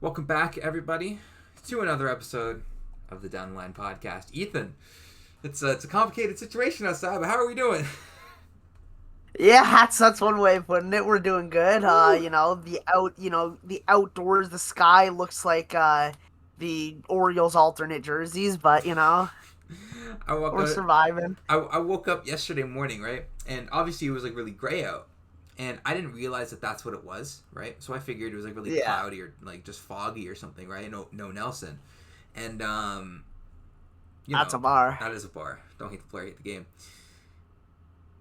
Welcome back, everybody, to another episode of the Down the Line podcast. Ethan, it's a complicated situation outside, but how are we doing? Yeah, that's one way of putting it. We're doing good. The outdoors, the sky looks like the Orioles alternate jerseys, but I woke we're up. surviving. I woke up yesterday morning, right, and obviously it was like really gray out, and I didn't realize that that's what it was, right? So I figured it was like really Yeah, cloudy or like just foggy or something, right? No Nelson, and that's a bar. that is a bar. Don't hate the player, hate the game.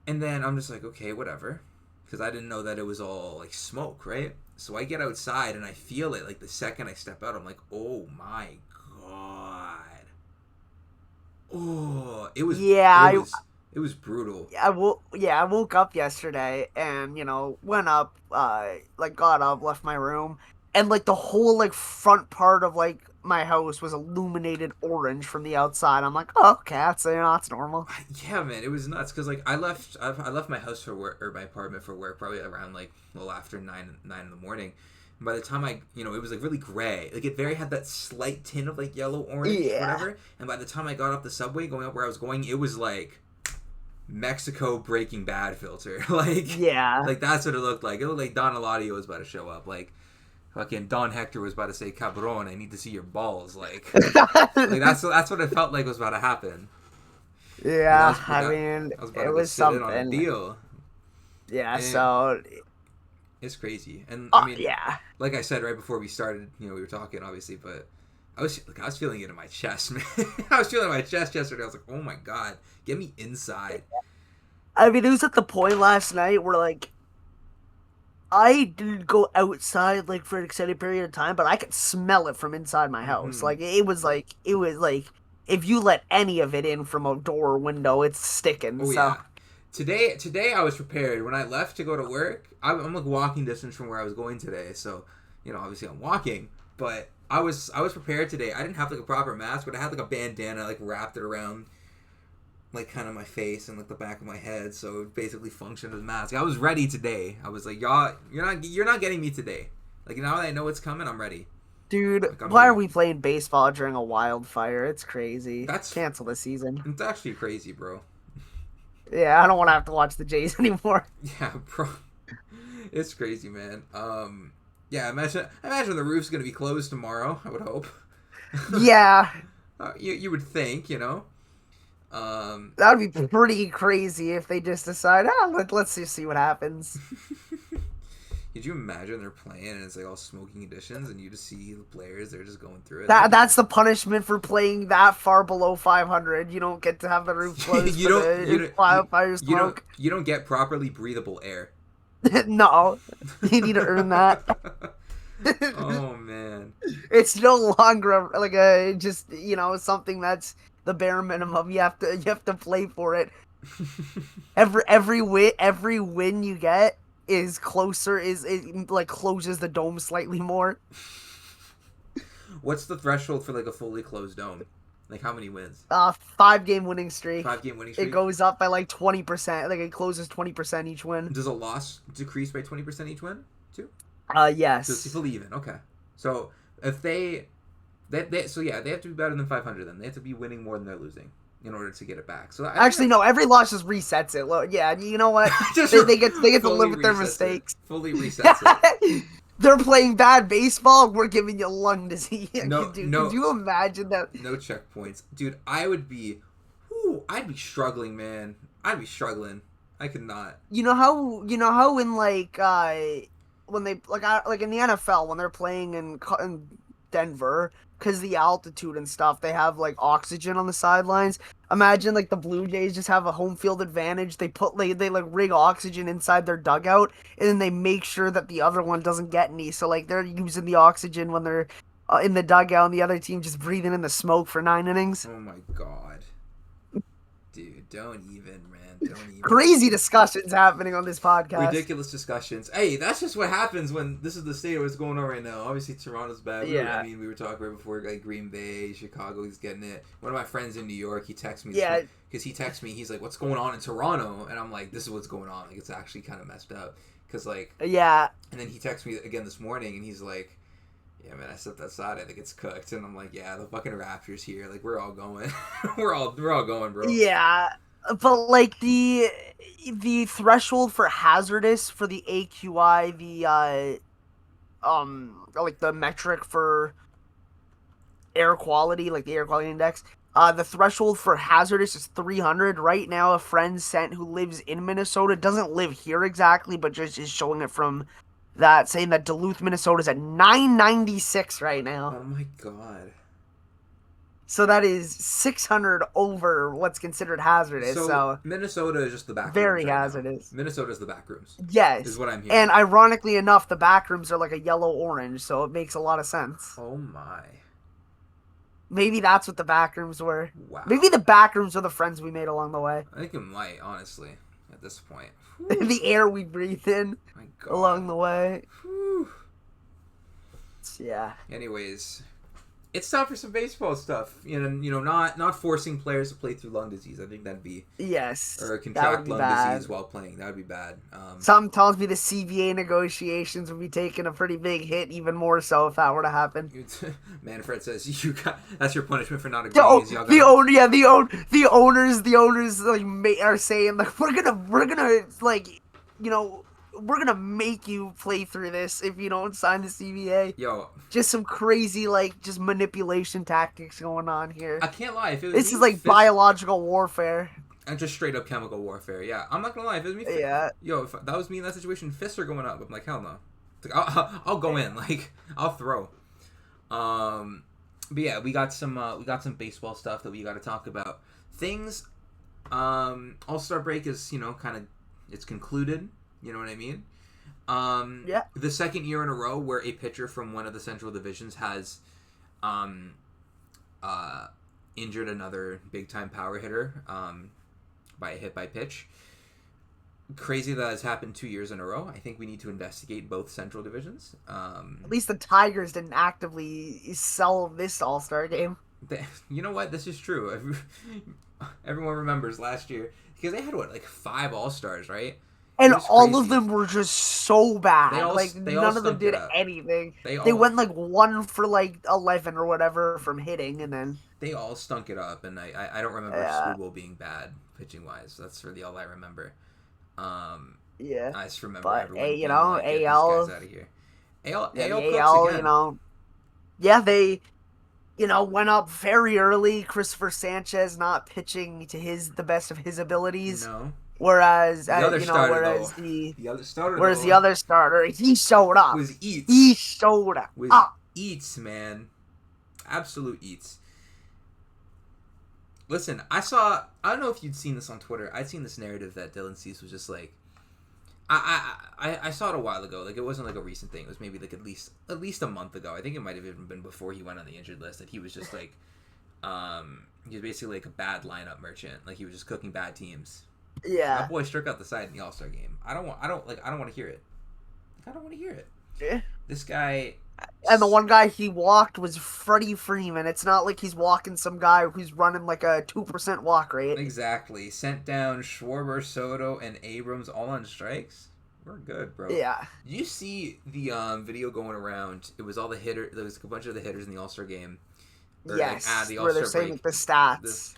And then I'm just like, okay, whatever. Because I didn't know that it was all like smoke, right? So I get outside and I feel it. Like the second I step out, I'm like, oh my god. Oh, Yeah, it was brutal. I woke up yesterday and went up, got up, left my room, and like the whole like front part of like my house was illuminated orange from the outside. I'm like, oh, okay, that's normal. Yeah, man, it was nuts. Because like I left my house for work or my apartment for work probably around like a little after nine in the morning. And by the time it was like really gray. Like it very had that slight tint of like yellow orange, Yeah. whatever. And by the time I got off the subway going up where I was going, it was like Mexico Breaking Bad filter. Yeah. Like that's what it looked like. It looked like Don Eladio was about to show up. Like fucking Don Hector was about to say, "Cabron, I need to see your balls." Like that's what it felt like was about to happen. Like Yeah, I mean, I was about it to go was sit in on a something. deal, Yeah, and so, it's crazy. And I mean, yeah. like I said right before we started, we were talking obviously, but I was feeling it in my chest, man. I was feeling it in my chest yesterday. I was like, oh my god, get me inside. I mean, it was at the point last night where, like, I didn't go outside, like, for an extended period of time, but I could smell it from inside my house. Hmm. Like, if you let any of it in from a door or window, it's sticking, Oh so. yeah. Today I was prepared. When I left to go to work, I'm like walking distance from where I was going today, so obviously I'm walking. But I was prepared today. I didn't have like a proper mask, but I had like a bandana like wrapped it around like kind of my face and like the back of my head, so it basically functioned as a mask. I was ready today. I was like, y'all, you're not getting me today. Like now that I know it's coming, I'm ready. Dude, Like I'm why are here. we playing baseball during a wildfire? It's crazy. That's Cancel the season. it's actually crazy, bro. Yeah, I don't want to have to watch the Jays anymore. Yeah, bro. It's crazy, man. Yeah. Imagine the roof's gonna be closed tomorrow. I would hope. Yeah, You would think. that would be pretty crazy if they just decide, let's just see what happens. Could you imagine they're playing and it's like all smoking conditions and you just see the players they're just going through it? That's the punishment for playing that far below 500. You don't get to have the roof closed you for don't you the don't you, wildfire you don't smoke. you don't get properly breathable air. No, you need to earn that. Oh man. It's no longer like a just something that's the bare minimum. You have to play for it. Every win you get is closer is it like closes the dome slightly more. What's the threshold for like a fully closed dome? Like how many wins? 5 game winning streak. 5 game winning It streak. goes up by like 20%. Like it closes 20% each win. Does a loss decrease by 20% each win too? So it's Yes. fully even. Okay. So if so yeah, they have to be better than 500 then. They have to be winning more than they're losing in order to get it back. So I think Actually, no. Every loss just resets it. Yeah, you know what? just They get to fully live with their resets it. mistakes. Fully resets it. They're playing bad baseball. We're giving you lung disease. No, Dude, no, could you imagine that? no checkpoints, dude. I'd be struggling, man. I'd be struggling. I could not. You know how in when they like in the NFL when they're playing in Denver because the altitude and stuff they have like oxygen on the sidelines. Imagine like the Blue Jays just have a home field advantage. They like rig oxygen inside their dugout and then they make sure that the other one doesn't get any. So like they're using the oxygen when they're in the dugout and the other team just breathing in the smoke for 9 innings. Oh my god, dude, don't even, man, don't even. Crazy discussions happening on this podcast. Ridiculous discussions. Hey, that's just what happens when this is the state of what's going on right now. Obviously, Toronto's bad. Yeah. We were talking right before, like Green Bay, Chicago. He's getting it. One of my friends in New York, he texts me. Yeah. Because he texts me, he's like, "What's going on in Toronto?" And I'm like, "This is what's going on. Like, it's actually kind of messed up." Because like, Yeah. and then he texts me again this morning, and he's like, Yeah, man, I stepped outside. I think it's cooked, and I'm like, yeah, the fucking Raptors here. Like, we're all going. We're all going, bro. Yeah, but like the threshold for hazardous for the AQI, the like the metric for air quality, like the air quality index. The threshold for hazardous is 300. Right now, a friend sent who lives in Minnesota, doesn't live here exactly, but just is showing it from that, saying that Duluth, Minnesota is at 996 right now. Oh my god. So that is 600 over what's considered hazardous. So So Minnesota is just the back rooms very right now. hazardous. Minnesota's the back rooms, is Yes. what I'm hearing. And ironically enough, the back rooms are like a yellow orange, so it makes a lot of sense. Oh my. Maybe that's what the back rooms were. Wow. Maybe the back rooms are the friends we made along the way. I think it might, honestly, at this point. The air we breathe in My god. along the way. Whew. Yeah. Anyways, it's time for some baseball stuff. Not forcing players to play through lung disease. I think that'd be Yes. or That contract would be lung bad. disease while playing. That would be bad. Something tells me the CBA negotiations would be taking a pretty big hit, even more so if that were to happen. Manfred says that's your punishment for not The, agreeing. Is y'all the got owner, yeah, the owners like are saying like we're gonna like, we're gonna make you play through this if you don't sign the CBA. yo. Just some crazy like just manipulation tactics going on here. I can't lie. If it was This me, is like biological warfare. and just straight up chemical warfare. Yeah, I'm not gonna lie. If it was me, Yeah. if that was me in that situation, fists are going up. I'm like, hell no. It's like, I'll go in. Like, I'll throw. But yeah, we got some baseball stuff that we got to talk about. Things. All-Star break is kind of it's concluded. You know what I mean? Yeah. The second year in a row where a pitcher from one of the Central Divisions has, injured another big-time power hitter, by a hit by pitch. Crazy that has happened 2 years in a row. I think we need to investigate both Central Divisions. At least the Tigers didn't actively sell this All-Star game. You know what? This is true. Everyone remembers last year because they had like 5 All-Stars, right? And all of them were just so bad. None of them did anything. They went like 1 for like 11 or whatever from hitting, and then they all stunk it up. And I don't remember Struble being bad pitching wise. That's really all I remember. Yeah. I just remember but everyone being AL, like, get these guys out of here. AL Cooks again. Yeah, they went up very early. Christopher Sanchez not pitching to the best of his abilities. No. Whereas the other starter, he showed up. Was Eats. He showed up. Was Eats, man. Absolute Eats. Listen, I don't know if you'd seen this on Twitter. I'd seen this narrative that Dylan Cease was just like, I saw it a while ago. Like, it wasn't like a recent thing. It was maybe like at least a month ago. I think it might have even been before he went on the injured list. That he was just like, he was basically like a bad lineup merchant. Like, he was just cooking bad teams. Yeah. That boy struck out the side in the All-Star game. I don't want to hear it. I don't want to hear it. Yeah. This guy. And the one guy he walked was Freddie Freeman. It's not like he's walking some guy who's running like a 2% walk rate. Exactly. Sent down Schwarber, Soto, and Abrams all on strikes. We're good, bro. Yeah. You see the video going around. It was all the hitters. There was a bunch of the hitters in the All-Star game. Yes, the where they're All-Star saying break. the stats.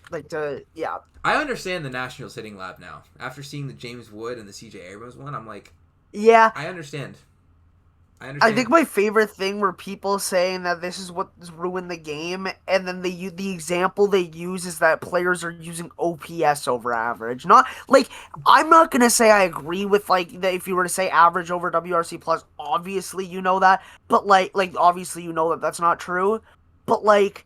I understand the Nationals hitting lab now. After seeing the James Wood and the CJ Abrams one, I'm like, yeah. I understand. I think my favorite thing were people saying that this is what's ruined the game, and then the example they use is that players are using OPS over average. Not like I'm not gonna say I agree with like that if you were to say average over WRC plus, obviously you know that, but like obviously you know that that's not true, but like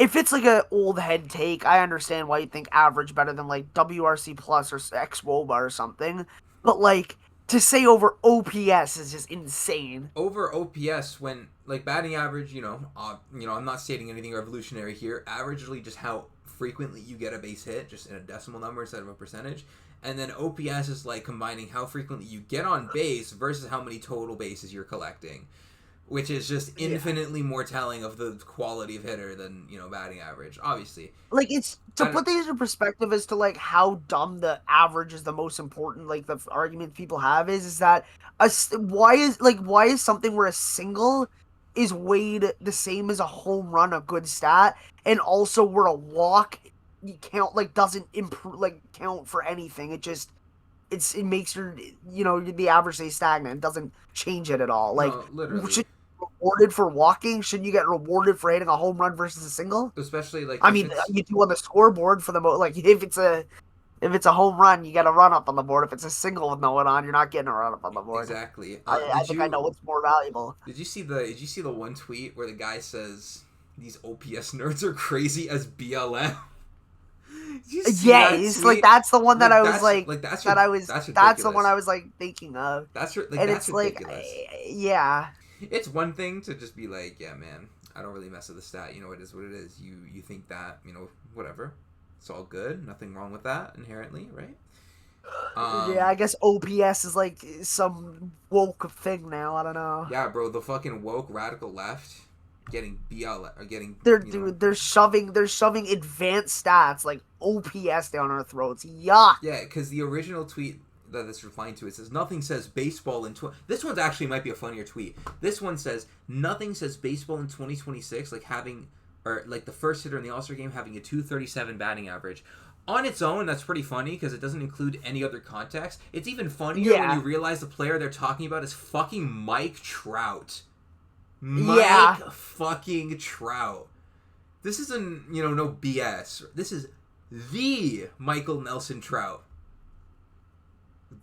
if it's like an old head take, I understand why you think average better than like WRC plus or xWOBA or something, but like. To say over OPS is just insane. Over OPS when like batting average, I'm not stating anything revolutionary here. Averagely, just how frequently you get a base hit, just in a decimal number instead of a percentage. And then OPS is like combining how frequently you get on base versus how many total bases you're collecting, which is just infinitely more telling of the quality of hitter than batting average. Obviously, like it's to put things in perspective as to like how dumb the average is the most important. Like the argument people have is that why is something where a single is weighed the same as a home run, a good stat, and also where a walk you count like doesn't improve like count for anything. It makes your the average stay stagnant. It doesn't change it at all. Like No, literally. should you get rewarded for walking? Should you get rewarded for hitting a home run versus a single? Especially like I if mean, it's you do on the scoreboard for the like if it's a home run, you get a run up on the board. If it's a single with no one on, you're not getting a run up on the board. exactly. I think I know what's more valuable. Did you see the one tweet where the guy says these OPS nerds are crazy as BLM? Did you see Yeah, that it's tweet? like that's the one that I was that's the one ridiculous. I was like thinking of. And That's it's like ridiculous. yeah. It's one thing to just be like, yeah, man, I don't really mess with the stat. You know, it is what it is. You think that, whatever. It's all good. Nothing wrong with that inherently, right? Yeah, I guess OPS is like some woke thing now. I don't know. Yeah, bro, the fucking woke radical left getting BL or getting They're shoving advanced stats like OPS down our throats. Yuck. Yeah, because the original tweet that it's replying to, it says nothing says baseball in this one's actually might be a funnier tweet. This one says nothing says baseball in 2026 like having or like the first hitter in the All-Star game having a 237 batting average. On its own, that's pretty funny because it doesn't include any other context. It's even funnier when you realize the player they're talking about is fucking Mike Trout. Mike fucking Trout. This isn't, no BS. This is the Michael Nelson Trout.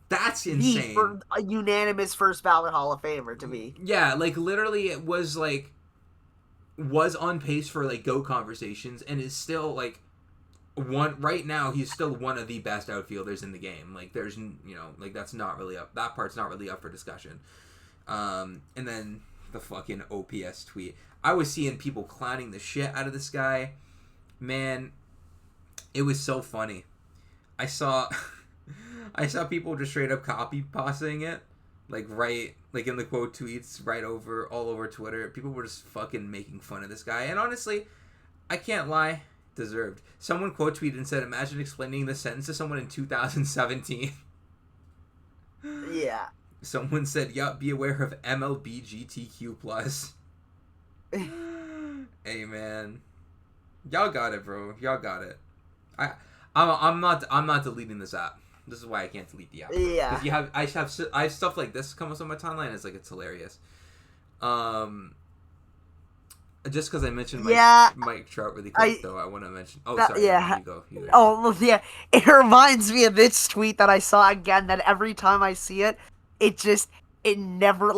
That's insane. A unanimous first ballot Hall of Famer to me. Yeah, like literally it was on pace for like GOAT conversations and is still like right now he's still one of the best outfielders in the game. Like there's like that's not really up, that part's not really up for discussion. And then the fucking OPS tweet. I was seeing people clowning the shit out of this guy. Man, it was so funny. I saw people just straight up copy pasting it, like in the quote tweets all over Twitter. People were just fucking making fun of this guy, and honestly, I can't lie, deserved. Someone quote tweeted and said, "Imagine explaining this sentence to someone in 2017." Yeah. Someone said, "Yup, be aware of MLBGTQ+." Hey man, y'all got it, bro. Y'all got it. I'm not deleting this app. This is why I can't delete the app. Yeah. Because I have stuff like this come up on my timeline. It's hilarious. Just because I mentioned Mike Trout really quick, though, I want to mention. Oh, sorry. Yeah. You go. Oh, yeah. It reminds me of this tweet that I saw again. That every time I see it, it never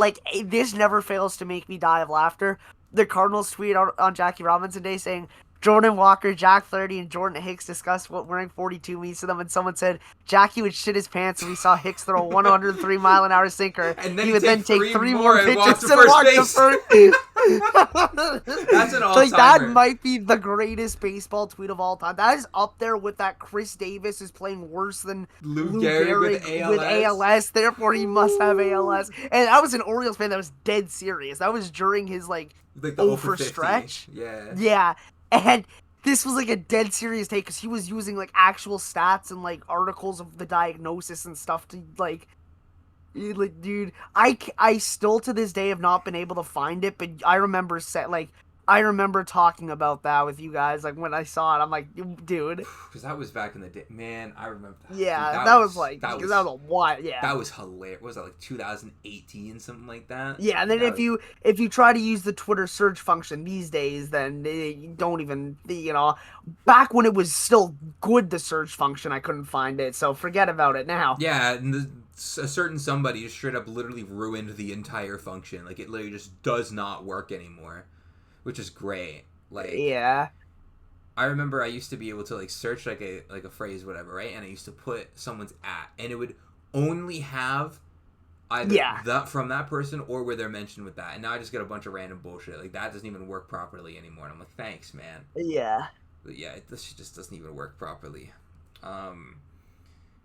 this never fails to make me die of laughter. The Cardinals tweet on Jackie Robinson Day saying, Jordan Walker, Jack Flaherty, and Jordan Hicks discussed what wearing 42 means to them, and someone said Jackie would shit his pants if he saw Hicks throw a 103-mile-an-hour sinker. And then he would then take three more pitches and walk to first base. That's an all-timer. That might be the greatest baseball tweet of all time. That is up there with that Chris Davis is playing worse than Lou Gehrig with ALS. Therefore, he must have ALS. And I was an Orioles fan that was dead serious. That was during his the over stretch. Yeah. Yeah. And this was a dead serious take because he was using actual stats and articles of the diagnosis and stuff to dude, I still to this day have not been able to find it, but I remember talking about that with you guys when I saw it. I'm like, dude, because that was back in the day, man. I remember that. Yeah, dude, that was a while. Yeah, that was hilarious. Was that 2018 something like that? Yeah, and then if you try to use the Twitter search function these days, then you don't even back when it was still good, the search function, I couldn't find it, so forget about it now. Yeah, and a certain somebody just straight up literally ruined the entire function. It literally just does not work anymore. Which is great. Yeah. I remember I used to be able to search a phrase, whatever, right? And I used to put someone's at, and it would only have either that from that person or where they're mentioned with that. And now I just get a bunch of random bullshit. That doesn't even work properly anymore. And I'm like, thanks, man. Yeah. But yeah, this just doesn't even work properly.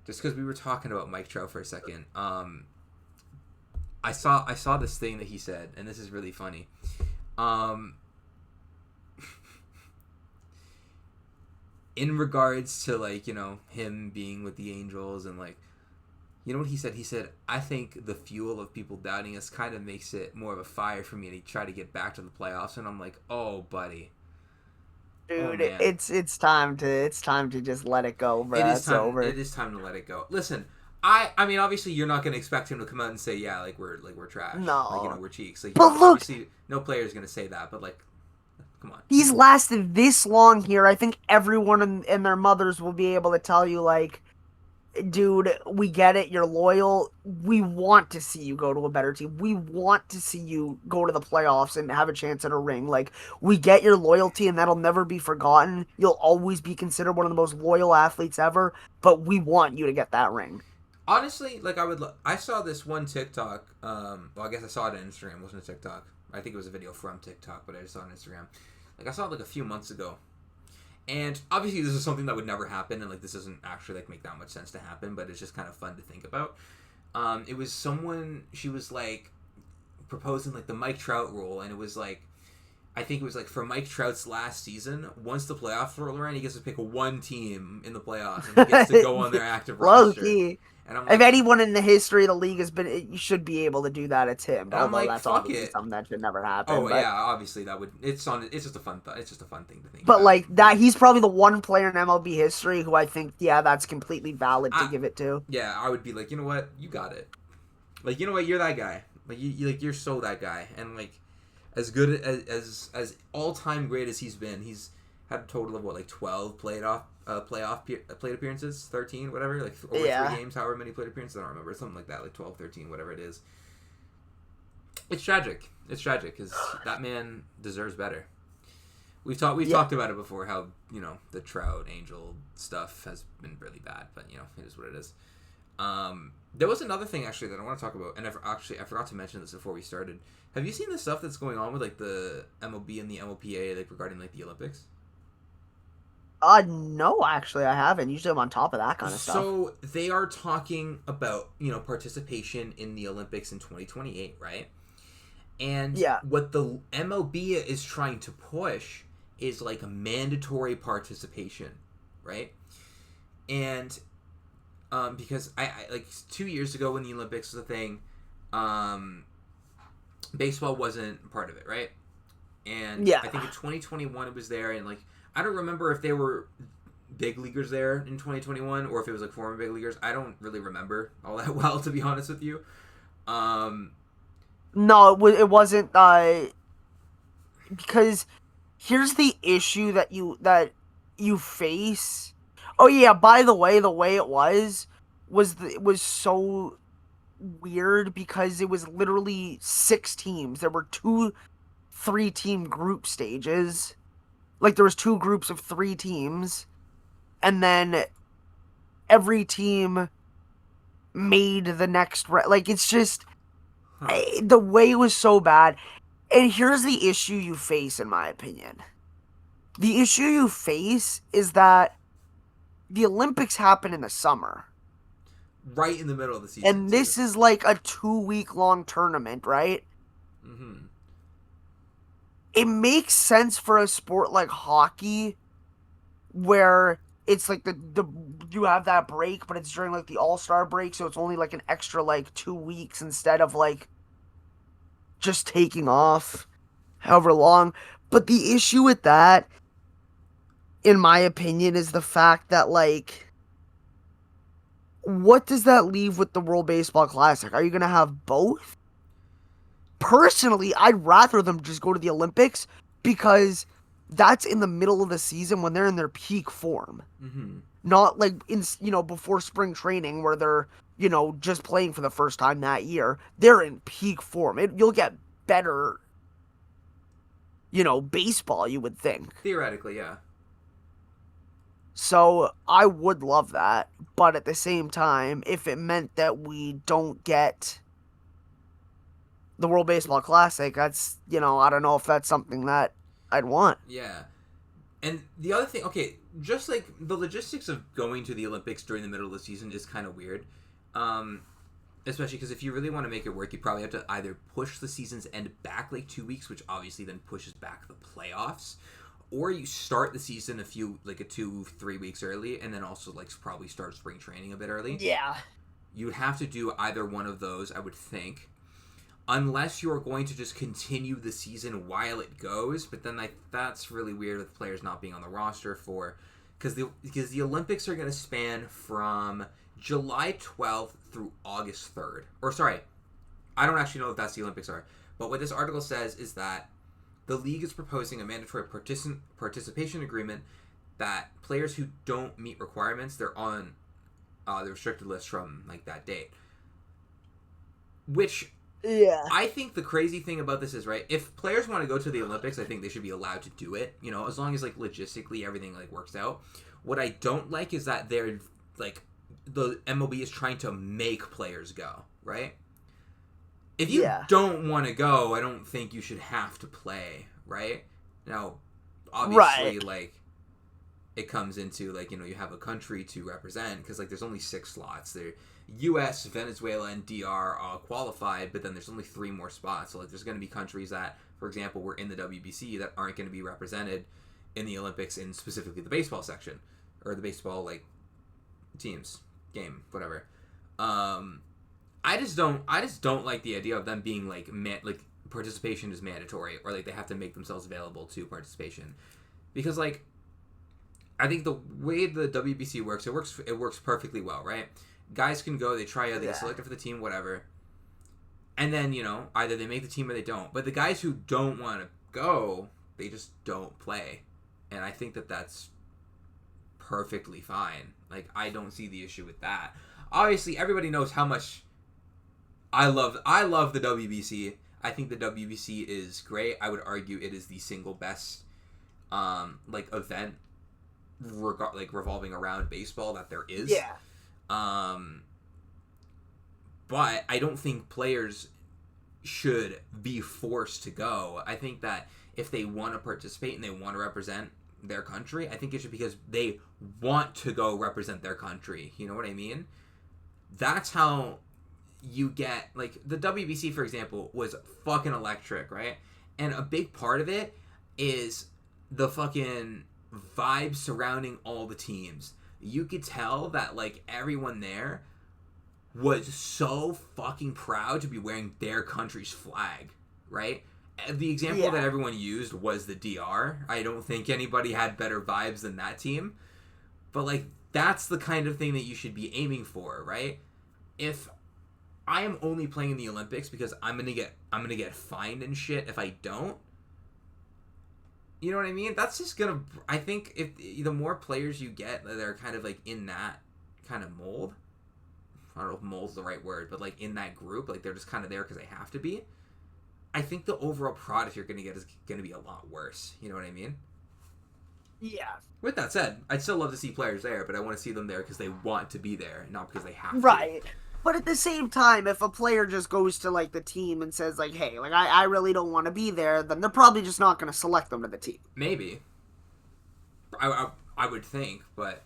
Just because we were talking about Mike Trout for a second. I saw this thing that he said, and this is really funny. In regards to him being with the Angels and You know what he said? He said, I think the fuel of people doubting us kind of makes it more of a fire for me to try to get back to the playoffs. And I'm like, oh, buddy. Oh, Dude, man. it's time to just let it go, It bro. is It's time. over. It is time to let it go. Listen, I mean, obviously, you're not going to expect him to come out and say, yeah, we're trash, No. we're cheeks. Like, But look, obviously, no player is going to say that. But like, come on. he's lasted this long here. I think everyone and their mothers will be able to tell you, like, dude, we get it. You're loyal. We want to see you go to a better team. We want to see you go to the playoffs and have a chance at a ring. Like, we get your loyalty, and that'll never be forgotten. You'll always be considered one of the most loyal athletes ever, but we want you to get that ring. Honestly, like I saw this one TikTok. Well, I guess I saw it on Instagram. It wasn't a TikTok. I think it was a video from TikTok, but I just saw it on Instagram. Like I saw it like a few months ago, and obviously this is something that would never happen, and like this doesn't actually like make that much sense to happen, but it's just kind of fun to think about. It was someone, she was like proposing like the Mike Trout rule, and it was like, I think it was like for Mike Trout's last season, once the playoffs roll around, he gets to pick one team in the playoffs, and he gets to go on their active Low roster. key. And I'm If like, anyone in the history of the league has been, you should be able to do that. It's him. and I'm Although like, that's fuck obviously it. something that should never happen. Oh But yeah, obviously that would. It's on. It's just a fun. It's just a fun thing to think. but about. like that, he's probably the one player in MLB history who I think, yeah, that's completely valid to I, give it to. yeah, I would be like, you know what, you got it. Like, you know what, you're that guy. Like you're so that guy. And like, as good as all time great as he's been, he's had a total of what, like 12 plate appearances, 13, whatever, like over 3 games, however many plate appearances, I don't remember, something like that, like 12, 13, whatever it is. It's tragic. It's tragic because that man deserves better. We've talked about it before, how, you know, the Trout Angel stuff has been really bad, but you know, it is what it is. There was another thing actually that I want to talk about, and I forgot to mention this before we started. Have you seen the stuff that's going on with like the MLB and the MLPA, like regarding like the Olympics? No, actually, I haven't. Usually, I'm on top of that kind of stuff. So they are talking about, you know, participation in the Olympics in 2028, right? And Yeah. what the MLB is trying to push is like a mandatory participation, right? And because I like 2 years ago when the Olympics was a thing, baseball wasn't part of it, right? And Yeah. I think in 2021 it was there, and like I don't remember if there were big leaguers there in 2021 or if it was like former big leaguers. I don't really remember all that well, to be honest with you. No, it wasn't. Because here's the issue that you face. Oh yeah, by the way it it was so weird because it was literally 6 teams. There were 2 3-team group stages. Like there was 2 groups of 3 teams, and then every team made the next like it's just the way it was so bad. And here's the issue you face, in my opinion. The issue you face is that the Olympics happen in the summer. Right in the middle of the season. And this is like a 2-week long tournament, right? Mm-hmm. It makes sense for a sport like hockey where it's like the you have that break, but it's during like the All-Star break, so it's only like an extra like 2 weeks instead of like just taking off however long. But the issue with that, in my opinion, is the fact that like, what does that leave with the World Baseball Classic? Are you gonna have both? Personally, I'd rather them just go to the Olympics because that's in the middle of the season when they're in their peak form. Mm-hmm. Not like in, you know, before spring training where they're, you know, just playing for the first time that year. They're in peak form. You'll get better, you know, baseball, you would think. Theoretically, yeah. So I would love that, but at the same time, if it meant that we don't get the World Baseball Classic, that's, you know, I don't know if that's something that I'd want. Yeah. And the other thing, okay, just like the logistics of going to the Olympics during the middle of the season is kind of weird. Especially because if you really want to make it work, you probably have to either push the season's end back like 2 weeks, which obviously then pushes back the playoffs, or you start the season a 2-3 weeks early, and then also like probably start spring training a bit early. Yeah. You would have to do either one of those, I would think. Unless you're going to just continue the season while it goes, but then that's really weird with players not being on the roster for... Because the Olympics are going to span from July 12th through August 3rd. Or, sorry, I don't actually know if that's the Olympics are. But what this article says is that the league is proposing a mandatory participation agreement that players who don't meet requirements, they're on the restricted list from, like, that date. Which... Yeah. I think the crazy thing about this is, right, if players want to go to the Olympics, I think they should be allowed to do it, you know, as long as, like, logistically everything, like, works out. What I don't like is that they're, like, the MLB is trying to make players go, right? If you don't want to go, I don't think you should have to play, right? Now, obviously, like, it comes into, like, you know, you have a country to represent, because, like, there's only 6 slots. There, U.S., Venezuela, and DR are qualified, but then there's only 3 more spots. So, like, there's going to be countries that, for example, were in the WBC that aren't going to be represented in the Olympics in specifically the baseball section, or the baseball, like, teams, game, whatever. I just don't like the idea of them being, like, participation is mandatory, or, like, they have to make themselves available to participation. Because, like, I think the way the WBC works, it works perfectly well, right? Guys can go, they try out, they get selected for the team, whatever. And then, you know, either they make the team or they don't. But the guys who don't want to go, they just don't play. And I think that that's perfectly fine. Like, I don't see the issue with that. Obviously, everybody knows how much I love the WBC. I think the WBC is great. I would argue it is the single best, like, event revolving around baseball that there is. Yeah. But I don't think players should be forced to go. I think that if they want to participate and they want to represent their country, I think it should be because they want to go represent their country. You know what I mean? That's how you get, like, the WBC, for example, was fucking electric, right? And a big part of it is the fucking vibe surrounding all the teams. You could tell that, like, everyone there was so fucking proud to be wearing their country's flag, right? The example that everyone used was the DR. I don't think anybody had better vibes than that team. But, like, that's the kind of thing that you should be aiming for, right? If I am only playing in the Olympics because I'm gonna get fined and shit if I don't, you know what I mean? That's just gonna... I think if the more players you get that are kind of, like, in that kind of mold... I don't know if mold's the right word, but, like, in that group, like, they're just kind of there because they have to be. I think the overall product you're gonna get is gonna be a lot worse. You know what I mean? Yeah. With that said, I'd still love to see players there, but I want to see them there because they want to be there, not because they have to. Right. But at the same time, if a player just goes to, like, the team and says, like, hey, like, I really don't want to be there, then they're probably just not going to select them to the team. Maybe. I would think, but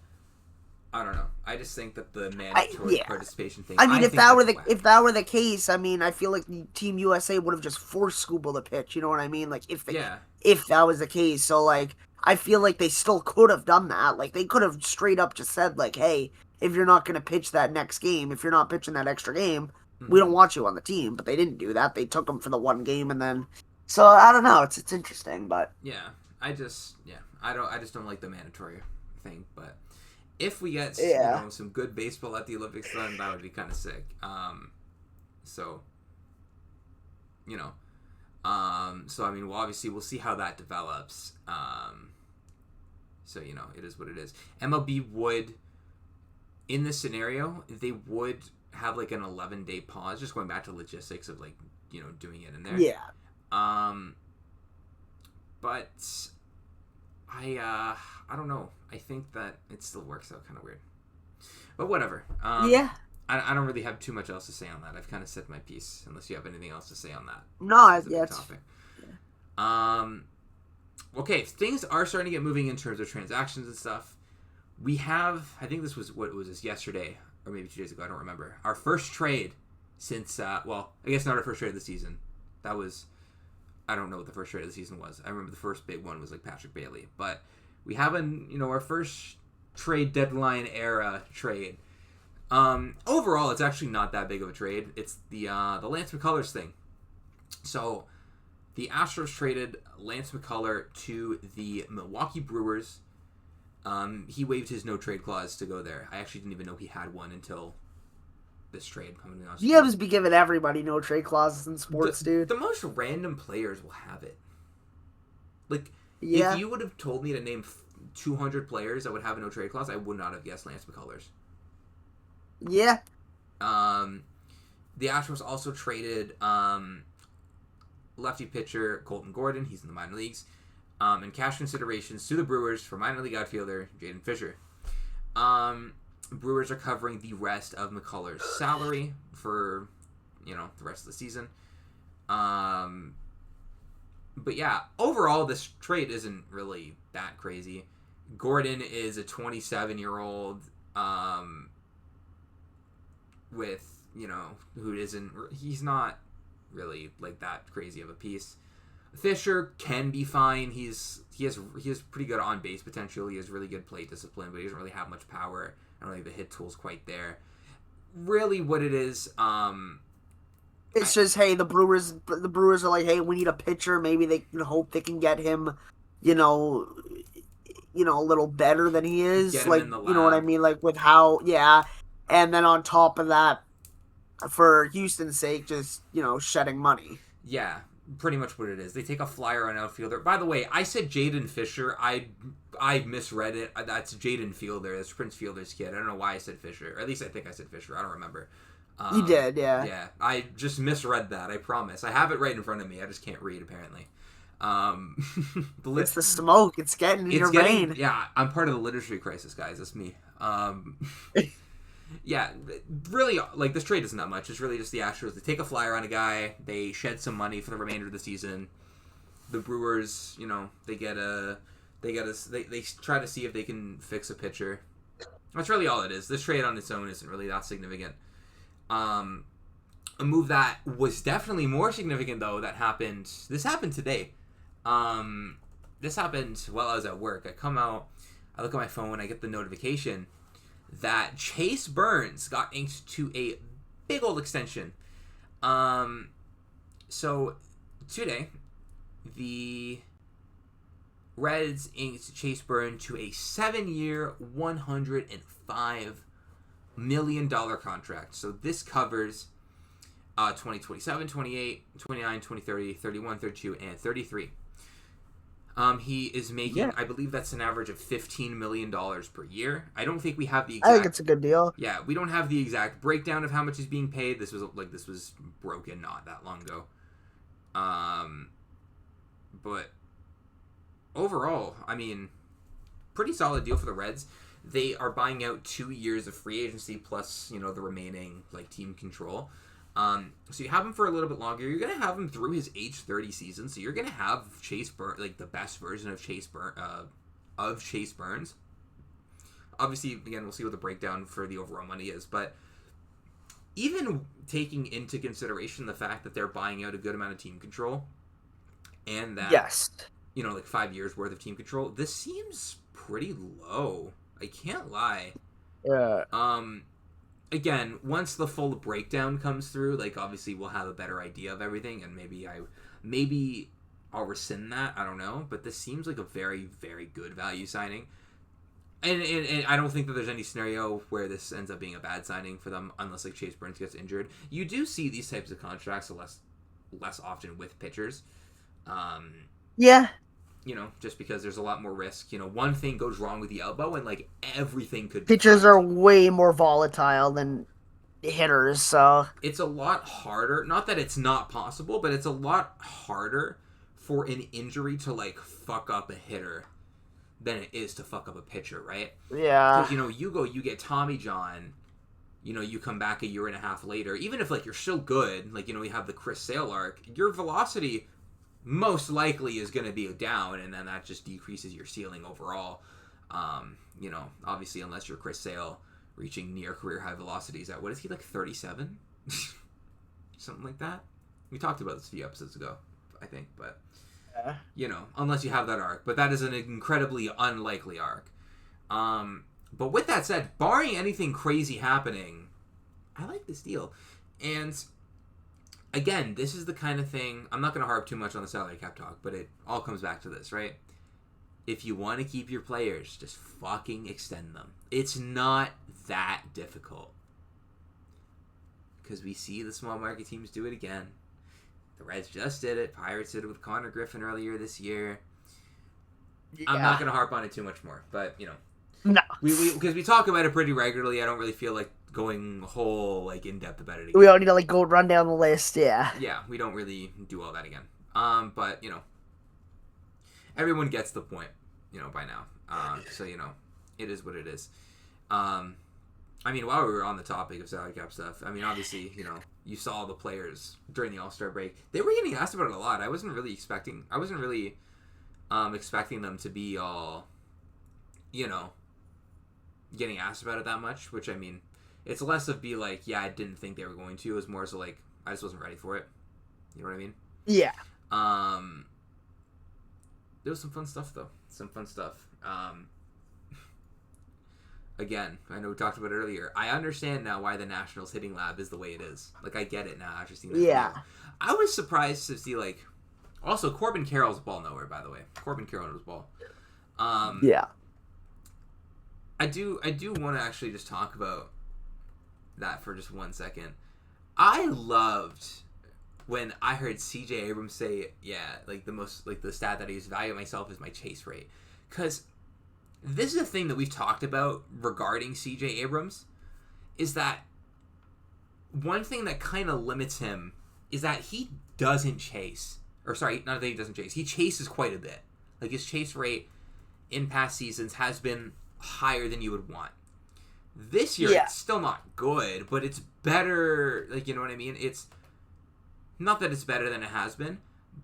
I don't know. I just think that the mandatory participation thing... I mean, if that were the case, I mean, I feel like Team USA would have just forced Scooble to pitch, you know what I mean? Like, if that was the case. So, like, I feel like they still could have done that. Like, they could have straight up just said, like, hey, if you're not going to pitch that next game, if you're not pitching that extra game, we don't want you on the team. But they didn't do that. They took them for the one game and then... So, I don't know. It's interesting, but... Yeah. I just don't like the mandatory thing, but if we get some good baseball at the Olympics, then that would be kind of sick. So I mean, well, obviously we'll see how that develops. So, you know, it is what it is. MLB would, in this scenario, they would have, like, an 11-day pause, just going back to logistics of, like, you know, doing it in there. Yeah. But I don't know. I think that it still works out kind of weird. But whatever. Yeah. I don't really have too much else to say on that. I've kind of said my piece, unless you have anything else to say on that. No, yeah. Topic. Yeah. Okay, things are starting to get moving in terms of transactions and stuff. We have, I think this was, what was this, yesterday, or maybe 2 days ago, I don't remember. Our first trade since, well, I guess not our first trade of the season. That was, I don't know what the first trade of the season was. I remember the first big one was, like, Patrick Bailey. But we have, our first trade deadline era trade. Overall, it's actually not that big of a trade. It's the Lance McCullers thing. So, the Astros traded Lance McCuller to the Milwaukee Brewers. He waived his no-trade clause to go there. I actually didn't even know he had one until this trade. I'm gonna be honest. GMs be giving everybody no-trade clauses in sports, dude. The most random players will have it. Like, Yeah. if you would have told me to name 200 players that would have a no-trade clause, I would not have guessed Lance McCullers. Yeah. The Astros also traded lefty pitcher Colton Gordon. He's in the minor leagues. And cash considerations to the Brewers for minor league outfielder Jaden Fisher. Brewers are covering the rest of McCullers' salary for, the rest of the season. But yeah, overall, this trade isn't really that crazy. Gordon is a 27-year-old with, he's not really like that crazy of a piece. Fisher can be fine. He has pretty good on base potential. He has really good plate discipline, but he doesn't really have much power. I don't think the hit tool's quite there. Really, what it is, it's just, hey, the Brewers are like, hey, we need a pitcher. Maybe they can hope they can get him, a little better than he is. Like, you know what I mean? Like with how, yeah. And then on top of that, for Houston's sake, just, shedding money. Yeah, pretty much what it is. They take a flyer on outfielder. By the way, I said Jaden Fisher. I misread it. That's Jaden Fielder. That's Prince Fielder's kid. I don't know why I said Fisher. Or at least I think I said Fisher. I don't remember. You did, yeah. Yeah, I just misread that. I promise. I have it right in front of me. I just can't read, apparently. It's the smoke. It's getting in your brain. Yeah, I'm part of the literacy crisis, guys. That's me. Yeah, really, like, this trade isn't that much. It's really just the Astros. They take a flyer on a guy. They shed some money for the remainder of the season. The Brewers, they try to see if they can fix a pitcher. That's really all it is. This trade on its own isn't really that significant. A move that was definitely more significant, though, this happened today. This happened while I was at work. I come out, I look at my phone, I get the notification that Chase Burns got inked to a big old extension. So today, the Reds inked Chase Burns to a 7-year, $105 million contract. So this covers 2027, 28, 29, 2030, 31, 32, and 33. He is making, I believe that's an average of $15 million per year. I don't think we have the exact... I think it's a good deal. Yeah, we don't have the exact breakdown of how much he's being paid. This was broken not that long ago. But overall, I mean, pretty solid deal for the Reds. They are buying out 2 years of free agency plus, the remaining, team control. So you have him for a little bit longer. You're going to have him through his age 30 season. So you're going to have Chase Burns, the best version of Chase Burns. Obviously, again, we'll see what the breakdown for the overall money is. But even taking into consideration the fact that they're buying out a good amount of team control and that, 5 years worth of team control, this seems pretty low. I can't lie. Yeah. Again, once the full breakdown comes through, obviously we'll have a better idea of everything, and maybe I'll rescind that. I don't know, but this seems like a very, very good value signing, and I don't think that there's any scenario where this ends up being a bad signing for them, unless Chase Burns gets injured. You do see these types of contracts less often with pitchers. Yeah. Just because there's a lot more risk. One thing goes wrong with the elbow and, everything could... Pitchers are way more volatile than hitters, so... It's a lot harder. Not that it's not possible, but it's a lot harder for an injury to, fuck up a hitter than it is to fuck up a pitcher, right? Yeah. Because, you get Tommy John, you come back a year and a half later, even if, you're still good, we have the Chris Sale arc, your velocity... most likely is going to be down, and then that just decreases your ceiling overall. Obviously, unless you're Chris Sale reaching near career high velocities at, what is he, 37? Something like that? We talked about this a few episodes ago, I think, but, unless you have that arc. But that is an incredibly unlikely arc. But with that said, barring anything crazy happening, I like this deal. And again, this is the kind of thing, I'm not going to harp too much on the salary cap talk, but it all comes back to this, right? If you want to keep your players, just fucking extend them. It's not that difficult. Because we see the small market teams do it again. The Reds just did it. Pirates did it with Connor Griffin earlier this year. Yeah. I'm not going to harp on it too much more, but, you know. No. Because we talk about it pretty regularly. I don't really feel like going whole, like, in-depth about it again. We all need to, like, go run down the list, yeah. Yeah, we don't really do all that again. But, you know, everyone gets the point, you know, by now. So, you know, it is what it is. I mean, while we were on the topic of salary cap stuff, I mean, obviously, you know, you saw the players during the All-Star break. They were getting asked about it a lot. I wasn't really expecting them to be all, you know, getting asked about it that much, which, I mean, it's less of be like, yeah, I didn't think they were going to. It was more so like, I just wasn't ready for it. You know what I mean? Yeah. There was some fun stuff, though. Some fun stuff. Again, I know we talked about it earlier. I understand now why the Nationals hitting lab is the way it is. Like, I get it now after seeing that video. I was surprised to see, like... Also, Corbin Carroll's ball nowhere, by the way. Corbin Carroll knows ball. Yeah. I do want to actually just talk about that for just 1 second. I loved when I heard CJ Abrams say, yeah, like the stat that he's value myself is my chase rate. Because this is a thing that we've talked about regarding CJ Abrams, is that one thing that kind of limits him is that he doesn't chase. Or sorry, not that he doesn't chase. He chases quite a bit. Like, his chase rate in past seasons has been higher than you would want. This year, It's still not good, but it's better. Like, you know what I mean? It's not that it's better than it has been,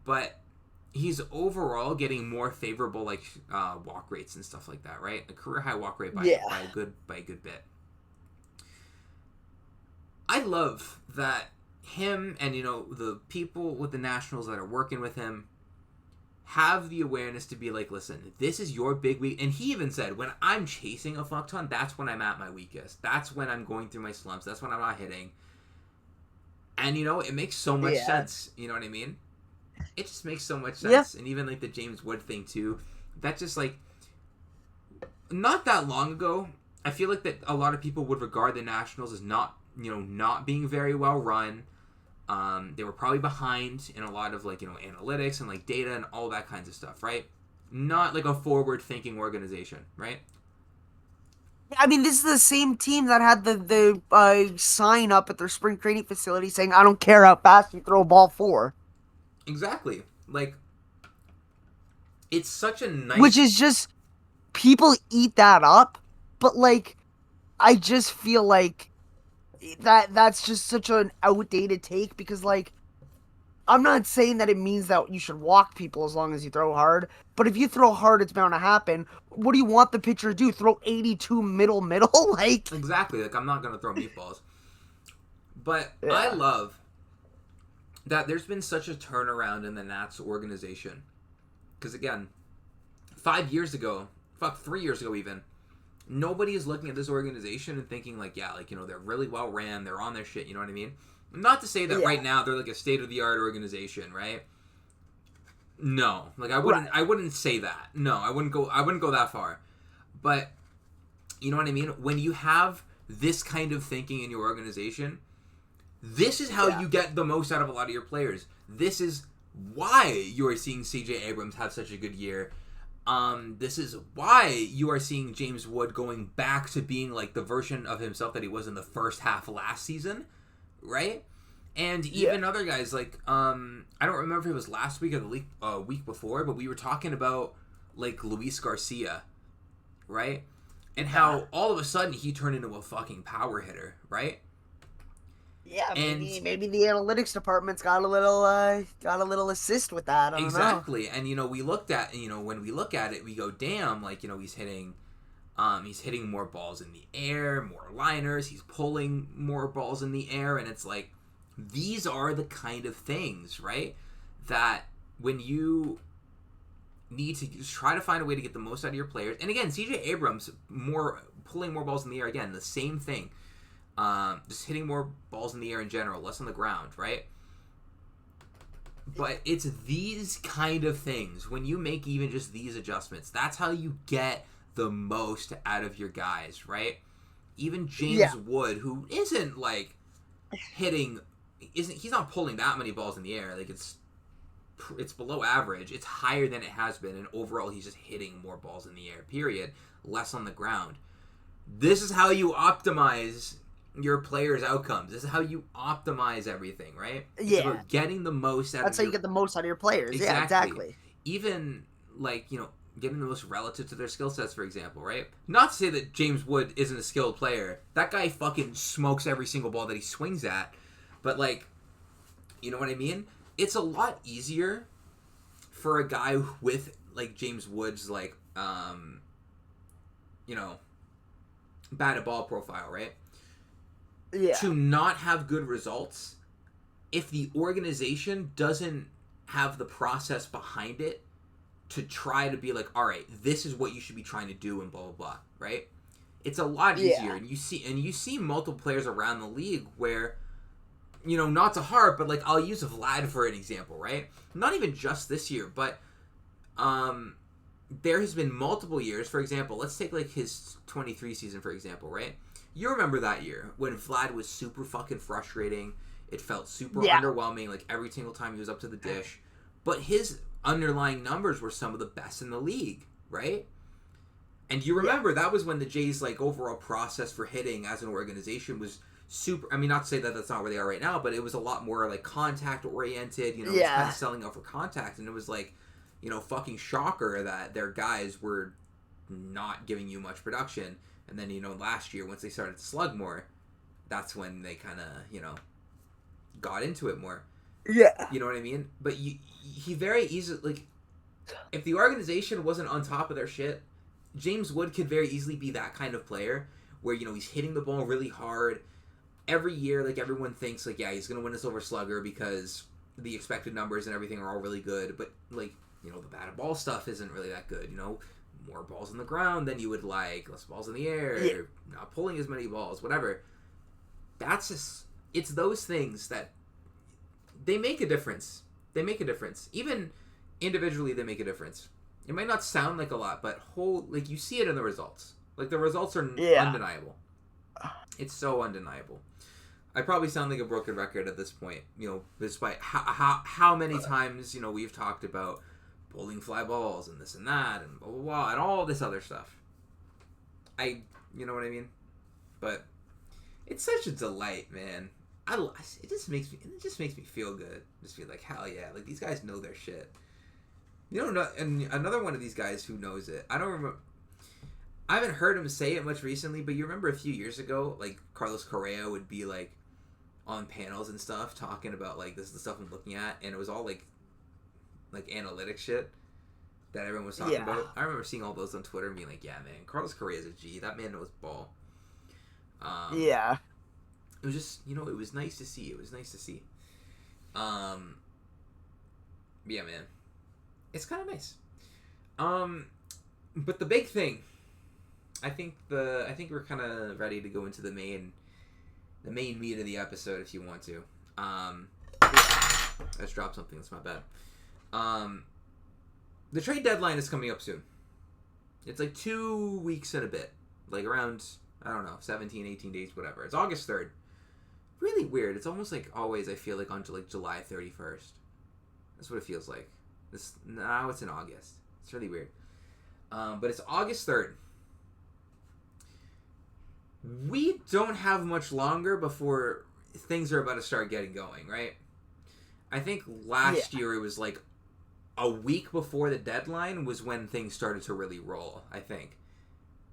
but he's overall getting more favorable, like, walk rates and stuff like that, right? A career high walk rate by a good bit. I love that him and, you know, the people with the Nationals that are working with him have the awareness to be like, listen, this is your big week. And he even said, when I'm chasing a fuck ton, that's when I'm at my weakest. That's when I'm going through my slumps. That's when I'm not hitting. And, you know, it makes so much sense. You know what I mean? It just makes so much sense. Yeah. And even, like, the James Wood thing, too. That just, like, not that long ago, I feel like that a lot of people would regard the Nationals as not being very well run. They were probably behind in a lot of, like, you know, analytics and, like, data and all that kinds of stuff, right? Not, like, a forward-thinking organization, right? I mean, this is the same team that had the sign up at their spring training facility saying, I don't care how fast you throw a ball for. Exactly. Like, it's such a nice... Which is just, people eat that up, but, like, I just feel like that's just such an outdated take, because, like, I'm not saying that it means that you should walk people as long as you throw hard, but if you throw hard, it's bound to happen. What do you want the pitcher to do? Throw 82 middle? Like, exactly. Like, I'm not going to throw meatballs. But I love that there's been such a turnaround in the Nats organization. Because, again, 3 years ago even, nobody is looking at this organization and thinking, like, yeah, like, you know, they're really well ran, they're on their shit, you know what I mean? Not to say that right now they're, like, a state-of-the-art organization, right? No. Like, I wouldn't say that. No, I wouldn't go that far. But, you know what I mean? When you have this kind of thinking in your organization, this is how you get the most out of a lot of your players. This is why you are seeing CJ Abrams have such a good year. This is why you are seeing James Wood going back to being, like, the version of himself that he was in the first half of last season, right? And even other guys, like, I don't remember if it was last week or the week before, but we were talking about, like, Luis Garcia, right? And how all of a sudden he turned into a fucking power hitter, right? Yeah, maybe the analytics department's got a little assist with that. I don't know. And, you know, when we look at it, we go, damn, like, you know, he's hitting more balls in the air, more liners, he's pulling more balls in the air, and it's like, these are the kind of things, right, that when you need to just try to find a way to get the most out of your players. And again, CJ Abrams pulling more balls in the air. Again, the same thing. Just hitting more balls in the air in general, less on the ground, right? But it's these kind of things. When you make even just these adjustments, that's how you get the most out of your guys, right? Even James Wood, who isn't like hitting, he's not pulling that many balls in the air. Like it's below average. It's higher than it has been, and overall he's just hitting more balls in the air. Period. Less on the ground. This is how you optimize your players' outcomes. This is how you optimize everything, right? It's about getting the most out. That's how you get the most out of your players. Exactly. Yeah, exactly. Even like getting the most relative to their skill sets, for example, right? Not to say that James Wood isn't a skilled player. That guy fucking smokes every single ball that he swings at. But like, you know what I mean? It's a lot easier for a guy with like James Wood's like batted ball profile, right? Yeah. To not have good results if the organization doesn't have the process behind it to try to be like, all right, this is what you should be trying to do and blah blah blah, right? It's a lot easier, and you see multiple players around the league where, not to harp, but like I'll use Vlad for an example, right? Not even just this year, but there has been multiple years. For example, let's take like his 23 season for example, right? You remember that year when Vlad was super fucking frustrating. It felt super underwhelming, like every single time he was up to the dish. But his underlying numbers were some of the best in the league, right? And you remember that was when the Jays' like overall process for hitting as an organization was super. I mean, not to say that that's not where they are right now, but it was a lot more like contact oriented. It was kind of selling out for contact, and it was like, fucking shocker that their guys were not giving you much production. And then, last year, once they started to slug more, that's when they kind of, got into it more. Yeah. You know what I mean? But he very easily, like, if the organization wasn't on top of their shit, James Wood could very easily be that kind of player where, he's hitting the ball really hard. Every year, like, everyone thinks, like, yeah, he's going to win a Silver Slugger because the expected numbers and everything are all really good. But, like, the batted ball stuff isn't really that good, More balls on the ground than you would like, less balls in the air, not pulling as many balls, whatever. That's just, it's those things that they make a difference. They make a difference. Even individually, they make a difference. It might not sound like a lot, but you see it in the results. Like, the results are undeniable. It's so undeniable. I probably sound like a broken record at this point, despite how many times, we've talked about pulling fly balls and this and that and blah blah blah and all this other stuff. You know what I mean? But it's such a delight, man. It just makes me feel good. Just feel like, hell yeah, like these guys know their shit. And another one of these guys who knows it. I don't remember. I haven't heard him say it much recently, but you remember a few years ago, like Carlos Correa would be like on panels and stuff talking about like this is the stuff I'm looking at, and it was all like analytic shit that everyone was talking about. I remember seeing all those on Twitter and being like, yeah, man, Carlos Correa is a G. That man knows ball. It was just, it was nice to see. Yeah, man. It's kind of nice. But the big thing, I think we're kind of ready to go into the main meat of the episode if you want to. I just dropped something. That's my bad. The trade deadline is coming up soon. It's like 2 weeks and a bit. Like around, I don't know, 17, 18 days, whatever. It's August 3rd. Really weird. It's almost like always I feel like onto like July 31st. That's what it feels like. Now it's in August. It's really weird. But it's August 3rd. We don't have much longer before things are about to start getting going, right? I think last year it was like a week before the deadline was when things started to really roll, I think.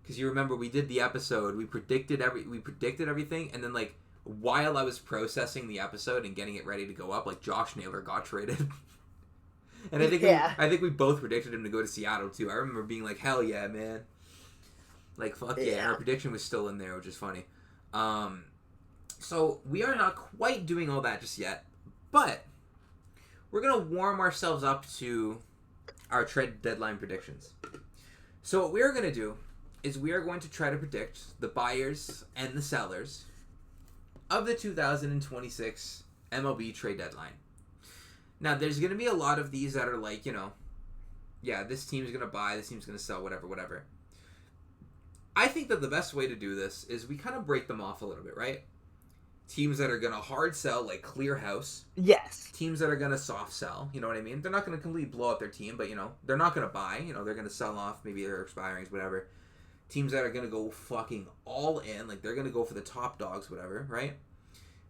Because you remember we did the episode, we predicted everything, and then like while I was processing the episode and getting it ready to go up, like Josh Naylor got traded. And I think we both predicted him to go to Seattle too. I remember being like, hell yeah, man. Like, fuck yeah. And our prediction was still in there, which is funny. So we are not quite doing all that just yet. But we're going to warm ourselves up to our trade deadline predictions. So what we're going to do is we are going to try to predict the buyers and the sellers of the 2026 MLB trade deadline. Now, there's going to be a lot of these that are like, yeah, this team's going to buy, this team's going to sell, whatever. I think that the best way to do this is we kind of break them off a little bit, right? Teams that are going to hard sell, like clear house. Yes. Teams that are going to soft sell, you know what I mean? They're not going to completely blow up their team, but, they're not going to buy. They're going to sell off, maybe they're expiring, whatever. Teams that are going to go fucking all in, like they're going to go for the top dogs, whatever, right?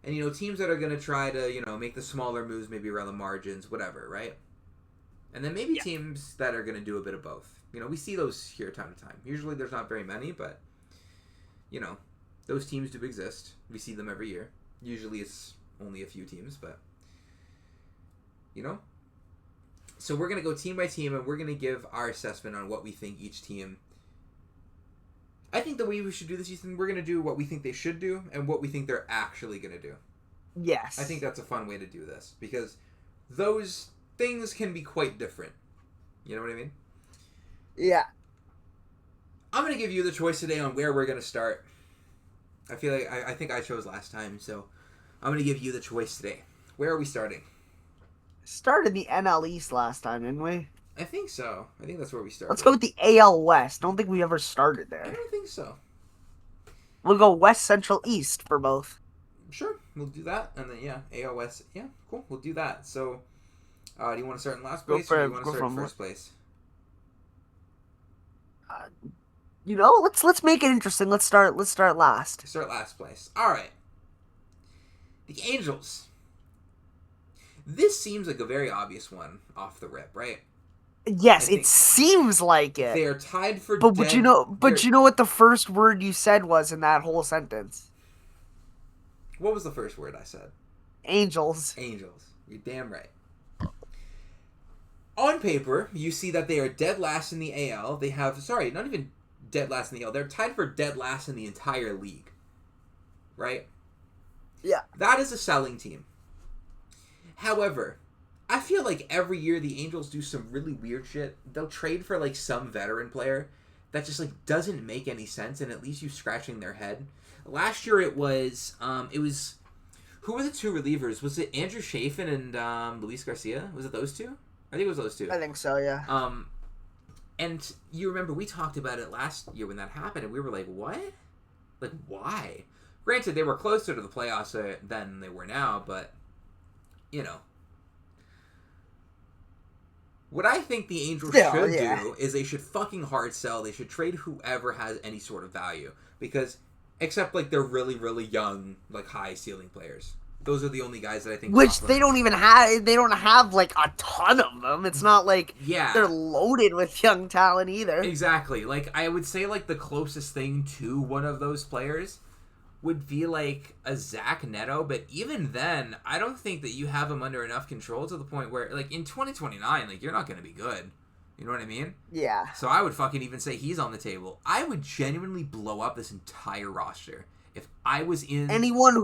And, teams that are going to try to, make the smaller moves, maybe around the margins, whatever, right? And then maybe teams that are going to do a bit of both. We see those here time to time. Usually there's not very many, but, those teams do exist. We see them every year. Usually it's only a few teams, but, So we're going to go team by team, and we're going to give our assessment on what we think each team... I think the way we should do this, Ethan, we're going to do what we think they should do and what we think they're actually going to do. Yes. I think that's a fun way to do this, because those things can be quite different. You know what I mean? Yeah. I'm going to give you the choice today on where we're going to start. I feel like I think I chose last time, so I'm going to give you the choice today. Where are we starting? Started the NL East last time, didn't we? I think so. I think that's where we started. Let's go with the AL West. Don't think we ever started there. I don't think so. We'll go West, Central, East for both. Sure, we'll do that. And then, AL West. Yeah, cool. We'll do that. So, do you want to start in last place or do you want to start in first place? Let's make it interesting. Let's start last. Start last place. All right. The Angels. This seems like a very obvious one off the rip, right? Yes, it seems like it. They are tied for. But you know what the first word you said was in that whole sentence? What was the first word I said? Angels. Angels. You're damn right. On paper, you see that they are dead last in the AL. They have, not even dead last in the AL. They're tied for dead last in the entire league. Right? Yeah. That is a selling team. However, I feel like every year the Angels do some really weird shit. They'll trade for, some veteran player that just, doesn't make any sense, and it leaves you scratching their head. Last year it was, who were the two relievers? Was it Andrew Chafin and Luis Garcia? Was it those two? I think it was those two. I think so, yeah. And you remember we talked about it last year when that happened, and we were like, what? Why? Granted, they were closer to the playoffs than they were now, but, What I think the Angels should do is they should fucking hard sell. They should trade whoever has any sort of value. Because, except, they're really, really young, high ceiling players. Those are the only guys that I think... Which they don't even have... They don't have, a ton of them. It's not they're loaded with young talent either. Exactly. I would say, the closest thing to one of those players would be, a Zach Neto. But even then, I don't think that you have him under enough control to the point where, in 2029, you're not going to be good. You know what I mean? Yeah. So I would fucking even say he's on the table. I would genuinely blow up this entire roster. If I was in... Anyone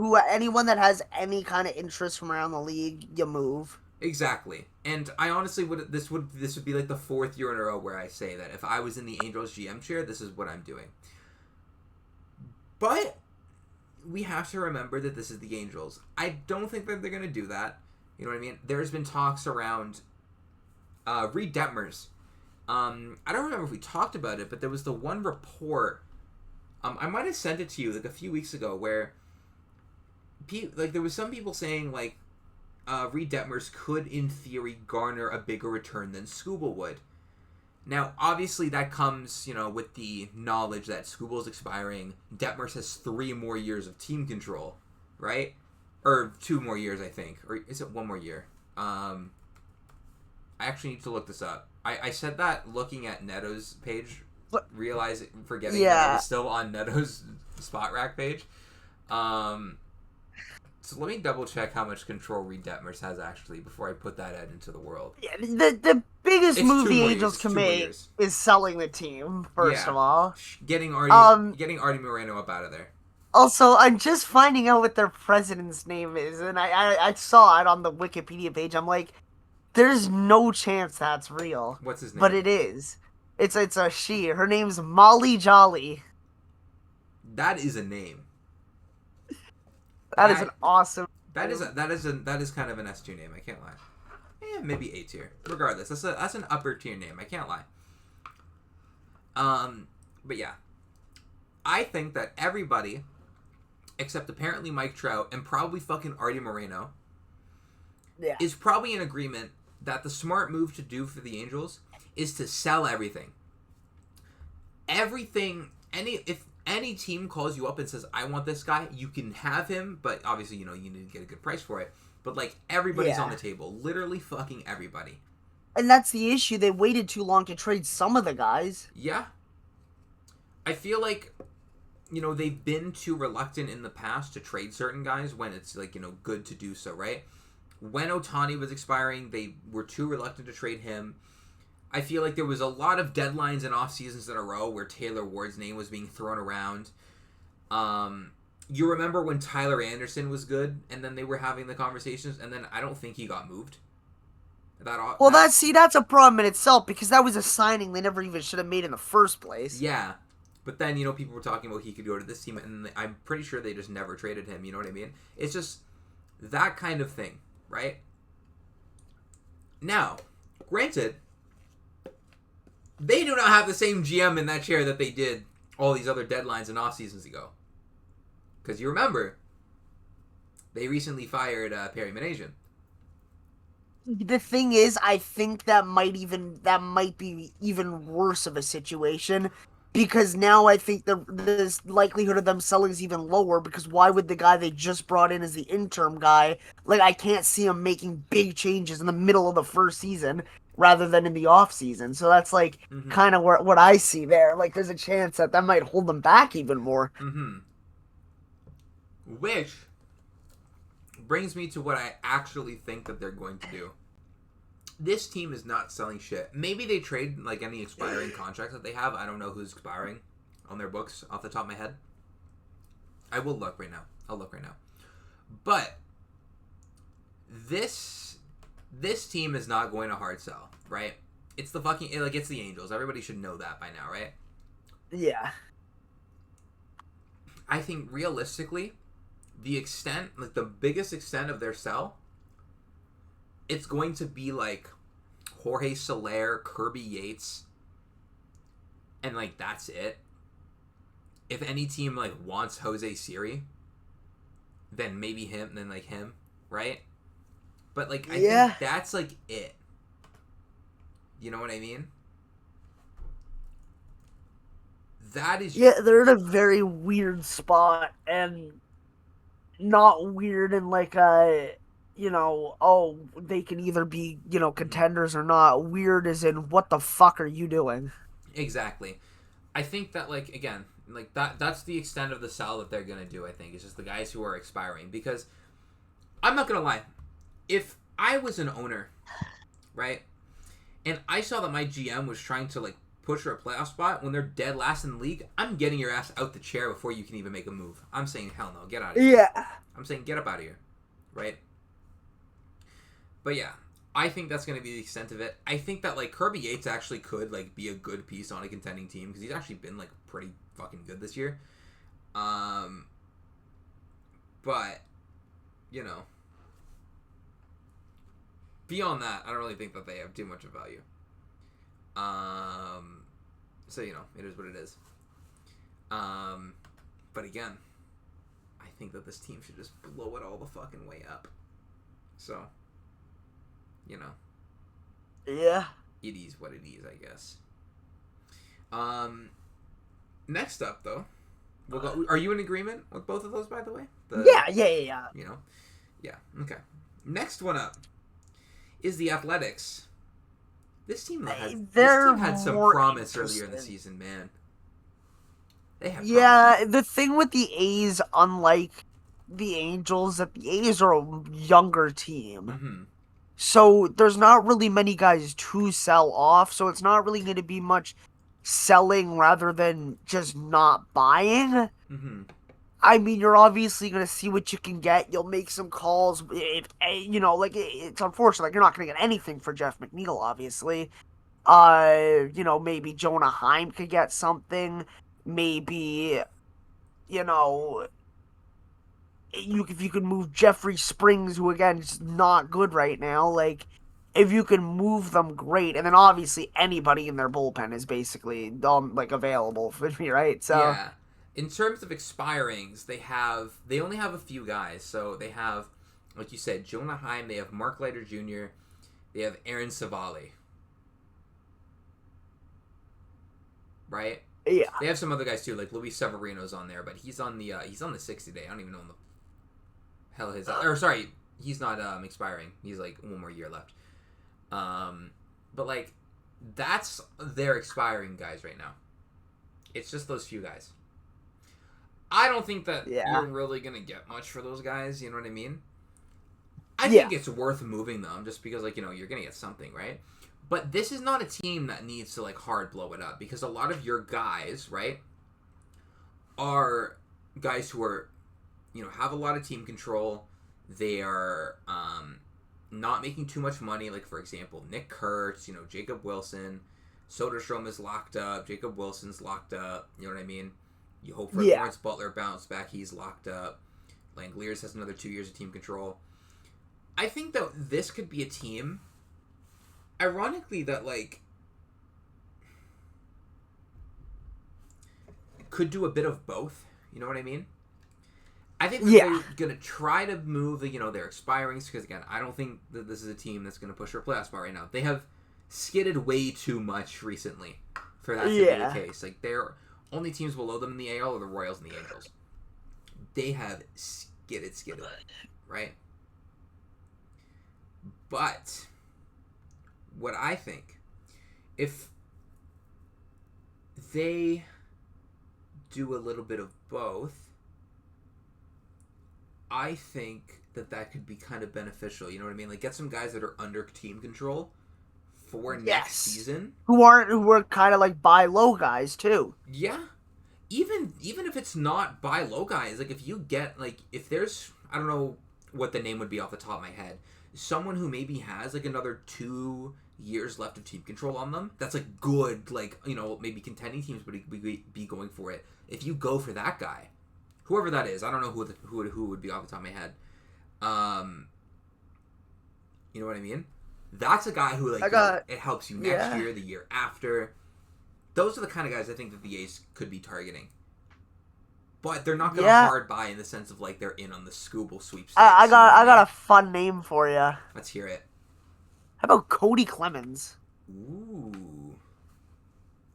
that has any kind of interest from around the league, you move. Exactly. And I honestly would... This would be the fourth year in a row where I say that. If I was in the Angels GM chair, this is what I'm doing. But we have to remember that this is the Angels. I don't think that they're going to do that. You know what I mean? There's been talks around Reed Detmers. I don't remember if we talked about it, but there was the one report... I might have sent it to you a few weeks ago where there was some people saying Reed Detmers could in theory garner a bigger return than Skubal would. Now obviously that comes with the knowledge that Skubal's expiring. Detmers has 3 more years of team control, right? Or 2 more years, I think, or is it 1 more year? I actually need to look this up. I said that looking at Neto's page. Forgetting that I was still on Neto's Spot Rack page. So let me double check how much control Reed Detmers has actually before I put that out into the world. Yeah, the biggest move the Angels can make is selling the team, first of all. Getting Artie Moreno up out of there. Also, I'm just finding out what their president's name is, and I saw it on the Wikipedia page. I'm like, There's no chance that's real, What's his but name? it is. It's a she. Her name's Molly Jolly. That is a name. That is an That awesome that is name. that is kind of an S tier name. I can't lie. Maybe A tier. Regardless, that's an upper tier name. I can't lie. But yeah, I think that everybody except apparently Mike Trout and probably fucking Artie Moreno Yeah. is probably in agreement that the smart move to do for the Angels is to sell everything. Everything, if any team calls you up and says, I want this guy, you can have him, but obviously, you need to get a good price for it. But, like, everybody's on Yeah. the table. Literally fucking everybody. And that's the issue. They waited too long to trade some of the guys. Yeah. I feel like, they've been too reluctant in the past to trade certain guys when it's, like, good to do so, right? When Ohtani was expiring, they were too reluctant to trade him. I feel like there was a lot of deadlines and off seasons in a row where Taylor Ward's name was being thrown around. You remember when Tyler Anderson was good, and then they were having the conversations, and then I don't think he got moved. Well, that's a problem in itself because that was a signing they never even should have made in the first place. Yeah, but then people were talking about he could go to this team, and I'm pretty sure they just never traded him. You know what I mean? It's just that kind of thing, right? Now, granted, they do not have the same GM in that chair that they did all these other deadlines and off seasons ago. Because you remember, they recently fired Perry Minasian. The thing is, I think that might be even worse of a situation because now I think the likelihood of them selling is even lower because why would the guy they just brought in as the interim guy, like I can't see him making big changes in the middle of the first season rather than in the off season. So that's like kind of what I see there. Like there's a chance that might hold them back even more. Which brings me to what I actually think that they're going to do. This team is not selling shit. Maybe they trade like any expiring contracts that they have. I don't know who's expiring on their books off the top of my head. I will look right now. I'll look right now. But this team is not going to hard sell, right? It's the fucking it's the Angels. Everybody should know that by now, right? Yeah. I think realistically, the extent, like the biggest extent of their sell, it's going to be like Jorge Soler, Kirby Yates, and like that's it. If any team like wants Jose Siri, then maybe him, right? But like I think that's like it. You know what I mean? That is they're in a very weird spot and not weird in like a they can either be, contenders or not. Weird as in, what the fuck are you doing? Exactly. I think that, like, again, like, that's the extent of the sell that they're going to do, I think. It's just the guys who are expiring. Because, I'm not going to lie. If I was an owner, right, and I saw that my GM was trying to, like, push for a playoff spot when they're dead last in the league, I'm getting your ass out the chair before you can even make a move. I'm saying, hell no, get out of here. Yeah. I'm saying, get up out of here. Right? But yeah, I think that's going to be the extent of it. I think that, like, Kirby Yates actually could, like, be a good piece on a contending team because he's actually been, like, pretty fucking good this year. But, beyond that, I don't really think that they have too much of value. So, it is what it is. But again, I think that this team should just blow it all the fucking way up. So... Yeah. It is what it is, I guess. Next up, though, are you in agreement with both of those, by the way? Yeah. Yeah, okay. Next one up is the Athletics. This team had some promise earlier in the season, man. They have promise. The thing with the A's, unlike the Angels, that the A's are a younger team. Mm-hmm. So there's not really many guys to sell off, so it's not really going to be much selling rather than just not buying. Mm-hmm. I mean, you're obviously gonna see what you can get. You'll make some calls. It's unfortunate. Like, you're not gonna get anything for Jeff McNeil, obviously. Maybe Jonah Heim could get something. Maybe, you know, if you could move Jeffrey Springs, who again is not good right now, like if you can move them, great. And then obviously anybody in their bullpen is basically available for me, right? So Yeah. In terms of expirings, they only have a few guys. So they have, like you said, Jonah Heim. They have Mark Leiter Jr. They have Aaron Savali. Right. yeah, They have some other guys too, like Luis Severino's on there, but he's on the 60 day. I don't even know when the hell his or sorry, he's not expiring. He's like one more year left. But like that's their expiring guys right now. It's just those few guys. I don't think that you're really gonna get much for those guys. You know what I mean? I think it's worth moving them just because, like, you're gonna get something, right? But this is not a team that needs to like hard blow it up because a lot of your guys, right, are guys who are, have a lot of team control. They are not making too much money. Like, for example, Nick Kurtz, Jacob Wilson, Soderstrom is locked up. Jacob Wilson's locked up. You know what I mean? You hope for Lawrence Butler bounce back. He's locked up. Langeliers has another 2 years of team control. I think that this could be a team, ironically, that like could do a bit of both. You know what I mean? I think that they're gonna try to move their expirings because again, I don't think that this is a team that's gonna push for a playoff spot right now. They have skidded way too much recently for that to be the case. Like, they're only teams below them in the AL are the Royals and the Angels. They have skidded, right? But what I think, if they do a little bit of both, I think that could be kind of beneficial. You know what I mean? Like, get some guys that are under team control for next season, who are kind of like buy low guys too. Yeah, even if it's not buy low guys, like if you get if there's, I don't know what the name would be off the top of my head, someone who maybe has like another 2 years left of team control on them, that's like good, like maybe contending teams would be going for it. If you go for that guy, whoever that is, I don't know who would be off the top of my head. You know what I mean? That's a guy who it helps you next year, the year after. Those are the kind of guys I think that the A's could be targeting. But they're not going to hard buy in the sense of like they're in on the Scooble sweepstakes. I got a fun name for you. Let's hear it. How about Cody Clemens? Ooh,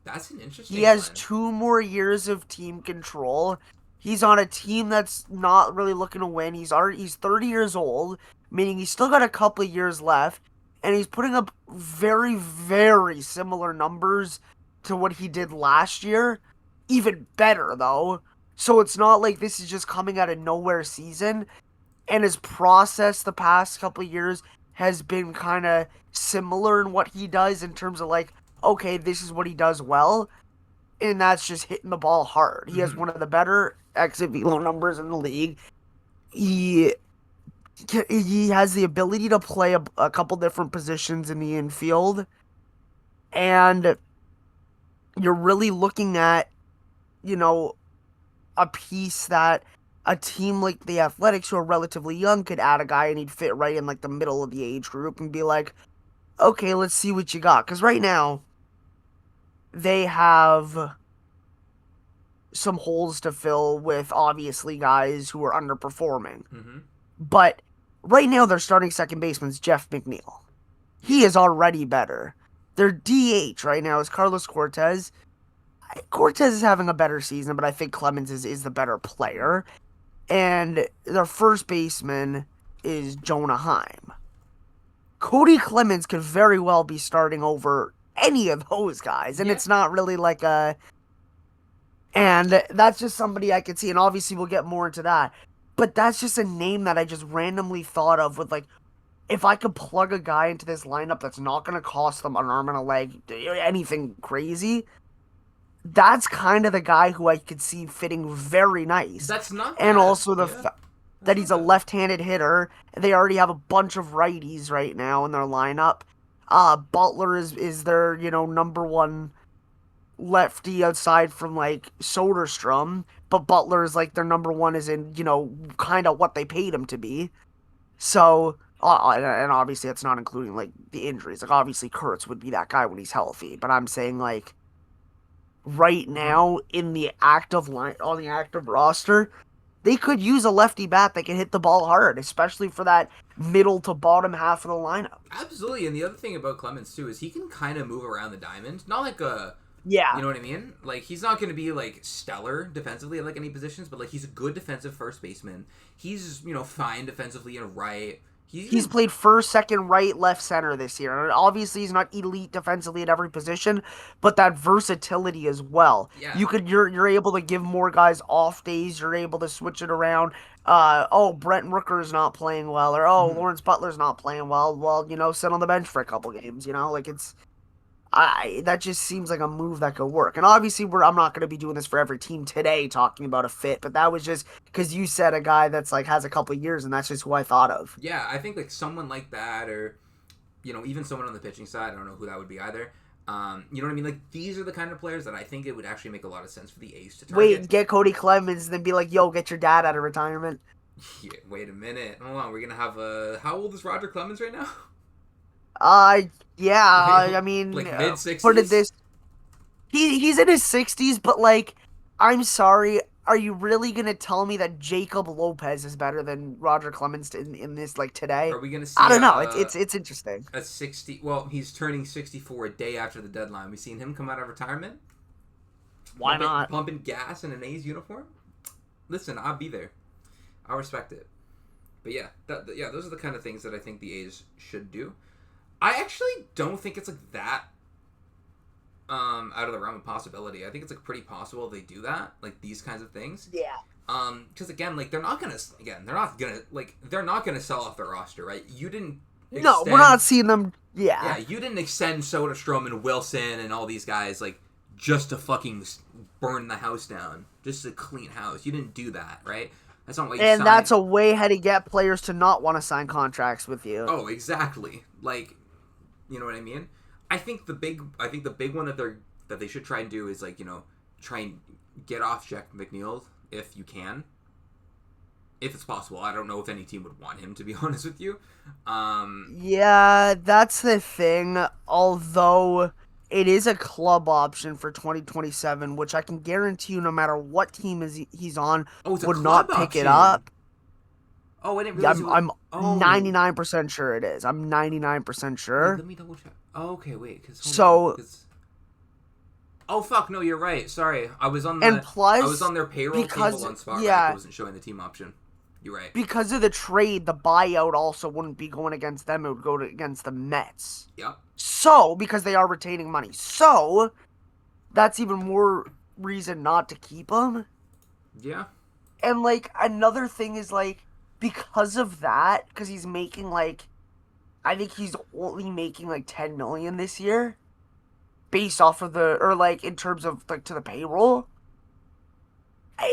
that's an interesting. He has 2 more years of team control. He's on a team that's not really looking to win. He's 30 years old, meaning he's still got a couple of years left, and he's putting up very, very similar numbers to what he did last year. Even better, though. So it's not like this is just coming out of nowhere season. And his process the past couple of years has been kind of similar in what he does in terms of like, okay, this is what he does well. And that's just hitting the ball hard. He has one of the better exit velo numbers in the league. He has the ability to play a couple different positions in the infield. And you're really looking at, a piece that a team like the Athletics, who are relatively young, could add a guy and he'd fit right in like the middle of the age group and be like, okay, let's see what you got. Because right now, they have some holes to fill with obviously guys who are underperforming. Mm-hmm. But right now, their starting second baseman's Jeff McNeil. He is already better. Their DH right now is Carlos Cortez. Cortez is having a better season, but I think Clemens is the better player. And their first baseman is Jonah Heim. Cody Clemens could very well be starting over any of those guys, and it's not really like a... And that's just somebody I could see, and obviously we'll get more into that. But that's just a name that I just randomly thought of with, like, if I could plug a guy into this lineup that's not going to cost them an arm and a leg, anything crazy, that's kind of the guy who I could see fitting very nice. That's not And bad. also Yeah, that's that not he's a bad. left-handed hitter. They already have a bunch of righties right now in their lineup. Butler is their, number one lefty aside from like Soderstrom, but Butler is like their number one is in, kind of what they paid him to be. So, and obviously that's not including like the injuries. Like obviously Kurtz would be that guy when he's healthy, but I'm saying like right Hmm. now in the active line on the active roster, they could use a lefty bat that can hit the ball hard, especially for that middle to bottom half of the lineup. Absolutely. And the other thing about Clemens too is he can kind of move around the diamond. Not like a, you Yeah, know what I mean? Like he's not going to be like stellar defensively at like any positions, but like he's a good defensive first baseman. He's fine defensively in right. He's he's even played first, second, right, left, center this year. And obviously, he's not elite defensively at every position, but that versatility as well. yeah. You're able to give more guys off days. You're able to switch it around. Oh, Brent Rooker's not playing well, or oh, Hmm. Lawrence Butler's not playing well. Well, sit on the bench for a couple games. Like it's I that just seems like a move that could work. And obviously, I'm not going to be doing this for every team today, talking about a fit. But that was just because you said a guy that's like has a couple years, and that's just who I thought of. Yeah, I think like someone like that, or even someone on the pitching side. I don't know who that would be either. You know what I mean? Like these are the kind of players that I think it would actually make a lot of sense for the A's to target. Wait, get Cody Clemens, then be like, "Yo, get your dad out of retirement." Yeah, wait a minute. Hold on. We're gonna have a. How old is Roger Clemens right now? Uh, yeah. Like, I mean, like mid put it 60s. this: he's in his 60s, but like, I'm sorry. Are you really gonna tell me that Jacob Lopez is better than Roger Clemens in this like today? Are we gonna I see don't know. It's interesting. a 60? Well, he's turning 64 a day after the deadline. We seen him come out of retirement, Why not? pumping gas in an A's uniform. Listen, I'll be there. I respect it. But yeah, yeah, those are the kind of things that I think the A's should do. I actually don't think it's like that out of the realm of possibility. I think it's like pretty possible they do that, like these kinds of things. Yeah. Because again, like they're not gonna sell off their roster, right? You didn't No, we're not extend, seeing them. yeah, Yeah. you didn't extend Soderstrom and Wilson and all these guys like just to fucking burn the house down, just to clean house. You didn't do that, right? That's not why you And signed. that's a way how to get players to not want to sign contracts with you. Oh, exactly. Like, you know what I mean? I think the big one that they should try and do is like try and get off Jack McNeil if you can, if it's possible. I don't know if any team would want him, to be honest with you. Yeah, that's the thing. Although it is a club option for 2027, which I can guarantee you, no matter what team he's on, Oh, it's a would club not pick it option. up. Oh, I didn't Yeah, realize it was. I'm Oh, 99% sure it is. I'm 99% wait, sure. let me double check. Oh, okay, wait, because hold on, So, because oh fuck, no, you're right. Sorry, and I was plus, on their payroll table because, on Spotrac. It yeah, wasn't showing the team option. You're right. because of the trade, the buyout also wouldn't be going against them. It would go against the Mets. Yep. So, because they are retaining money. So, that's even more reason not to keep him. Yeah. And like another thing is like because of that, because he's making like I think he's only making like 10 million this year based off of the or like in terms of like to the payroll.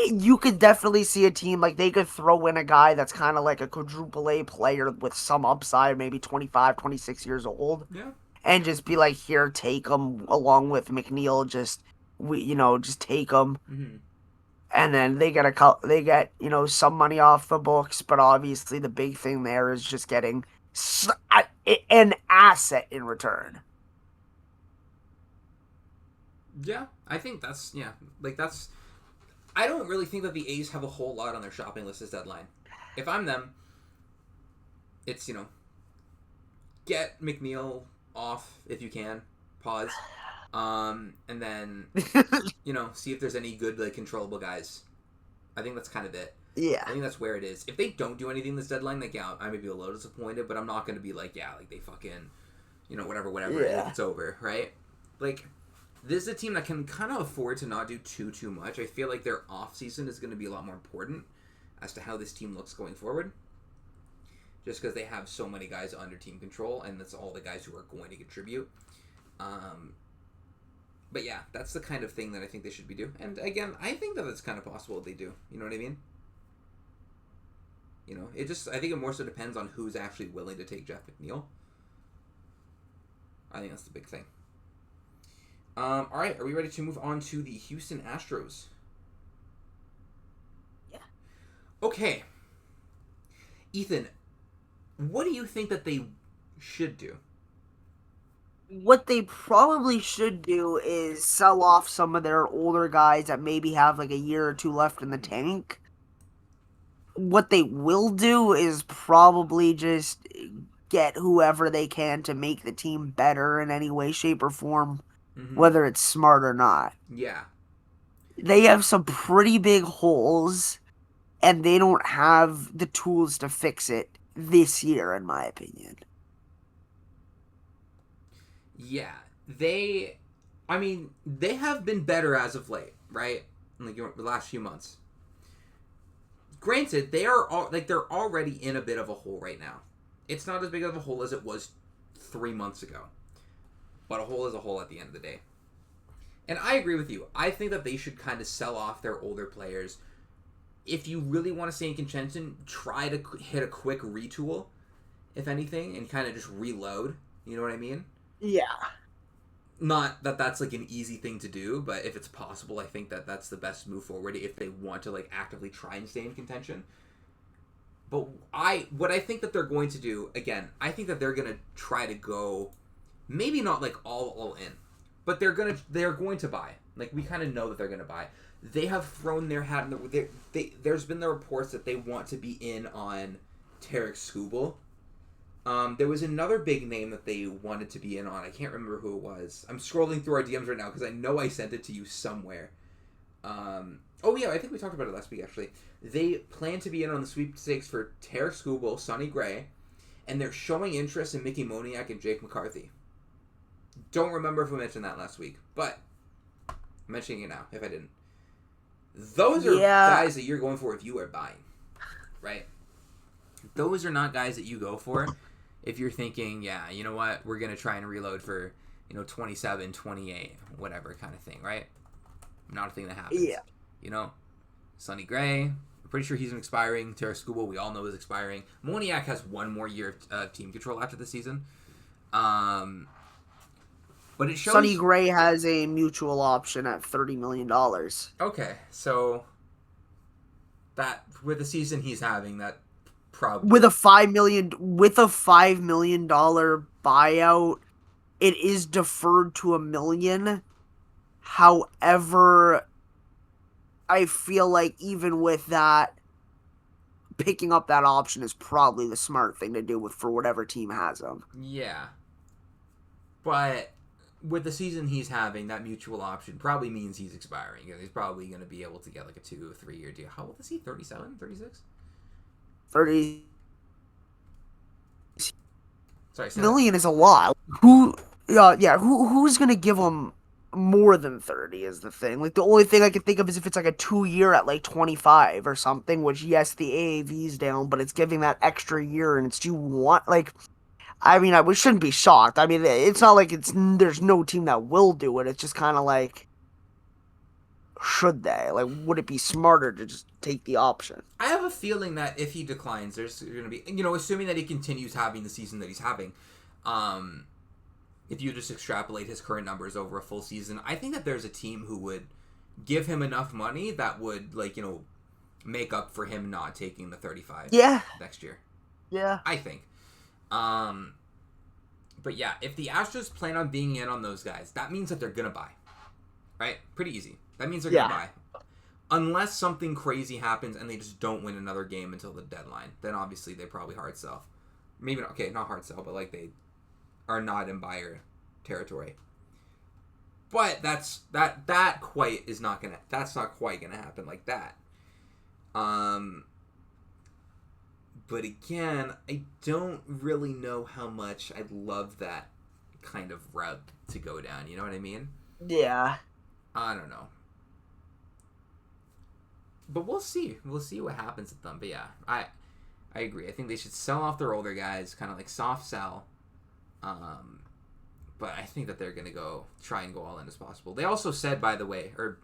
You could definitely see a team like they could throw in a guy that's kind of like a quadruple A player with some upside, maybe 25, 26 years old, Yeah. and just be like, here, take him along with McNeil. Just take him. Mm-hmm. And then they get some money off the books, but obviously the big thing there is just getting an asset in return. Yeah, I think that's like that's. I don't really think that the A's have a whole lot on their shopping list this deadline. If I'm them, it's get McNeil off if you can, pause, and then see if there's any good like controllable guys. I think that's kind of it. Yeah, I think that's where it is. If they don't do anything this deadline, like I may be a little disappointed, but I'm not going to be like like they fucking whatever yeah, it's over, right? Like this is a team that can kind of afford to not do too much. I feel like their off season is going to be a lot more important as to how this team looks going forward. Just because they have so many guys under team control, and that's all the guys who are going to contribute. But yeah, that's the kind of thing that I think they should be doing. And again, I think that it's kind of possible they do. You know what I mean? You know, I think it more so depends on who's actually willing to take Jeff McNeil. I think that's the big thing. All right, are we ready to move on to the Houston Astros? Yeah. Okay. Ethan, what do you think that they should do? What they probably should do is sell off some of their older guys that maybe have like a year or two left in the tank. What they will do is probably just get whoever they can to make the team better in any way, shape, or form, whether it's smart or not. Yeah. They have some pretty big holes, and they don't have the tools to fix it this year, in my opinion. Yeah. They have been better as of late, right? Like the last few months. Granted, they're already in a bit of a hole right now. It's not as big of a hole as it was 3 months ago. But a hole is a hole at the end of the day. And I agree with you. I think that they should kind of sell off their older players. If you really want to stay in contention, try to hit a quick retool, if anything, and kind of just reload. You know what I mean? Yeah. Not that that's like an easy thing to do, but if it's possible, I think that that's the best move forward if they want to like actively try and stay in contention. But what I think that they're going to do, again, I think that they're going to try to go, maybe not like all in, but they're going to buy. Like, we kind of know that they're going to buy. They have thrown their hat in there's been the reports that they want to be in on Tarek Skubal. There was another big name that they wanted to be in on. I can't remember who it was. I'm scrolling through our DMs right now because I know I sent it to you somewhere. Oh yeah, I think we talked about it last week actually. They plan to be in on the sweepstakes for Tarek Skubal, Sonny Gray, and they're showing interest in Mickey Moniak and Jake McCarthy. Don't remember if we mentioned that last week, but I'm mentioning it now if I didn't. Those are guys that you're going for if you are buying, right? Those are not guys that you go for if you're thinking, yeah, you know what, we're going to try and reload for, 27, 28, whatever kind of thing, right? Not a thing that happens. Yeah. Sonny Gray, I'm pretty sure he's expiring. Tarek Skubal, we all know is expiring. Moniak has one more year of team control after the season. But it shows... Sonny Gray has a mutual option at $30 million. Okay, so that, with the season he's having, that probably... With a $5 million buyout, it is deferred to $1 million. However, I feel like even with that, picking up that option is probably the smart thing to do for whatever team has him. Yeah. But with the season he's having, that mutual option probably means he's expiring. He's probably going to be able to get like a 2 or 3 year deal. How old is he? 37? 36? 30 Sorry, million is a lot. Who's going to give him more than 30 is the thing. Like, the only thing I can think of is if it's like a 2 year at like 25 or something, which, yes, the AAV's down, but it's giving that extra year, and it's, you want, like, I mean, we shouldn't be shocked. I mean, it's not like there's no team that will do it. It's just kind of like, should they? Like, would it be smarter to just take the option? I have a feeling that if he declines, there's going to be, assuming that he continues having the season that he's having, if you just extrapolate his current numbers over a full season, I think that there's a team who would give him enough money that would, make up for him not taking the 35 next year. Yeah. I think. But yeah, if the Astros plan on being in on those guys, that means that they're going to buy. Right? Pretty easy. That means they're going to buy. Unless something crazy happens and they just don't win another game until the deadline, then obviously they probably hard sell. Maybe not, not hard sell, but they are not in buyer territory. But that's not quite gonna happen like that. But again, I don't really know how much I'd love that kind of route to go down. You know what I mean? Yeah. I don't know. But we'll see. We'll see what happens with them. But yeah, I agree. I think they should sell off their older guys, kind of like soft sell. But I think that they're going to try and go all in as possible. They also said, by the way, or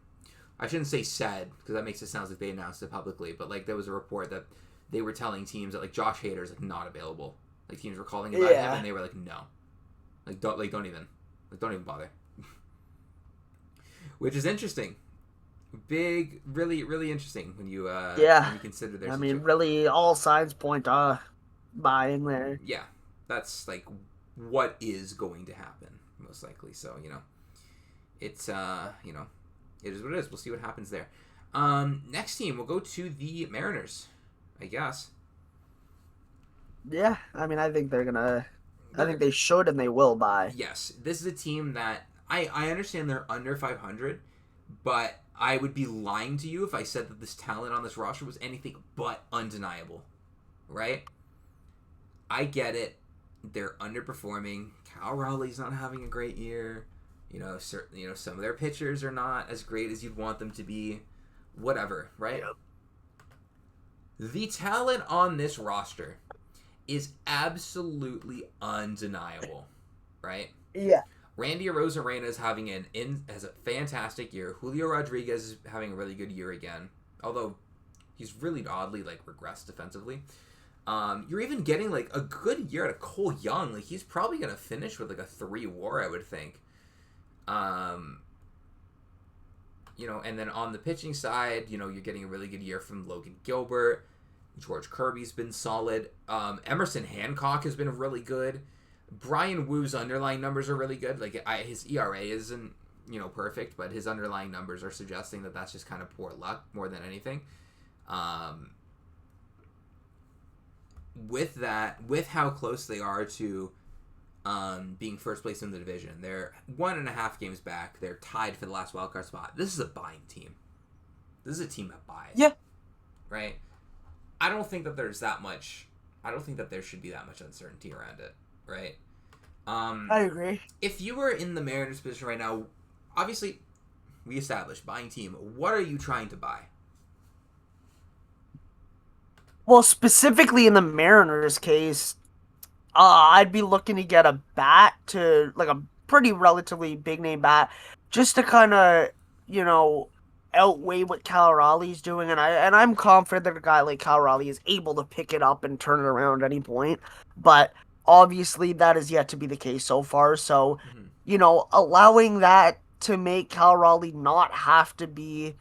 I shouldn't say said, because that makes it sound like they announced it publicly, but like there was a report that they were telling teams that like Josh Hader is like not available. Like teams were calling about him, and they were like, no, don't even bother. Which is interesting. Big, really, really interesting when you when you consider their situation. mean, really, all signs point to buying there. Yeah, that's like what is going to happen most likely. So it's it is what it is. We'll see what happens there. Next team, we'll go to the Mariners, I guess. Yeah, I mean, I think they're gonna. I think they should and they will buy. Yes, this is a team that I understand they're under 500, but I would be lying to you if I said that this talent on this roster was anything but undeniable, right? I get it. They're underperforming. Cal Raleigh's not having a great year. Some of their pitchers are not as great as you'd want them to be. Whatever, right? Yep. The talent on this roster is absolutely undeniable, right? Yeah. Randy Arozarena is has a fantastic year. Julio Rodriguez is having a really good year again, although he's really oddly like regressed defensively. You're even getting like a good year out of Cole Young. Like he's probably gonna finish with like a 3 WAR, I would think. And then on the pitching side, you're getting a really good year from Logan Gilbert. George Kirby's been solid. Emerson Hancock has been really good. Brian Woo's underlying numbers are really good. Like his ERA isn't perfect, but his underlying numbers are suggesting that that's just kind of poor luck more than anything. With how close they are to being first place in the division, they're 1.5 games back. They're tied for the last wildcard spot. This is a buying team. This is a team that buys. Yeah. Right? I don't think that there should be that much uncertainty around it, right? I agree. If you were in the Mariners position right now, obviously, we established buying team. What are you trying to buy? Well, specifically in the Mariners case, I'd be looking to get a bat to like a pretty relatively big name bat, just to kind of outweigh what Cal Raleigh's doing, and I'm confident that a guy like Cal Raleigh is able to pick it up and turn it around at any point. But obviously, that is yet to be the case so far. So, allowing that to make Cal Raleigh not have to be,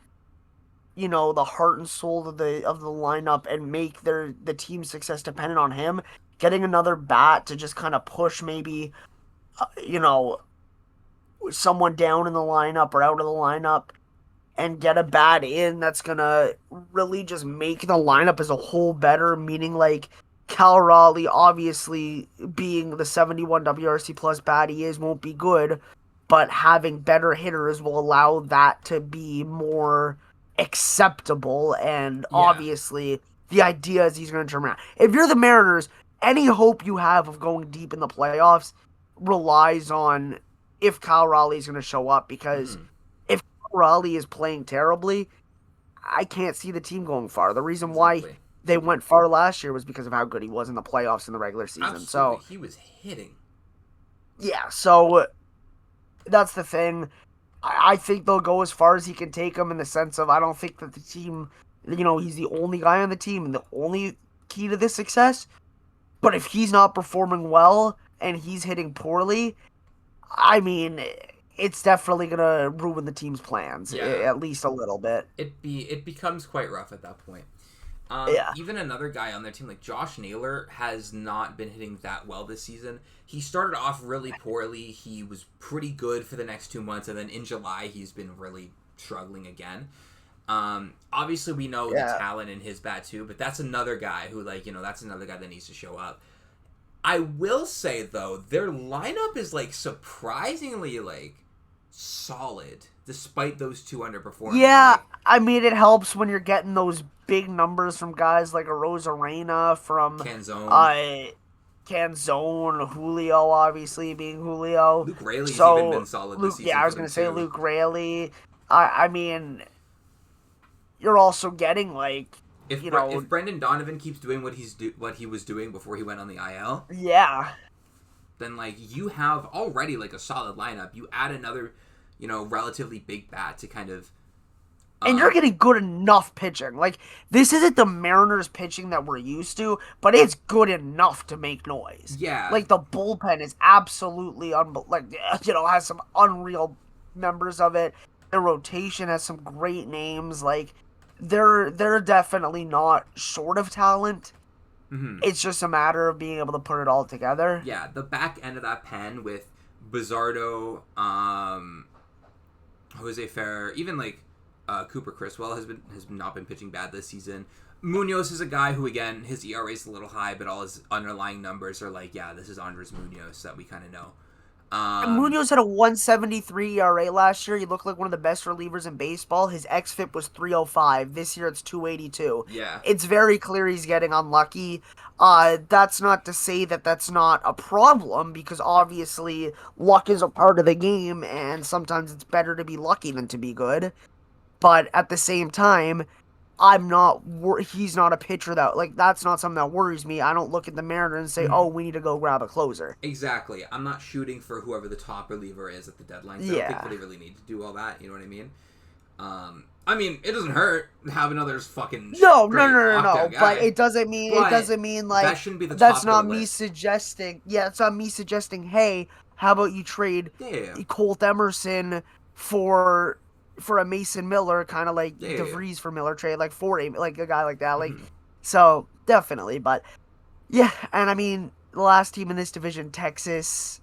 the heart and soul of the lineup and make the team's success dependent on him. Getting another bat to just kind of push maybe, someone down in the lineup or out of the lineup, and get a bat in that's gonna really just make the lineup as a whole better. Meaning like Cal Raleigh, obviously being the 71 WRC plus bat he is, won't be good, but having better hitters will allow that to be more acceptable. And obviously the idea is he's going to turn around. If you're the Mariners, any hope you have of going deep in the playoffs relies on if Cal Raleigh is going to show up, because if Cal Raleigh is playing terribly, I can't see the team going far. The reason why they went far last year was because of how good he was in the playoffs in the regular season. Absolutely. So he was hitting. Yeah, so that's the thing. I think they'll go as far as he can take them, in the sense of, I don't think that the team, he's the only guy on the team and the only key to this success. But if he's not performing well and he's hitting poorly, I mean, it's definitely going to ruin the team's plans, at least a little bit. It becomes quite rough at that point. Even another guy on their team, like Josh Naylor, has not been hitting that well this season. He started off really poorly. He was pretty good for the next 2 months, and then in July, he's been really struggling again. Obviously, we know the talent in his bat too, but that's another guy who, that's another guy that needs to show up. I will say, though, their lineup is, surprisingly, solid, despite those two underperforming. Yeah, I mean, it helps when you're getting those big numbers from guys like Arozarena, from Canzone, Julio, obviously being Julio. Luke Raley's even been solid this season. Yeah, I was going to say Luke Raley. I mean, you're also getting, if Brendan Donovan keeps doing what he was doing before he went on the IL. Yeah. then like you have already like a solid lineup. You add another, relatively big bat to kind of. And you're getting good enough pitching. Like, this isn't the Mariners pitching that we're used to, but it's good enough to make noise. Yeah. Like, the bullpen is absolutely, has some unreal members of it. The rotation has some great names. Like, they're definitely not short of talent. Mm-hmm. It's just a matter of being able to put it all together. Yeah, the back end of that pen with Bizardo, Jose Ferrer, even like Cooper Criswell has not been pitching bad this season. Munoz is a guy who, again, his ERA is a little high, but all his underlying numbers are like, yeah, this is Andres Munoz that we kind of know. Munoz had a 173 ERA last year. He looked like one of the best relievers in baseball. His xFIP was 305. This year it's 282. Yeah. It's very clear he's getting unlucky. That's not to say that that's not a problem, because obviously luck is a part of the game, and sometimes it's better to be lucky than to be good. But at the same time, he's not a pitcher that's not something that worries me. I don't look at the Mariners and say, oh, we need to go grab a closer. Exactly. I'm not shooting for whoever the top reliever is at the deadline. So I don't think they really need to do all that. You know what I mean? I mean, it doesn't hurt to have another fucking no. guy, but it doesn't mean like that shouldn't be the that's top not of the me list. suggesting. Yeah, it's not me suggesting. Hey, how about you trade Colt Emerson for a Mason Miller, kind of like DeVries for Miller trade, like like a guy like that. Like, so definitely, but yeah, and I mean the last team in this division, Texas.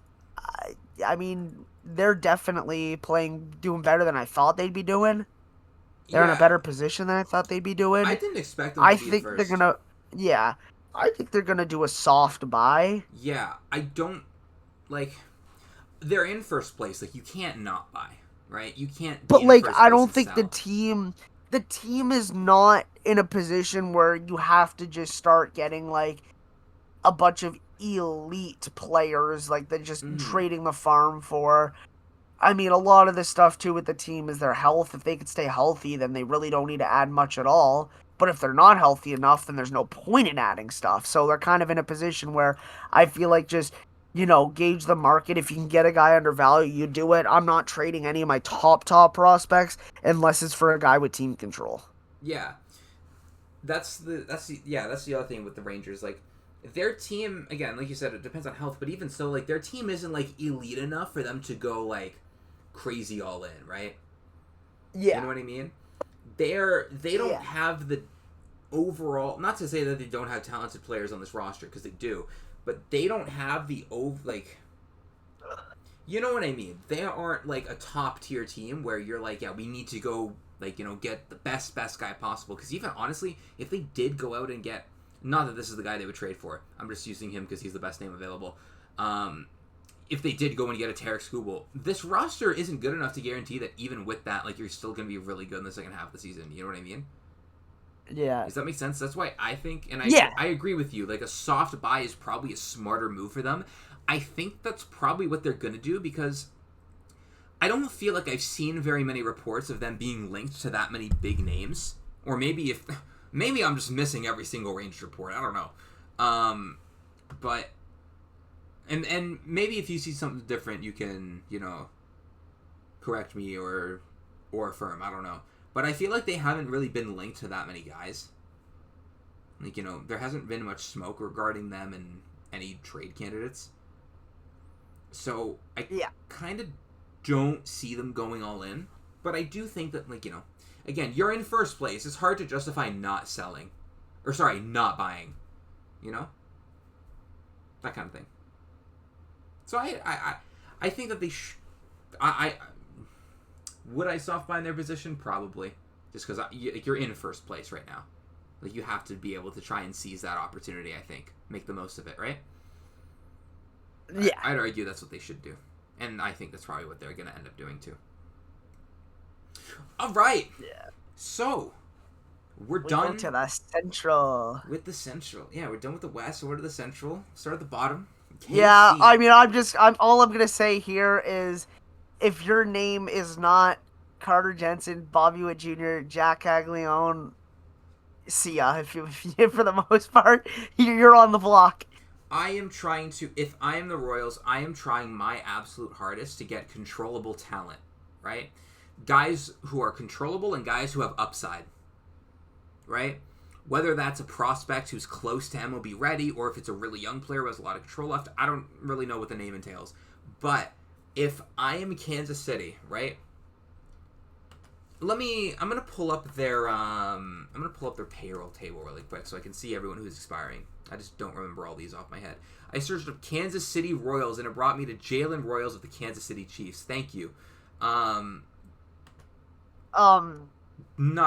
I mean, they're definitely doing better than I thought they'd be doing. They're in a better position than I thought they'd be doing. I didn't expect them to be think first. they're gonna. Yeah, I think they're gonna do a soft buy. Yeah, I don't like. They're in first place. Like, you can't not buy, right? You can't. But like, I don't think the team is not in a position where you have to just start getting like a bunch of elite players like they're just trading the farm for. I mean, a lot of the stuff too with the team is their health. If they could stay healthy, then they really don't need to add much at all. But if they're not healthy enough, then there's no point in adding stuff. So they're kind of in a position where I feel like just, gauge the market. If you can get a guy undervalued, you do it. I'm not trading any of my top prospects unless it's for a guy with team control. Yeah. That's the other thing with the Rangers. Like, their team, again, like you said, it depends on health, but even so, like, their team isn't like elite enough for them to go like crazy all in, right? Yeah. You know what I mean? They don't have the overall, not to say that they don't have talented players on this roster, because they do, but they don't have the you know what I mean? They aren't like a top tier team where you're like, yeah, we need to go like, get the best guy possible. Because even honestly, if they did go out and get, not that this is the guy they would trade for, I'm just using him because he's the best name available. If they did go and get a Tarek Skubal, this roster isn't good enough to guarantee that even with that, like, you're still going to be really good in the second half of the season. You know what I mean? Yeah. Does that make sense? That's why I think, and I agree with you, like, a soft buy is probably a smarter move for them. I think that's probably what they're going to do, because I don't feel like I've seen very many reports of them being linked to that many big names. Or maybe I'm just missing every single Rangers report. I don't know. But and maybe if you see something different, you can, correct me or affirm. I don't know. But I feel like they haven't really been linked to that many guys. Like, there hasn't been much smoke regarding them and any trade candidates. So I kind of don't see them going all in. But I do think that, like, again, you're in first place. It's hard to justify not selling. Or, sorry, not buying. That kind of thing. So I think that they would I soft buy in their position? Probably. Just because you're in first place right now. Like, you have to be able to try and seize that opportunity, I think. Make the most of it, right? Yeah. I'd argue that's what they should do. And I think that's probably what they're going to end up doing, too. All right. Yeah. So, we're done. Go to the Central. With the Central. Yeah, we're done with the West. So we're to the Central. Start at the bottom. KC. Yeah, I mean, all I'm going to say here is, if your name is not Carter Jensen, Bobby Witt Jr., Jack Caglione, see ya. If you, for the most part, you're on the block. I am trying to, if I am the Royals, I am trying my absolute hardest to get controllable talent, right? Guys who are controllable and guys who have upside, right? Whether that's a prospect who's close to MLB ready or if it's a really young player who has a lot of control left, I don't really know what the name entails. But if I am Kansas City, right? I'm gonna pull up their payroll table really quick so I can see everyone who's expiring. I just don't remember all these off my head. I searched up Kansas City Royals and it brought me to Jalen Royals of the Kansas City Chiefs. Thank you. Not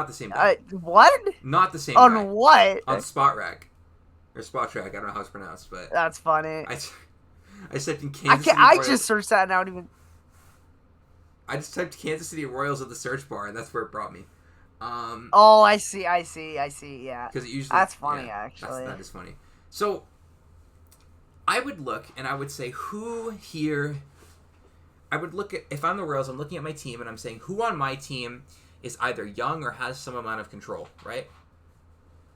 the same guy. What? Not the same On guy. what? On Spot Rack. Or Spot Track. I don't know how it's pronounced, but That's funny. I typed in Kansas City I Royals. just searched that and I don't even. I just typed Kansas City Royals at the search bar, and that's where it brought me. Oh, I see. Yeah. Because it usually That's funny, actually. That is funny. So I would look and I would say who here. I would look at, if I'm the Royals, I'm looking at my team and I'm saying who on my team is either young or has some amount of control, right?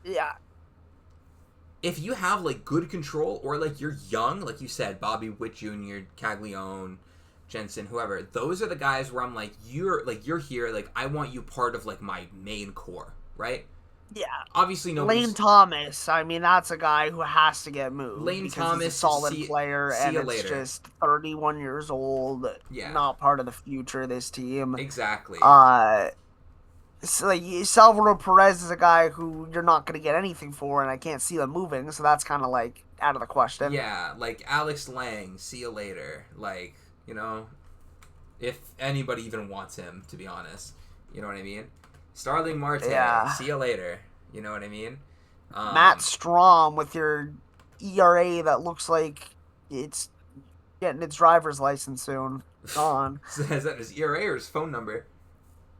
Yeah. If you have like good control or like you're young, like you said, Bobby Witt Jr., Caglione, Jensen, whoever, those are the guys where I'm like, you're here, like I want you part of like my main core, right? Yeah. Obviously, Lane Thomas. I mean, that's a guy who has to get moved. Lane because Thomas, he's a solid player, and it's later. just 31 years old. Yeah. Not part of the future of this team. Exactly. So like Salvador Perez is a guy who you're not going to get anything for, and I can't see them moving, so that's kind of like out of the question. Yeah, like Alex Lang, see you later. Like, you know, if anybody even wants him, to be honest. You know what I mean? Starling Marte, see you later. You know what I mean? Matt Strom with your ERA that looks like it's getting its driver's license soon. Gone. Is that his ERA or his phone number?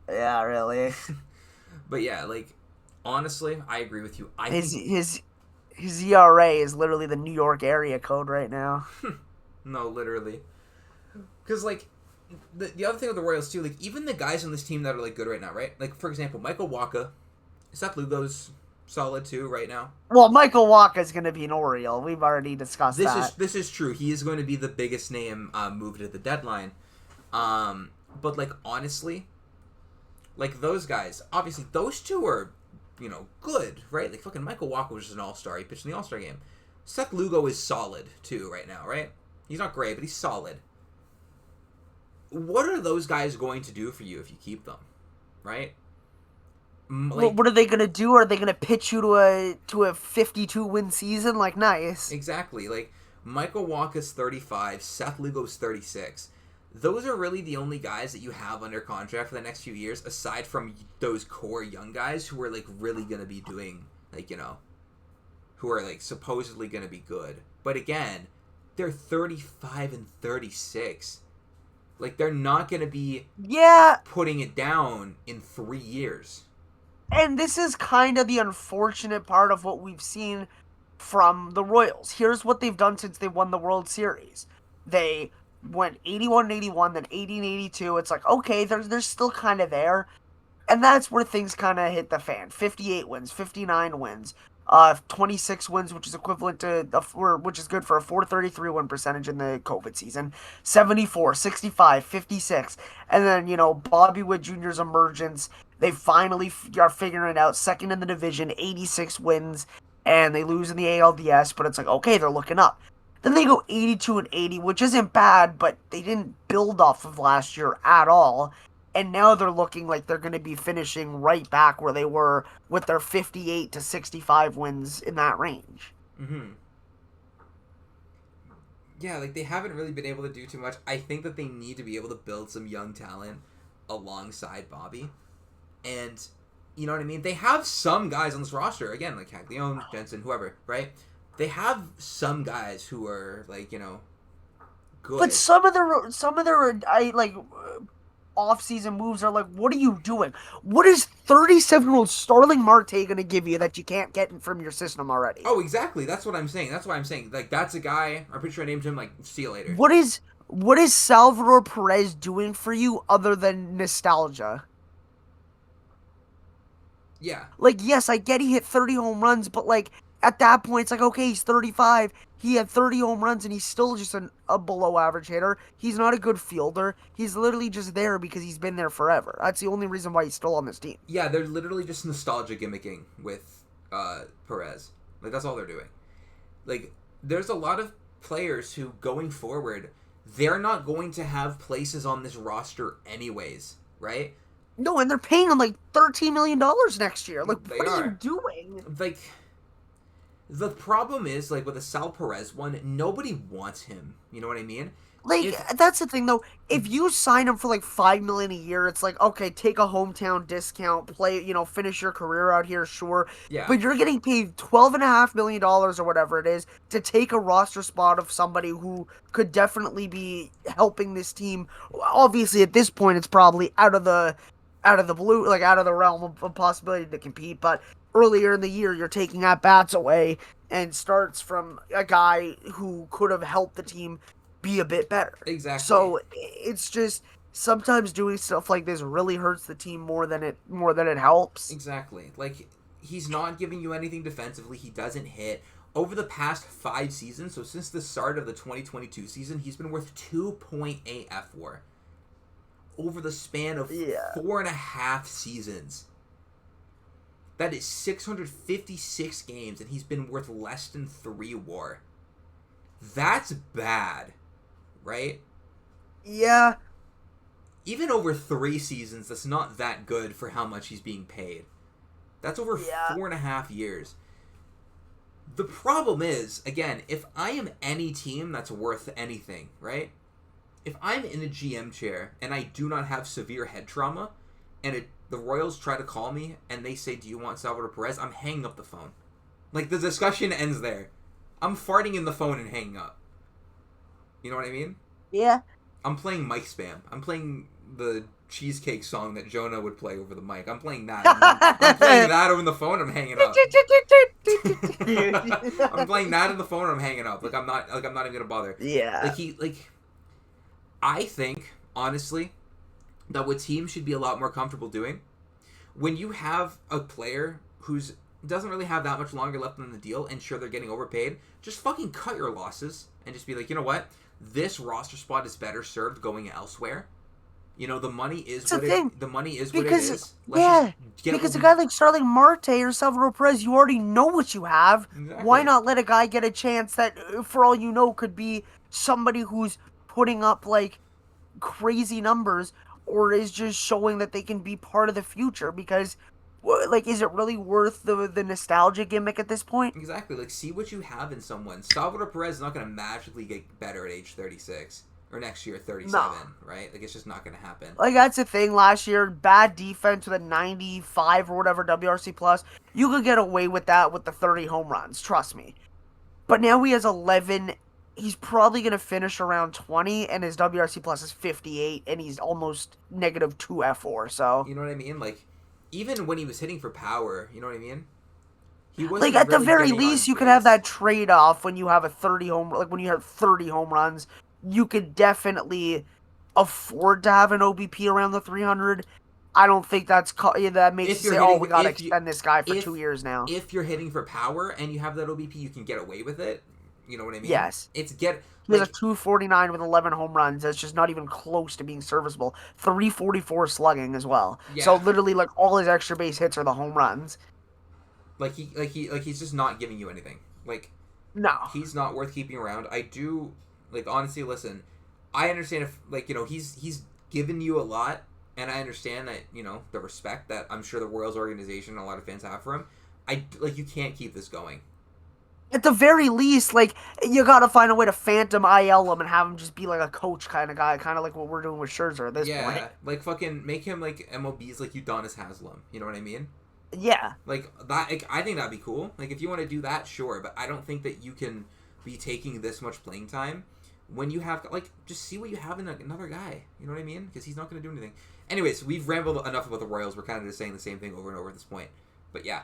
Yeah, really. But yeah, like, honestly, I agree with you. His ERA is literally the New York area code right now. No, literally. Because, like, the other thing with the Royals, too, like, even the guys on this team that are, like, good right now, right? Like, for example, Michael Wacha, Seth Lugo's solid, too, right now. Well, Michael Wacha is going to be an Oriole. We've already discussed that. This is true. He is going to be the biggest name moved at the deadline. But, like, honestly, like, those guys, obviously, those two are, you know, good, right? Like, fucking Michael Wacha was just an all-star. He pitched in the all-star game. Seth Lugo is solid, too, right now, right? He's not great, but he's solid. What are those guys going to do for you if you keep them, right? Like, what are they going to do? Are they going to pitch you to a 52-win season? Like, nice. Exactly. Like, Michael Wacha's 35, Seth Lugo's 36. Those are really the only guys that you have under contract for the next few years, aside from those core young guys who are, like, really going to be doing, like, you know, who are, like, supposedly going to be good. But again, they're 35 and 36. Like, they're not going to be putting it down in 3 years. And this is kind of the unfortunate part of what we've seen from the Royals. Here's what they've done since they won the World Series. They went 81-81, then 80-82. It's like, okay, they're still kind of there. And that's where things kind of hit the fan. 58 wins, 59 wins. 26 wins, which is equivalent to, which is good for a 433 win percentage in the COVID season. 74, 65, 56. And then, you know, Bobby Witt Jr.'s emergence. They finally are figuring it out. Second in the division, 86 wins. And they lose in the ALDS, but it's like, okay, they're looking up. Then they go 82-80, which isn't bad, but they didn't build off of last year at all. And now they're looking like they're going to be finishing right back where they were with their 58 to 65 wins in that range. Mm-hmm. Yeah, like, they haven't really been able to do too much. I think that they need to be able to build some young talent alongside Bobby. And, you know what I mean? They have some guys on this roster, again, like Caglione, Jensen, whoever, right? They have some guys who are, like, you know, good. But some of their off-season moves are like, what are you doing? What is 37-year-old Starling Marte going to give you that you can't get from your system already? Oh, exactly. That's what I'm saying. That's why I'm saying. Like, that's a guy, I'm pretty sure I named him, like, see you later. What is Salvador Perez doing for you other than nostalgia? Yeah. Like, yes, I get he hit 30 home runs, but, like, at that point, it's like, okay, he's 35. He had 30 home runs, and he's still just a below average hitter. He's not a good fielder. He's literally just there because he's been there forever. That's the only reason why he's still on this team. Yeah, they're literally just nostalgia gimmicking with Perez. Like, that's all they're doing. Like, there's a lot of players who, going forward, they're not going to have places on this roster anyways, right? No, and they're paying him like $13 million next year. Like, They what are you are. doing? Like, the problem is, like, with the Sal Perez one, nobody wants him. You know what I mean? Like, If that's the thing, though. If you sign him for like $5 million a year, it's like, okay, take a hometown discount, play, finish your career out here, sure. Yeah. But you're getting paid $12.5 million or whatever it is to take a roster spot of somebody who could definitely be helping this team. Obviously, at this point, it's probably out of the blue, like out of the realm of possibility to compete. But earlier in the year, you're taking at bats away and starts from a guy who could have helped the team be a bit better. Exactly. So it's just sometimes doing stuff like this really hurts the team more than it helps. Exactly. Like, he's not giving you anything defensively. He doesn't hit. Over the past 5 seasons, so since the start of the 2022 season, he's been worth 2.8 F4. Over the span of 4.5 seasons. That is 656 games, and he's been worth less than 3 WAR. That's bad. Right? Yeah. Even over 3 seasons, that's not that good for how much he's being paid. That's over 4.5 years. The problem is, again, if I am any team that's worth anything, right? If I'm in a GM chair and I do not have severe head trauma, and the Royals try to call me and they say, do you want Salvador Perez? I'm hanging up the phone. Like, the discussion ends there. I'm farting in the phone and hanging up. You know what I mean? Yeah. I'm playing mic spam. I'm playing the cheesecake song that Jonah would play over the mic. I'm playing that. I'm playing that over the phone. I'm hanging up. I'm playing that on the phone. I'm hanging up. Like, I'm not even gonna bother. Yeah. I think honestly that what teams should be a lot more comfortable doing when you have a player who's doesn't really have that much longer left on the deal and sure they're getting overpaid, just fucking cut your losses and just be like, you know what? This roster spot is better served going elsewhere. You know, the money is what it is. Because a guy like Starling Marte or Salvador Perez, you already know what you have. Exactly. Why not let a guy get a chance that, for all you know, could be somebody who's putting up like crazy numbers or is just showing that they can be part of the future? Because, like, is it really worth the nostalgia gimmick at this point? Exactly. Like, see what you have in someone. Salvador Perez is not going to magically get better at age 36 or next year 37, right? Like, it's just not going to happen. Like, that's the thing. Last year, bad defense with a 95 or whatever WRC plus, you could get away with that with the 30 home runs. Trust me. But now he has 11. He's probably going to finish around 20, and his WRC plus is 58, and he's almost negative 2 F4. So you know what I mean? Like, even when he was hitting for power, you know what I mean? He wasn't like, at really the very getting least, on you base. could have that trade-off when you have when you have 30 home runs. You could definitely afford to have an OBP around the 300. I don't think that makes you say, oh, we got to extend this guy for 2 years now. If you're hitting for power and you have that OBP, you can get away with it. You know what I mean? Yes. He has a 249 with 11 home runs. That's just not even close to being serviceable. 344 slugging as well. Yeah. So literally, like, all his extra base hits are the home runs. He's just not giving you anything. Like, no, he's not worth keeping around. I do, like, honestly, listen, I understand if, like, you know, he's given you a lot, and I understand that, you know, the respect that I'm sure the Royals organization and a lot of fans have for him. You can't keep this going. At the very least, like, you gotta find a way to phantom IL him and have him just be like a coach kind of guy, kind of like what we're doing with Scherzer at this point. Yeah, like, fucking make him like MLB's like Udonis Haslem. You know what I mean? Yeah. Like, that, like, I think that'd be cool. Like, if you want to do that, sure, but I don't think that you can be taking this much playing time when you have, like, just see what you have in another guy. You know what I mean? Because he's not going to do anything. Anyways, we've rambled enough about the Royals. We're kind of just saying the same thing over and over at this point. But yeah,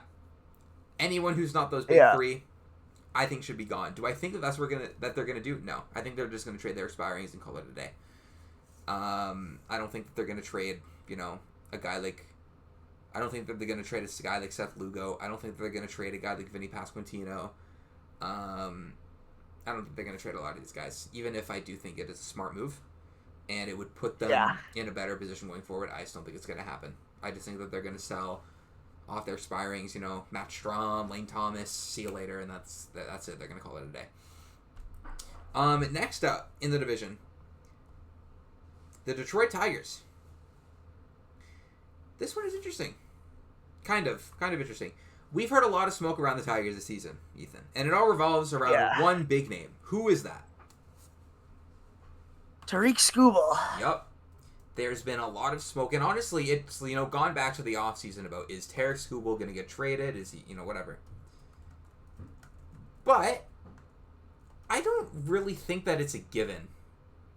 anyone who's not those big three, I think should be gone. Do I think that that's what they're gonna do? No, I think they're just gonna trade their expirings and call it a day. I don't think that they're gonna trade, you know, a guy like I don't think that they're going to trade a guy like Seth Lugo. I don't think they're going to trade a guy like Vinny Pasquantino. I don't think they're going to trade a lot of these guys, even if I do think it is a smart move, and it would put them in a better position going forward. I just don't think it's going to happen. I just think that they're going to sell off their expirings, Matt Strom, Lane Thomas, see you later, and that's it. They're going to call it a day. Next up in the division, the Detroit Tigers. This one is interesting. Kind of interesting. We've heard a lot of smoke around the Tigers this season, Ethan, and it all revolves around one big name. Who is that? Tariq Skubal. Yep. There's been a lot of smoke, and honestly, it's gone back to the offseason about, is Tariq Skubal going to get traded? Is he, whatever. But I don't really think that it's a given.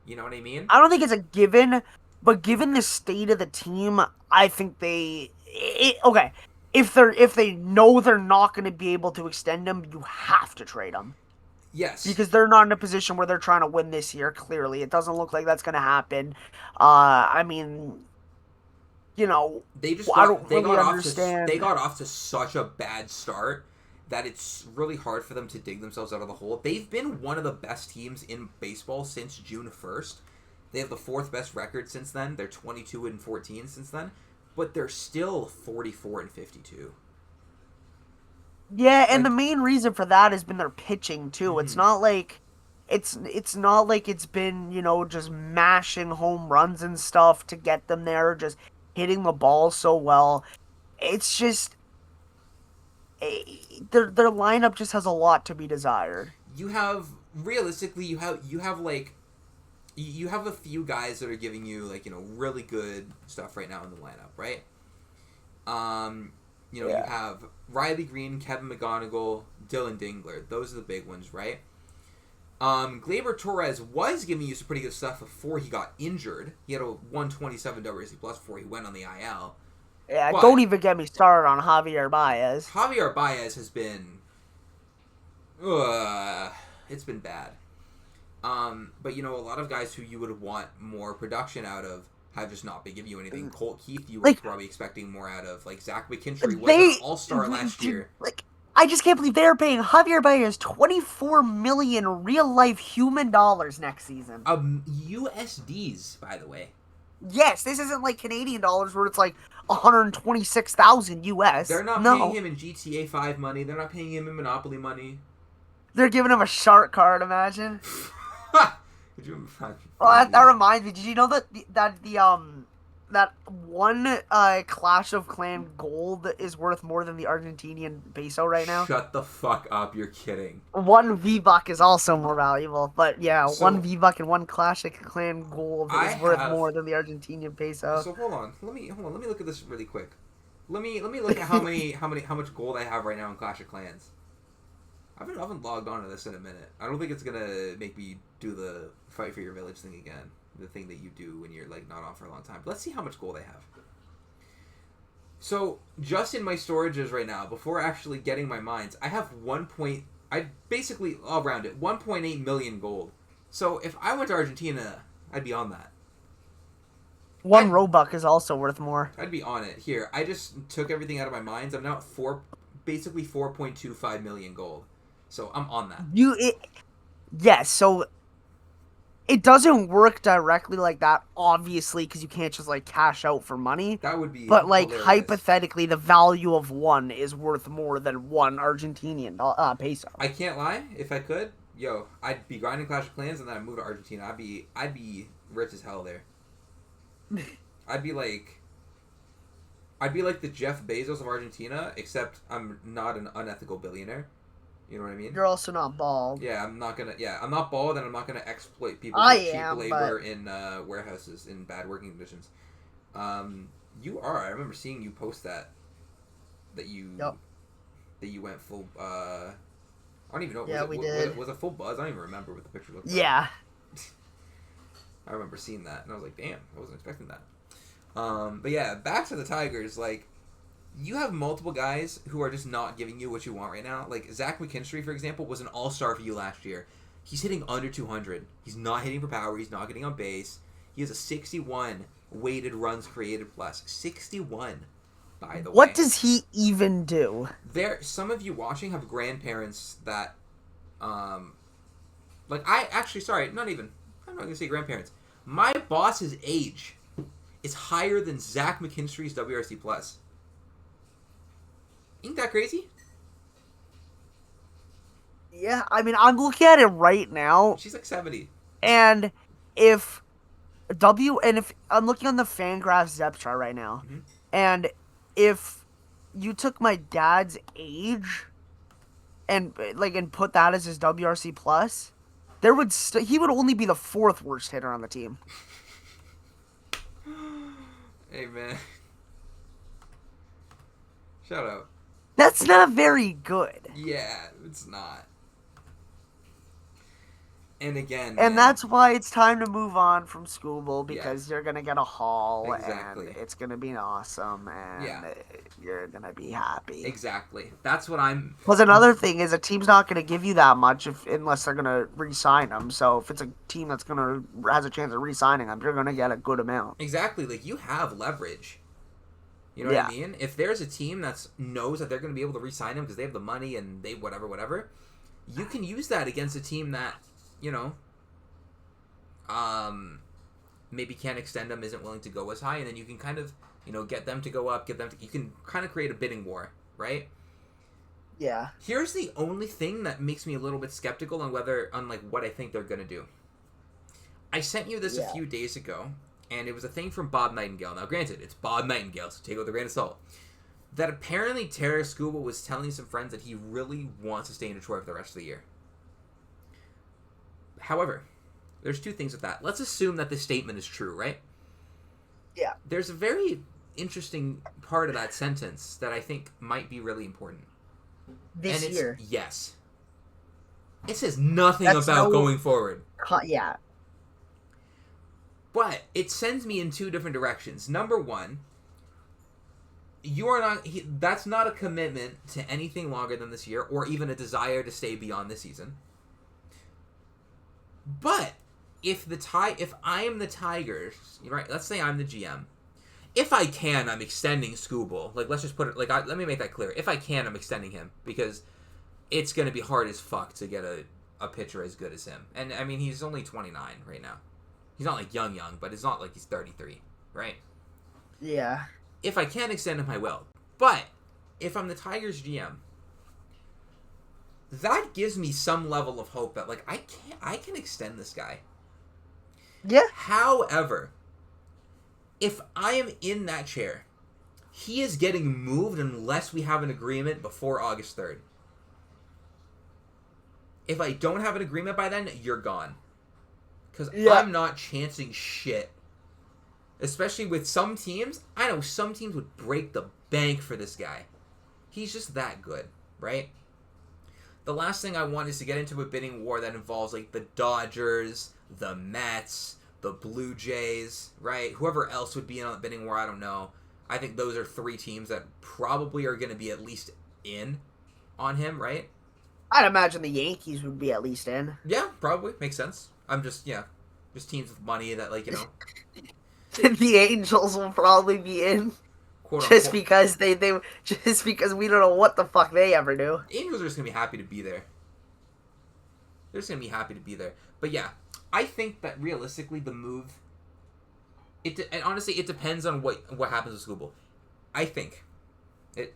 You know what I mean? I don't think it's a given, but given the state of the team, I think okay. If they know they're not going to be able to extend him, you have to trade him. Yes. Because they're not in a position where they're trying to win this year, clearly. It doesn't look like that's going to happen. I mean, they got off to such a bad start that it's really hard for them to dig themselves out of the hole. They've been one of the best teams in baseball since June 1st. They have the 4th best record since then. They're 22-14 since then. But they're still 44-52. Yeah, and the main reason for that has been their pitching too. Mm-hmm. It's not like it's been, just mashing home runs and stuff to get them there, just hitting the ball so well. It's just their lineup just has a lot to be desired. You have a few guys that are giving you really good stuff right now in the lineup, right? You have Riley Green, Kevin McGonigal, Dylan Dingler. Those are the big ones, right? Gleyber Torres was giving you some pretty good stuff before he got injured. He had a 127 WRC plus before he went on the IL. Yeah, but don't even get me started on Javier Baez. Javier Baez has been... it's been bad. But, a lot of guys who you would want more production out of have just not been giving you anything. Colt Keith, you were probably expecting more out of. Zach McKinstry was an all-star last year. I just can't believe they're paying Javier Baez $24 million real-life human dollars next season. USDs, by the way. Yes, this isn't like Canadian dollars where it's like 126,000 US. They're not paying him in GTA 5 money. They're not paying him in Monopoly money. They're giving him a shark card, imagine. Could you imagine? Well, that reminds me. Did you know that one Clash of Clan gold is worth more than the Argentinian peso right now? Shut the fuck up! You're kidding. One V-Buck is also more valuable, but yeah, one V-Buck and one Clash of Clan gold is worth more than the Argentinian peso. So hold on. Let me look at this really quick. Let me look at how much gold I have right now in Clash of Clans. I haven't logged on to this in a minute. I don't think it's gonna make me do the fight for your village thing again. The thing that you do when you're not on for a long time. But let's see how much gold I have. So just in my storages right now, before actually getting my mines, I have I'll round it, 1.8 million gold. So if I went to Argentina, I'd be on that. One Roebuck is also worth more. I'd be on it. Here, I just took everything out of my mines. I'm now at basically 4.25 million gold. So I'm on that. Yes, so it doesn't work directly like that, obviously, because you can't just cash out for money. That would be. But hypothetically, the value of one is worth more than one Argentinian peso. I can't lie. If I could, I'd be grinding Clash of Clans and then I'd move to Argentina. I'd be rich as hell there. I'd be like the Jeff Bezos of Argentina, except I'm not an unethical billionaire. You know what I mean? You're also not bald. Yeah, I'm not bald, and I'm not gonna exploit people for cheap labor in warehouses in bad working conditions. You are. I remember seeing you post that you went full. I don't even know. Yeah, we did. Was it full buzz? I don't even remember what the picture looked like. Yeah. I remember seeing that, and I was like, damn, I wasn't expecting that. But yeah, back to the Tigers, you have multiple guys who are just not giving you what you want right now. Zach McKinstry, for example, was an all-star for you last year. He's hitting under 200. He's not hitting for power. He's not getting on base. He has a 61 weighted runs created plus. 61. by the What way. does he even do? Some of you watching have grandparents that, um, like I actually, sorry, not even. I'm not gonna say grandparents. My boss's age is higher than Zach McKinstry's WRC plus. Ain't that crazy? Yeah, I mean, I'm looking at it right now, She's like 70. and if if I'm looking on the Fangraphs depth chart right now, Mm-hmm. and if you took my dad's age and put that as his WRC plus, he would only be the fourth worst hitter on the team. Hey man, shut up. That's not very good. Yeah, it's not. And again, And man. that's why it's time to move on from Scooble, Yeah, because you're gonna get a haul and exactly. it's gonna be awesome and Yeah, you're gonna be happy. exactly. That's what I'm. Plus, another thing is a team's not gonna give you that much unless they're gonna re-sign them. So if it's a team that's gonna has a chance of re-signing them, you're gonna get a good amount. Exactly. Like you have leverage. You know what I Yeah. mean? If there's a team that knows that they're going to be able to re-sign him because they have the money and they whatever, you can use that against a team that, you know, maybe can't extend them, isn't willing to go as high, and then you can kind of, get them to go up, you can kind of create a bidding war, right? Yeah. Here's the only thing that makes me a little bit skeptical on what I think they're going to do. I sent you this a few days ago, and it was a thing from Bob Nightingale. Now, granted, it's Bob Nightingale, so take it with a grain of salt. That apparently Terry Scuba was telling some friends that he really wants to stay in Detroit for the rest of the year. However, there's two things with that. Let's assume that this statement is true, right? Yeah. There's a very interesting part of that sentence that I think might be really important. This year. Yes. It says nothing about going forward. Yeah. But it sends me in two different directions. Number one, that's not a commitment to anything longer than this year, or even a desire to stay beyond this season. But if I am the Tigers, right? Let's say I'm the GM. If I can, I'm extending Scooble. Like, let's just put it let me make that clear. If I can, I'm extending him because it's gonna be hard as fuck to get a pitcher as good as him. And I mean, he's only 29 right now. He's not like young, but it's not like he's 33, right? Yeah. If I can extend him, I will. But if I'm the Tigers GM, that gives me some level of hope that I can extend this guy. Yeah. However, if I am in that chair, he is getting moved unless we have an agreement before August 3rd. If I don't have an agreement by then, you're gone. Because I'm not chancing shit. Especially with some teams. I know some teams would break the bank for this guy. He's just that good, right? The last thing I want is to get into a bidding war that involves like the Dodgers, the Mets, the Blue Jays, right? Whoever else would be in on the bidding war, I don't know. I think those are three teams that probably are going to be at least in on him, right? I'd imagine the Yankees would be at least in. Yeah, probably. Makes sense. I'm just teams with money that, The Angels will probably be in. Quote just unquote. because just because we don't know what the fuck they ever do. Angels are just going to be happy to be there. They're just going to be happy to be there. But yeah, I think that realistically the move, and honestly, it depends on what happens with Scooble. I think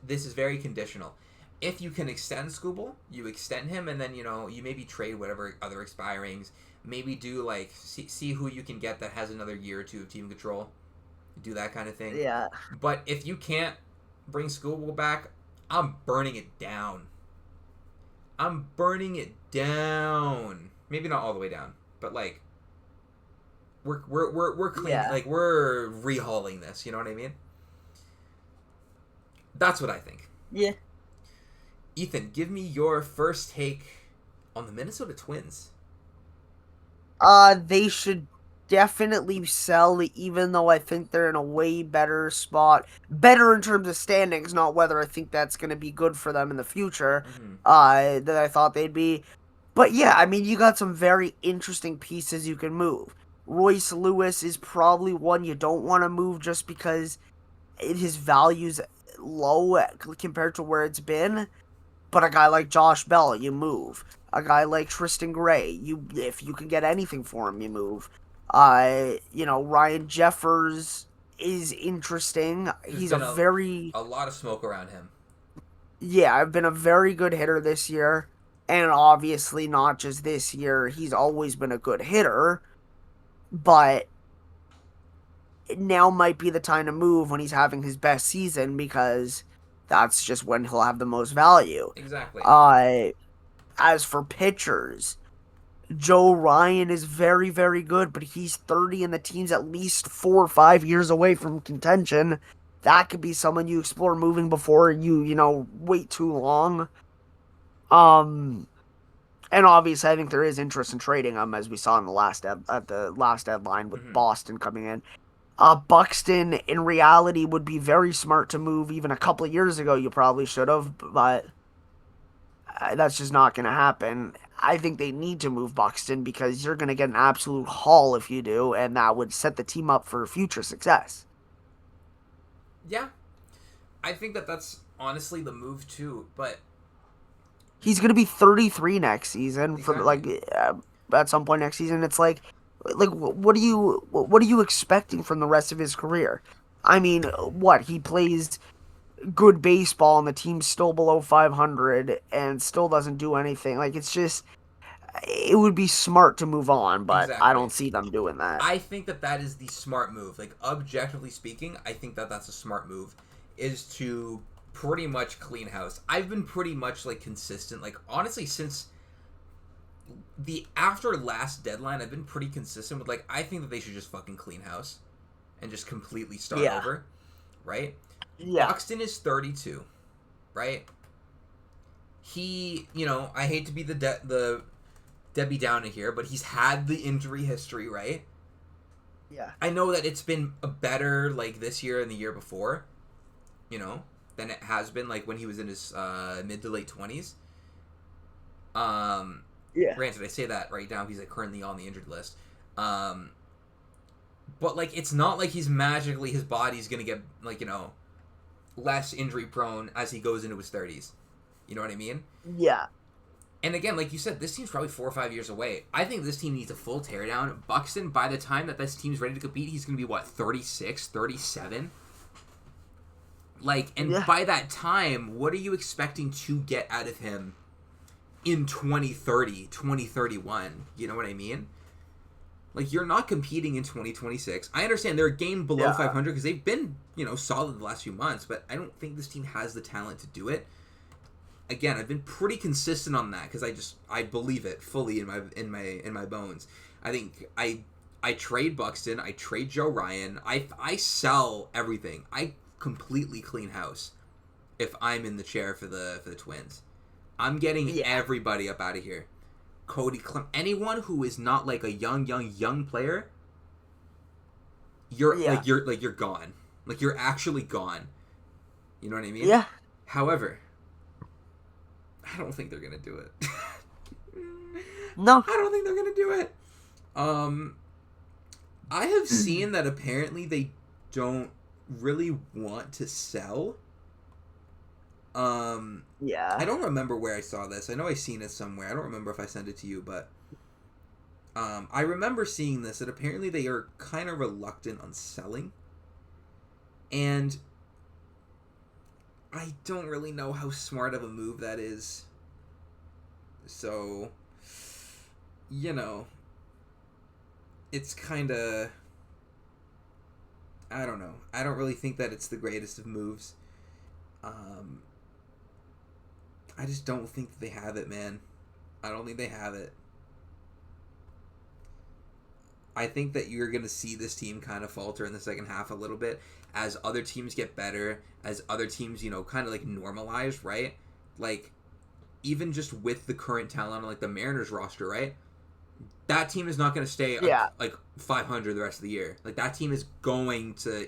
this is very conditional. If you can extend Scooble, you extend him, and then, you maybe trade whatever other expirings. Maybe do, see who you can get that has another year or two of team control. Do that kind of thing. Yeah. But if you can't bring Scooble back, I'm burning it down. I'm burning it down. Maybe not all the way down, but, we're clean. Yeah. We're rehauling this, you know what I mean? That's what I think. Yeah. Ethan, give me your first take on the Minnesota Twins. They should definitely sell, even though I think they're in a way better spot. Better in terms of standings, not whether I think that's going to be good for them in the future, than I thought they'd be. But yeah, I mean, you got some very interesting pieces you can move. Royce Lewis is probably one you don't want to move just because his value's low compared to where it's been. But a guy like Josh Bell, you move. A guy like Tristan Gray, if you can get anything for him, you move. Ryan Jeffers is interesting. There's He's a been very a lot of smoke around him. yeah, I've been a very good hitter this year. And obviously not just this year. He's always been a good hitter. But now might be the time to move when he's having his best season because that's just when he'll have the most value. Exactly. As for pitchers, Joe Ryan is very, very good, but he's 30 and the team's at least 4 or 5 years away from contention. That could be someone you explore moving before you wait too long. And obviously, I think there is interest in trading him, as we saw in at the last deadline with Boston coming in. Buxton, in reality, would be very smart to move even a couple of years ago. You probably should have, but that's just not going to happen. I think they need to move Buxton because you're going to get an absolute haul if you do, and that would set the team up for future success. Yeah. I think that's honestly the move, too, but he's going to be 33 next season. Exactly. At some point next season. It's like what are you expecting from the rest of his career? I mean, what, he plays good baseball and the team's still below 500 and still doesn't do anything. Like, it's just, it would be smart to move on, but Exactly. I don't see them doing that. I think that is the smart move. Like, objectively speaking, I think that's a smart move, is to pretty much clean house. I've been pretty much, like, consistent. Like, honestly, since the after last deadline, I've been pretty consistent with, like, I think that they should just fucking clean house and just completely start over, right? Yeah. Buxton is 32, right? He, I hate to be the Debbie Downer here, but he's had the injury history, right? Yeah. I know that it's been a better, like, this year and the year before, than it has been, like, when he was in his mid to late 20s. Yeah. Granted, I say that right now, he's, like, currently on the injured list. But, like, it's not like he's magically, his body's gonna get, like, less injury prone as he goes into his 30s. You know what I mean? Yeah. And again, like you said, this team's probably 4 or 5 years away. I think this team needs a full teardown. Buxton, by the time that this team's ready to compete, he's going to be, 36, 37? Like, and by that time, what are you expecting to get out of him in 2030, 2031? You know what I mean? Like, you're not competing in 2026. I understand they're a game below 500 because they've been, solid the last few months, but I don't think this team has the talent to do it. Again, I've been pretty consistent on that because I believe it fully in my bones. I think I trade Buxton, I trade Joe Ryan, I sell everything. I completely clean house if I'm in the chair for the Twins. I'm getting everybody up out of here. Cody Clem, anyone who is not like a young player, you're gone. Like, you're actually gone. You know what I mean? Yeah. However, I don't think they're gonna do it. No, I don't think they're gonna do it. I have seen that apparently they don't really want to sell. Yeah. I don't remember where I saw this. I know I seen it somewhere. I don't remember if I sent it to you, but I remember seeing this, that apparently they are kind of reluctant on selling. And I don't really know how smart of a move that is. So, it's kind of, I don't know. I don't really think that it's the greatest of moves. I just don't think that they have it, man. I don't think they have it. I think that you're going to see this team kind of falter in the second half a little bit as other teams get better, as other teams, kind of, like, normalize, right? Like, even just with the current talent on, like, the Mariners roster, right? That team is not going to stay, like 500 the rest of the year. Like, that team is going to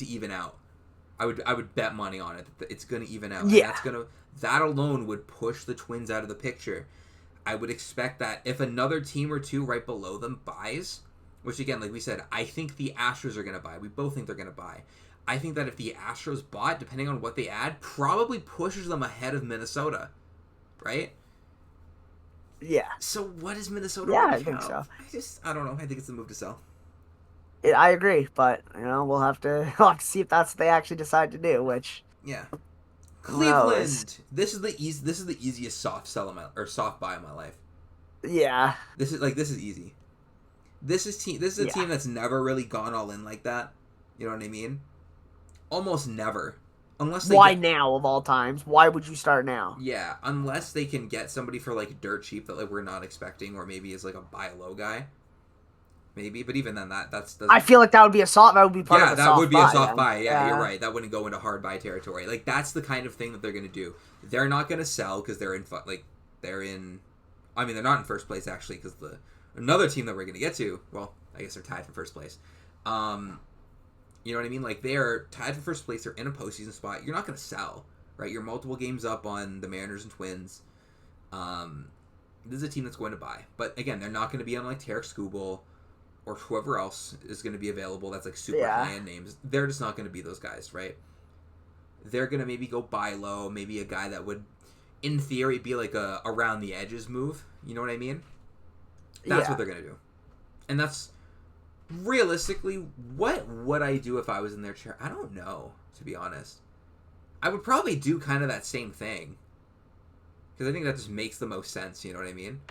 even out. I would bet money on it that it's going to even out. Yeah. And that alone would push the Twins out of the picture. I would expect that if another team or two right below them buys, which again, like we said, I think the Astros are going to buy. We both think they're going to buy. I think that if the Astros bought, depending on what they add, probably pushes them ahead of Minnesota, right? Yeah. So what does Minnesota Yeah, really I think have? so. I don't know. I think it's the move to sell. I agree, but we'll have to we'll have to see if that's what they actually decide to do. Which Yeah. who knows? Cleveland. This is the easiest soft sell in my, or soft buy in my life. Yeah, This is easy. This is a yeah. team that's never really gone all in like that. You know what I mean? Almost never. Unless they Why get now of all times? Why would you start now? Yeah, unless they can get somebody for like dirt cheap that like we're not expecting, or maybe is like a buy low guy. Maybe, but even then that's I feel like that would be a soft. That would be part of yeah, a that would soft be a buy. soft Then. buy. Yeah, you're Yeah, right. That wouldn't go into hard buy territory. Like that's the kind of thing that they're gonna do. They're not gonna sell because they're in. I mean, they're not in first place actually because the another team that we're gonna get to. Well, I guess they're tied for first place. You know what I mean? Like they're tied for first place. They're in a postseason spot. You're not gonna sell, right? You're multiple games up on the Mariners and Twins. This is a team that's going to buy, but again, they're not going to be on like Tarek Skubal or whoever else is going to be available. That's like super yeah, high end names. They're just not going to be those guys, right? They're going to maybe go buy low, maybe a guy that would, in theory, be like a around the edges move. You know what I mean? That's what yeah, they're going to do, and that's realistically what would I do if I was in their chair? I don't know, to be honest. I would probably do kind of that same thing. Because I think that just makes the most sense, you know what I mean?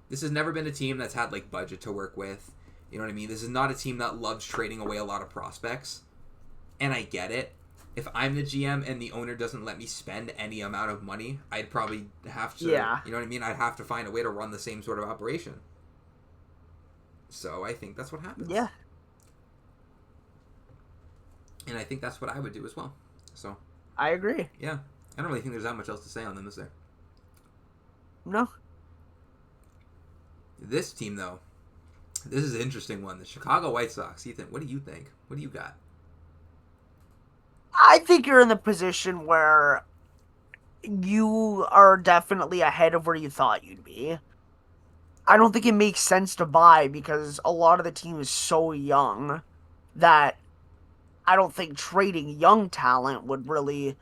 This has never been a team that's had, like, budget to work with. You know what I mean? This is not a team that loves trading away a lot of prospects. And I get it. If I'm the GM and the owner doesn't let me spend any amount of money, I'd probably have to, yeah, you know what I mean? I'd have to find a way to run the same sort of operation. So I think that's what happens. yeah. And I think that's what I would do as well. So, I agree. yeah. I don't really think there's that much else to say on them, is there? No, This team, though, this is an interesting one. The Chicago White Sox. Ethan, what do you think? What do you got? I think you're in the position where you are definitely ahead of where you thought you'd be. I don't think it makes sense to buy because a lot of the team is so young that I don't think trading young talent would really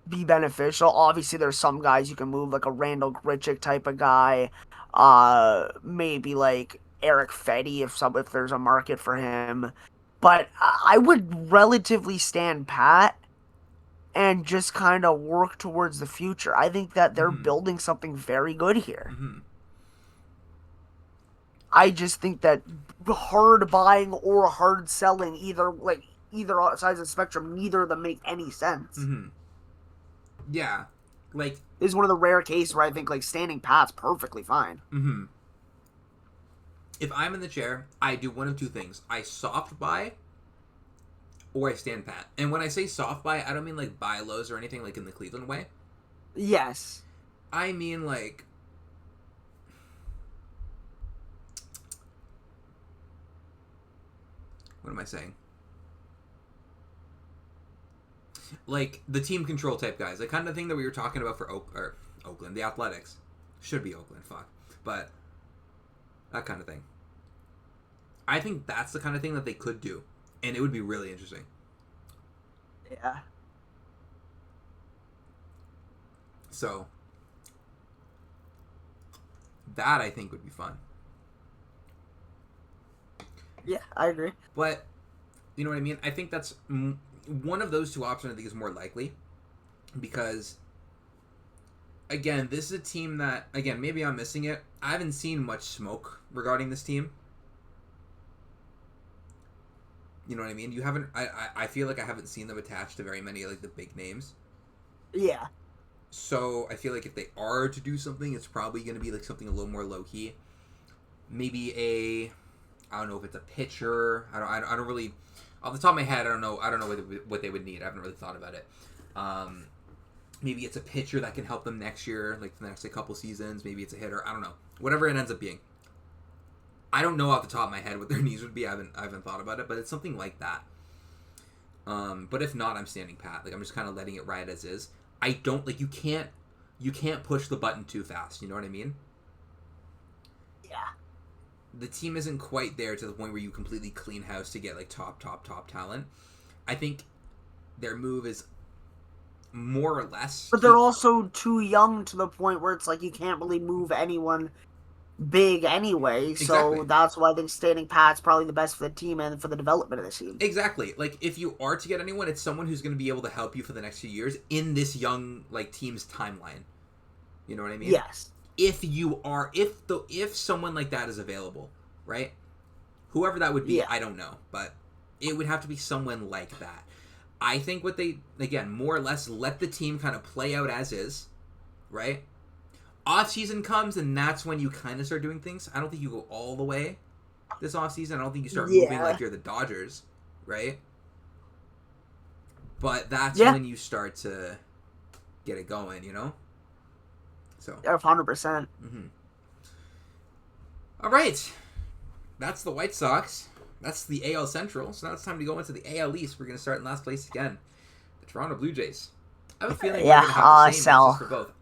be beneficial. Obviously, there's some guys you can move, like a Randall Grichuk type of guy, maybe like Eric Fetty if there's a market for him. But I would relatively stand pat and just kind of work towards the future. I think that they're Mm-hmm. building something very good here. Mm-hmm. I just think that hard buying or hard selling, either sides of the spectrum, neither of them make any sense. Mm-hmm. Yeah. Like, This is one of the rare cases where I think like standing pat's perfectly fine. mm-hmm. If I'm in the chair, I do one of two things. I soft buy or I stand pat. And when I say soft buy, I don't mean like buy lows or anything like in the Cleveland way. Yes. I mean like what am I saying? Like the team control type guys, the kind of thing that we were talking about for Oakland, the Athletics. Should be Oakland, fuck. But that kind of thing. I think that's the kind of thing that they could do. And it would be really interesting. Yeah. So that I think would be fun. Yeah, I agree. But you know what I mean? I think that's one of those two options I think is more likely because again, this is a team that again, maybe I'm missing it. I haven't seen much smoke regarding this team. You know what I mean? You haven't I feel like I haven't seen them attached to very many like the big names. Yeah. So I feel like if they are to do something, it's probably going to be like something a little more low key. Maybe I don't know if it's a pitcher. I don't really, off the top of my head, I don't know what they would need. I haven't really thought about it. Maybe it's a pitcher that can help them next year, like the next couple seasons. Maybe it's a hitter. I don't know. Whatever it ends up being. I don't know off the top of my head what their needs would be. I haven't thought about it, but it's something like that. But if not, I'm standing pat. Like I'm just kind of letting it ride as is. I don't like you can't push the button too fast. You know what I mean? Yeah. The team isn't quite there to the point where you completely clean house to get like top talent. I think their move is more or less. But they're also too young to the point where it's like you can't really move anyone big anyway. So Exactly. that's why I think standing pat's probably the best for the team and for the development of the team. Exactly. Like, if you are to get anyone, it's someone who's going to be able to help you for the next few years in this young, like, team's timeline. You know what I mean? Yes. If someone like that is available, right? Whoever that would be, Yeah. I don't know, but it would have to be someone like that. I think what they, again, more or less let the team kind of play out as is, right? Off season comes, and that's when you kind of start doing things. I don't think you go all the way this off season. I don't think you start moving like you're the Dodgers, right? But that's when you start to get it going, you know? So 100%. All right, that's the White Sox. That's the AL Central. So now it's time to go into the AL East. We're going to start in last place again. The Toronto Blue Jays. I have a feeling we're going to have the same answers for both.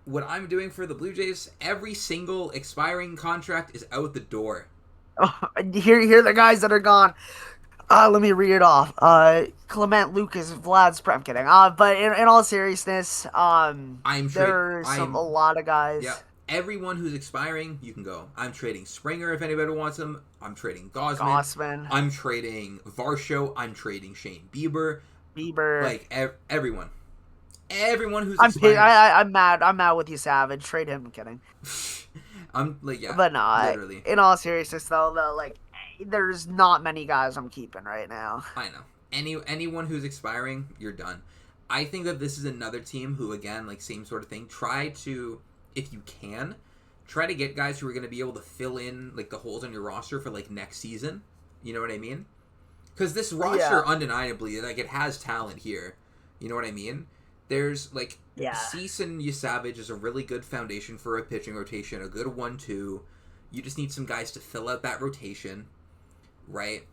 What I'm doing for the Blue Jays, every single expiring contract is out the door. Here are the guys that are gone. Let me read it off. Clement, Lucas, Vlad's. I'm kidding. But in all seriousness, there's a lot of guys. Yeah, everyone who's expiring, you can go. I'm trading Springer if anybody wants him. I'm trading Gausman. I'm trading Varsho. I'm trading Shane Bieber. Like everyone. Everyone who's expiring. I'm mad. I'm mad with you, Savage. Trade him. I'm kidding. I'm like, yeah. But no, literally. In all seriousness, though, like, there's not many guys I'm keeping right now. I know. Anyone who's expiring, you're done. I think that this is another team who, again, like, same sort of thing. Try to, if you can, try to get guys who are going to be able to fill in, like, the holes on your roster for, like, next season. You know what I mean? Because this roster, undeniably, like, it has talent here. You know what I mean? There's, like, Cease and Yasavage is a really good foundation for a pitching rotation, a good 1-2. You just need some guys to fill out that rotation, right?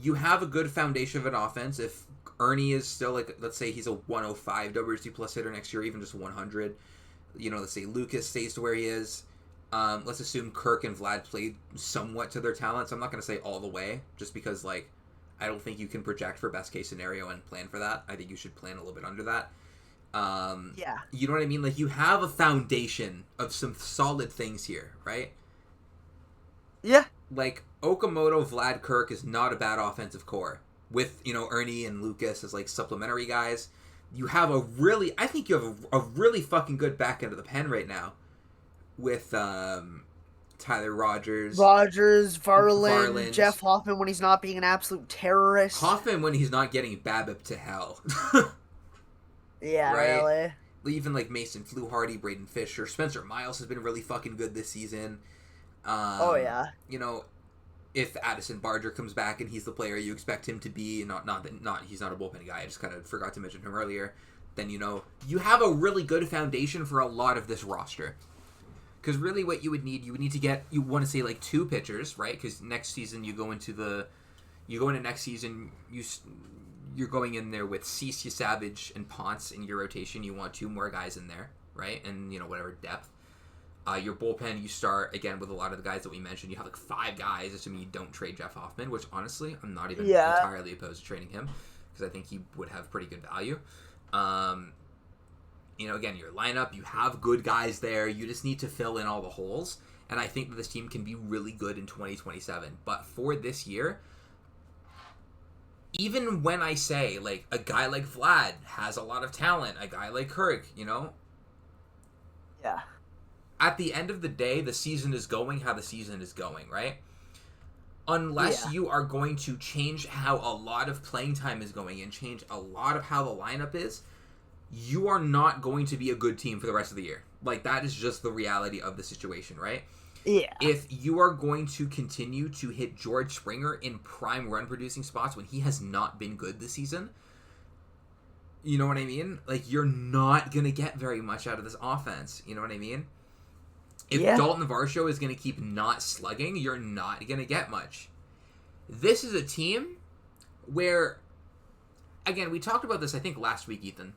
You have a good foundation of an offense. If Ernie is still, like, let's say he's a 105 WRC plus hitter next year, even just 100. You know, let's say Lucas stays to where he is. Let's assume Kirk and Vlad played somewhat to their talents. I'm not going to say all the way, just because, like, I don't think you can project for best case scenario and plan for that. I think you should plan a little bit under that. You know what I mean? Like, you have a foundation of some solid things here, right? Yeah. Like, Okamoto, Vlad, Kirk is not a bad offensive core. With, you know, Ernie and Lucas as, like, supplementary guys. You have I think you have a really fucking good back end of the pen right now. With, Tyler Rogers, Varland, Jeff Hoffman when he's not being an absolute terrorist. Hoffman when he's not getting BABIP to hell. Yeah, right? Really. Even like Mason Fluharty, Braden Fisher, Spencer Miles has been really fucking good this season. You know, if Addison Barger comes back and he's the player you expect him to be, he's not a bullpen guy. I just kind of forgot to mention him earlier. Then, you know, you have a really good foundation for a lot of this roster. Because really what you would need to get, you want to say like 2 pitchers, right? Because next season you go into next season, you're going in there with Cease, Savage, and Ponce in your rotation. You want 2 more guys in there, right? And, you know, whatever depth. Your bullpen, you start, again, with a lot of the guys that we mentioned. You have like 5 guys, assuming you don't trade Jeff Hoffman, which honestly, I'm not even entirely opposed to trading him. Because I think he would have pretty good value. You know, again, your lineup, you have good guys there. You just need to fill in all the holes. And I think that this team can be really good in 2027. But for this year, even when I say, like, a guy like Vlad has a lot of talent, a guy like Kirk, you know? Yeah. At the end of the day, the season is going how the season is going, right? Unless you are going to change how a lot of playing time is going and change a lot of how the lineup is, you are not going to be a good team for the rest of the year. Like, that is just the reality of the situation, right? Yeah. If you are going to continue to hit George Springer in prime run-producing spots when he has not been good this season, you know what I mean? Like, you're not going to get very much out of this offense. You know what I mean? If Dalton Varsho is going to keep not slugging, you're not going to get much. This is a team where, again, we talked about this, I think, last week, Ethan.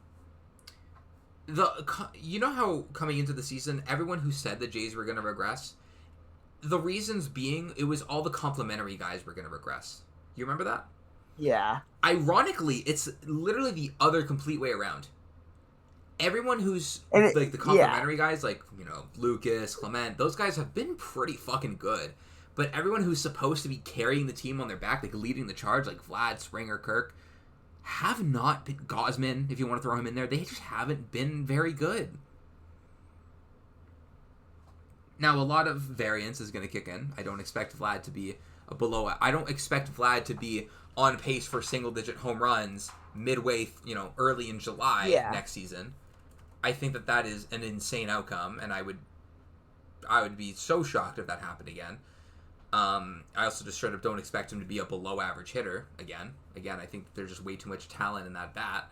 You know how coming into the season, everyone who said the Jays were going to regress, the reasons being, it was all the complimentary guys were going to regress. You remember that? Yeah. Ironically, it's literally the other complete way around. Everyone who's And it, like the yeah. complimentary guys, like Lucas, Clement, those guys have been pretty fucking good. But everyone who's supposed to be carrying the team on their back, like leading the charge, like Vlad, Springer, Kirk, have not been. Gosman, if you want to throw him in there, they just haven't been very good. Now, a lot of variance is going to kick in. I don't expect Vlad to be I don't expect Vlad to be on pace for single-digit home runs midway, early in July Yeah. next season. I think that is an insane outcome, and I would be so shocked if that happened again. I also just straight up don't expect him to be a below-average hitter again. Again, I think there's just way too much talent in that bat.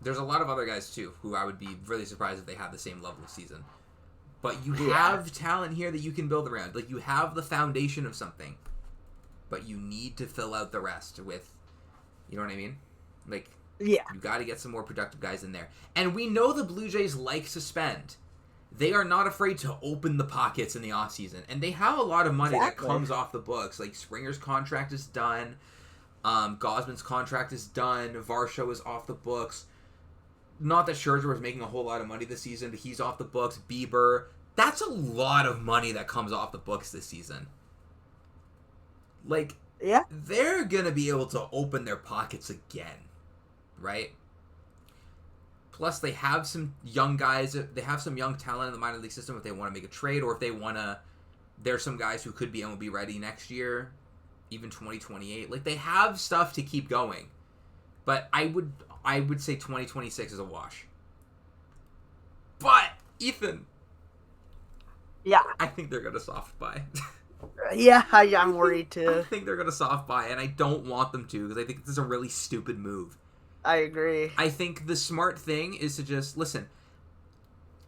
There's a lot of other guys, too, who I would be really surprised if they had the same level of season. But you have talent here that you can build around. Like, you have the foundation of something. But you need to fill out the rest with, you know what I mean? Like, Yeah. you got to get some more productive guys in there. And we know the Blue Jays like to spend. They are not afraid to open the pockets in the offseason. And they have a lot of money that comes off the books. Like, Springer's contract is done. Gosman's contract is done. Varsho is off the books. Not that Scherzer was making a whole lot of money this season, but he's off the books. Bieber. That's a lot of money that comes off the books this season. Like, Yeah. they're going to be able to open their pockets again, right? Plus, they have some young guys. They have some young talent in the minor league system if they want to make a trade, or if they want to. There's some guys who could be MLB ready next year, even 2028. Like, they have stuff to keep going. But I would say 2026 is a wash. But, Ethan. Yeah. I think they're going to soft buy. Yeah, I'm worried I too. think they're going to soft buy, and I don't want them to, because I think this is a really stupid move. I agree. I think the smart thing is to just listen.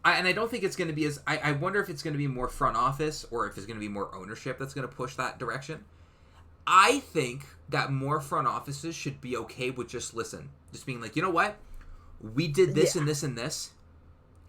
And I don't think it's going to be as. I wonder if it's going to be more front office or if it's going to be more ownership that's going to push that direction. I think that more front offices should be okay with just listen. Just being like, you know what? We did this and this and this.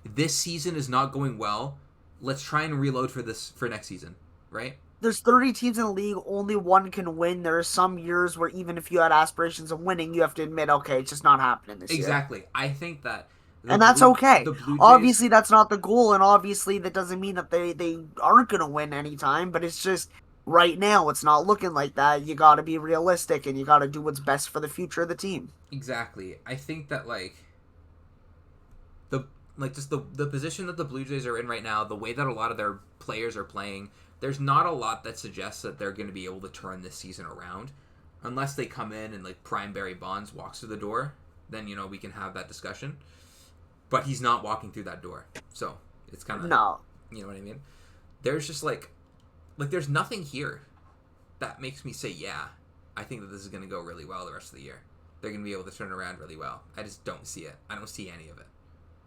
This season is not going well. Let's try and reload for next season, right? There's 30 teams in the league, only one can win. There are some years where even if you had aspirations of winning, you have to admit, okay, it's just not happening this year. Exactly. I think that... And that's okay. The Blue Jays, obviously, that's not the goal, and obviously that doesn't mean that they aren't going to win anytime, but it's just, right now, it's not looking like that. You got to be realistic, and you got to do what's best for the future of the team. Exactly. I think that, the position that the Blue Jays are in right now, the way that a lot of their players are playing, there's not a lot that suggests that they're going to be able to turn this season around. Unless they come in and, Prime Barry Bonds walks through the door, then, we can have that discussion. But he's not walking through that door. So, it's kind of... No. You know what I mean? There's just, there's nothing here that makes me say, yeah, I think that this is going to go really well the rest of the year. They're going to be able to turn it around really well. I just don't see it. I don't see any of it,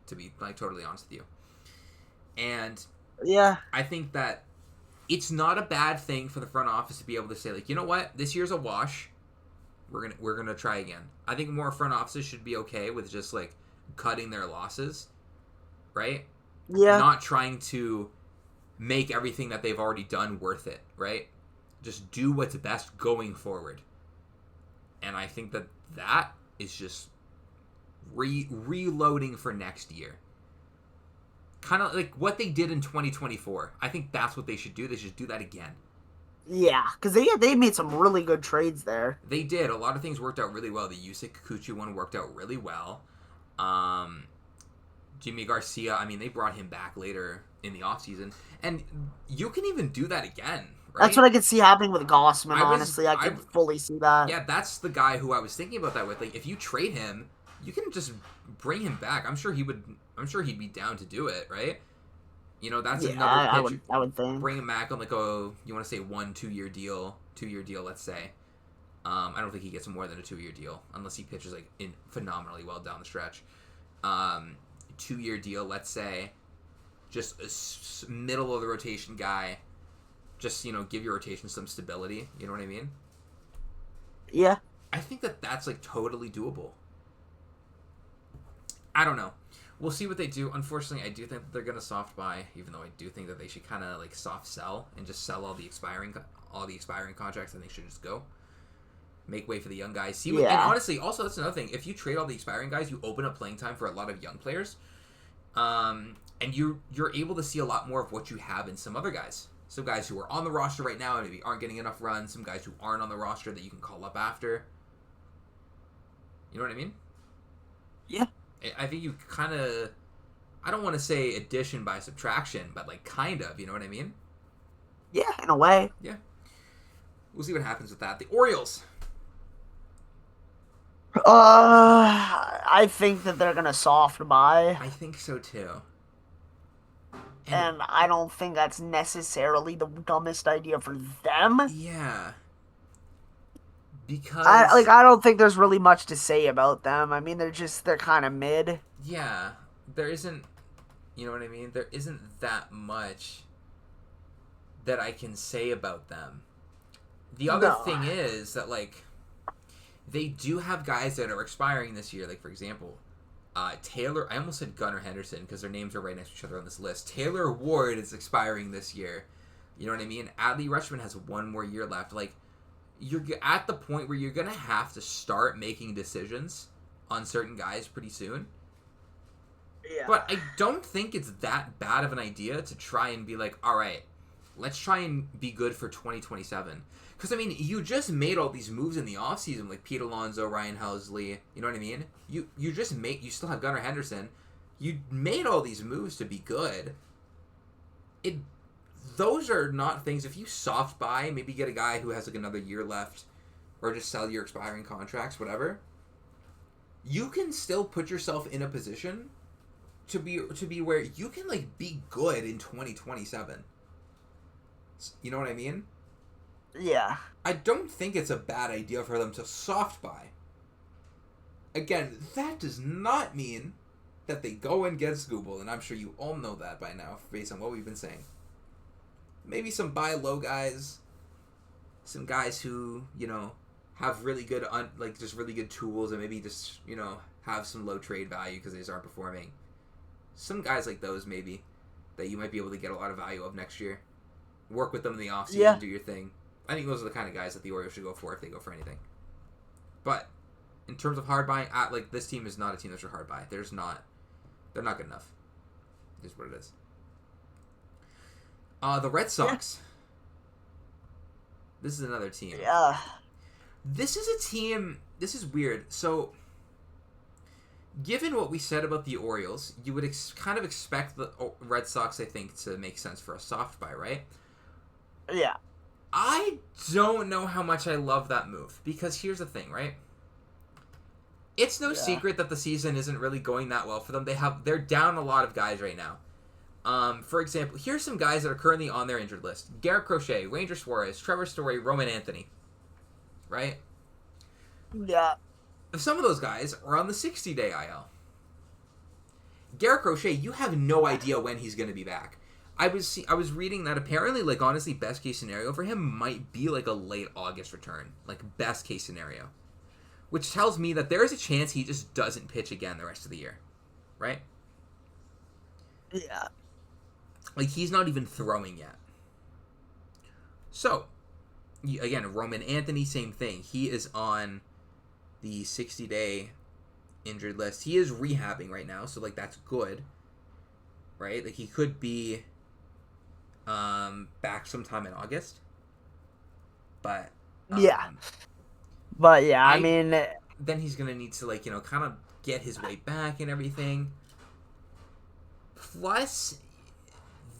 to be, totally honest with you. And... Yeah. I think that it's not a bad thing for the front office to be able to say, you know what? This year's a wash. We're gonna try again. I think more front offices should be okay with just, cutting their losses, right? Yeah. Not trying to make everything that they've already done worth it, right? Just do what's best going forward. And I think that is just reloading for next year. Kind of like what they did in 2024. I think that's what they should do. They should do that again. Yeah, because they made some really good trades there. They did. A lot of things worked out really well. The Yusei Kikuchi one worked out really well. Jimmy Garcia, I mean, they brought him back later in the offseason. And you can even do that again, right? That's what I could see happening with Gossman, honestly. I could fully see that. Yeah, that's the guy who I was thinking about that with. If you trade him, you can just bring him back. I'm sure he'd be down to do it, right? That's another pitch. I would think. Bring him back on you want to say 1-2 year deal, 2-year deal, let's say. I don't think he gets more than a 2-year deal unless he pitches phenomenally well down the stretch. 2-year deal, let's say. Just a middle of the rotation guy. Just give your rotation some stability. You know what I mean? Yeah. I think that's totally doable. I don't know. We'll see what they do. Unfortunately, I do think that they're going to soft buy, even though I do think that they should kind of soft sell and just sell all the expiring all the expiring contracts, I think, should just go. Make way for the young guys. And Yeah. honestly, also, that's another thing. If you trade all the expiring guys, you open up playing time for a lot of young players. And you're able to see a lot more of what you have in some other guys. Some guys who are on the roster right now and maybe aren't getting enough runs. Some guys who aren't on the roster that you can call up after. You know what I mean? Yeah. I think you kind of... I don't want to say addition by subtraction, but like kind of. You know what I mean? Yeah, in a way. Yeah. We'll see what happens with that. The Orioles. I think that they're gonna soft buy. I think so too. And I don't think that's necessarily the dumbest idea for them. Yeah. Because I don't think there's really much to say about them. I mean, they're kind of mid. Yeah, there isn't, you know what I mean? There isn't that much that I can say about them. The other thing is that, like, they do have guys that are expiring this year. Like, for example, Taylor, I almost said Gunnar Henderson because their names are right next to each other on this list. Taylor Ward is expiring this year. You know what I mean? Adley Rutschman has one more year left. Like, you're at the point where you're going to have to start making decisions on certain guys pretty soon. Yeah. But I don't think it's that bad of an idea to try and be like, all right, let's try and be good for 2027. Because, I mean, you just made all these moves in the offseason, like Pete Alonso, Ryan Helsley, you know what I mean? You still have Gunnar Henderson. You made all these moves to be good. Those are not things, if you soft buy, maybe get a guy who has like another year left, or just sell your expiring contracts, whatever, you can still put yourself in a position to be where you can like be good in 2027. You know what I mean? Yeah. I don't think it's a bad idea for them to soft buy. Again, that does not mean that they go and get Skubal, and I'm sure you all know that by now, based on what we've been saying. Maybe some buy low guys, some guys who, you know, have really good, just really good tools, and maybe just, you know, have some low trade value because they just aren't performing. Some guys like those, maybe, that you might be able to get a lot of value of next year. Work with them in the offseason, do your thing. I think those are the kind of guys that the Orioles should go for if they go for anything. But in terms of hard buying, like, this team is not a team that should hard buy. They're not good enough. Is what it is. The Red Sox. This is another team. Yeah. This is a team... This is weird. So, given what we said about the Orioles, you would kind of expect the Red Sox, I think, to make sense for a soft buy, right? Yeah. I don't know how much I love that move. Because here's the thing, right? It's no secret that the season isn't really going that well for them. They're down a lot of guys right now. For example, here's some guys that are currently on their injured list. Garrett Crochet, Ranger Suarez, Trevor Story, Roman Anthony. Right? Yeah. Some of those guys are on the 60-day IL. Garrett Crochet, you have no idea when he's going to be back. I was reading that apparently, like, honestly, best case scenario for him might be like a late August return. Like, best case scenario. Which tells me that there is a chance he just doesn't pitch again the rest of the year. Right? Yeah. Like, he's not even throwing yet. So, again, Roman Anthony, same thing. He is on the 60-day injured list. He is rehabbing right now, so, like, that's good. Right? Like, he could be back sometime in August. But... yeah. But, yeah, I mean... Then he's going to need to, like, you know, kind of get his way back and everything. Plus,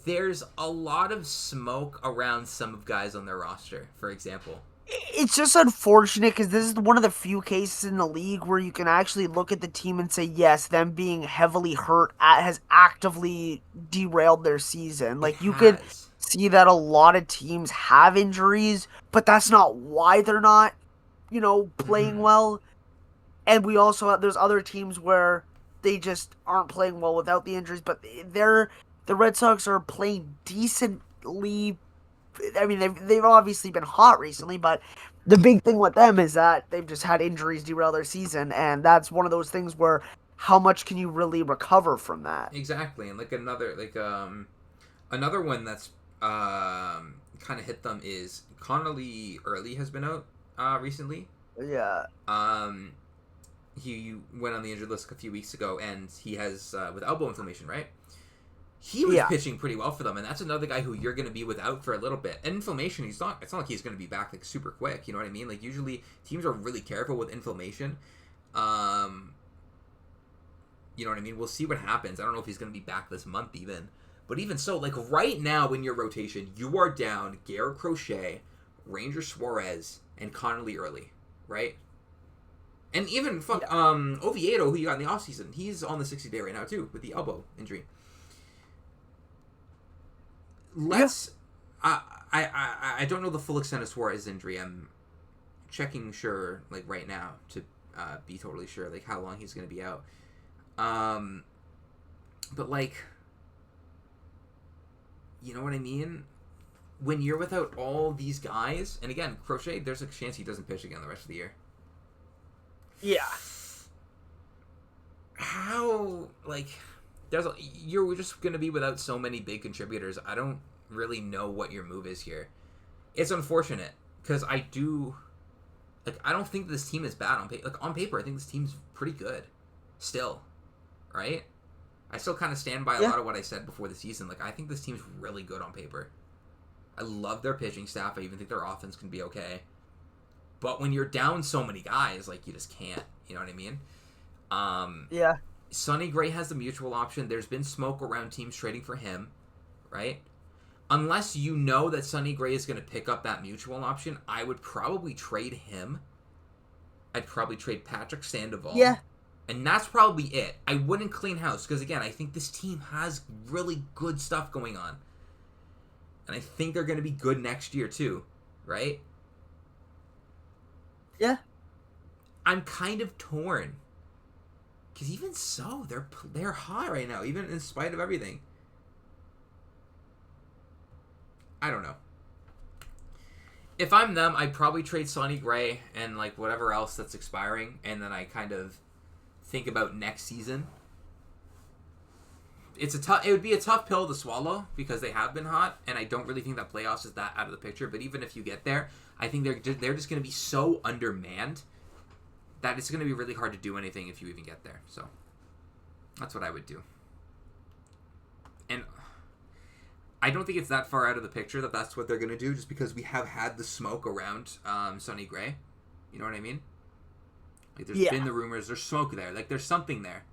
there's a lot of smoke around some of guys on their roster, for example. It's just unfortunate because this is one of the few cases in the league where you can actually look at the team and say, yes, them being heavily hurt has actively derailed their season. Like, you could see that a lot of teams have injuries, but that's not why they're not, you know, playing well. And we also have, there's other teams where they just aren't playing well without the injuries, but the Red Sox are playing decently. I mean, they've obviously been hot recently, but the big thing with them is that they've just had injuries derail their season, and that's one of those things where how much can you really recover from that? Exactly, and like another one that's kind of hit them is Connolly Early has been out recently. Yeah. He went on the injured list a few weeks ago, and he has with elbow inflammation, right? He was Yeah. pitching pretty well for them, and that's another guy who you're going to be without for a little bit. And inflammation, it's not like he's going to be back like super quick. You know what I mean? Like usually teams are really careful with inflammation. You know what I mean? We'll see what happens. I don't know if he's going to be back this month even. But even so, like right now in your rotation, you are down Garrett Crochet, Ranger Suarez, and Connolly Early, right? And even Oviedo, who you got in the offseason, he's on the 60-day right now too with the elbow injury. Let's. I don't know the full extent of Suarez's injury. I'm checking like right now to be totally sure like how long he's going to be out. But like, you know what I mean? When you're without all these guys, and again, Crochet, there's a chance he doesn't pitch again the rest of the year. Yeah. How you're just gonna be without so many big contributors. I don't really know what your move is here. It's unfortunate because I don't think this team is bad on paper. Like on paper, I think this team's pretty good, still, right? I still kind of stand by a lot of what I said before the season. Like I think this team's really good on paper. I love their pitching staff. I even think their offense can be okay. But when you're down so many guys, like you just can't. You know what I mean? Yeah. Sonny Gray has the mutual option. There's been smoke around teams trading for him, right? Unless you know that Sonny Gray is going to pick up that mutual option, I would probably trade him. I'd probably trade Patrick Sandoval. Yeah. And that's probably it. I wouldn't clean house because, again, I think this team has really good stuff going on. And I think they're going to be good next year, too, right? Yeah. I'm kind of torn. Because even so, they're hot right now, even in spite of everything. I don't know. If I'm them, I'd probably trade Sonny Gray and like whatever else that's expiring, and then I kind of think about next season. It would be a tough pill to swallow because they have been hot, and I don't really think that playoffs is that out of the picture. But even if you get there, I think they're just going to be so undermanned that it's going to be really hard to do anything if you even get there. So that's what I would do. And I don't think it's that far out of the picture that that's what they're going to do, just because we have had the smoke around Sonny Gray. You know what I mean? Like there's been the rumors, there's smoke there. Like there's something there.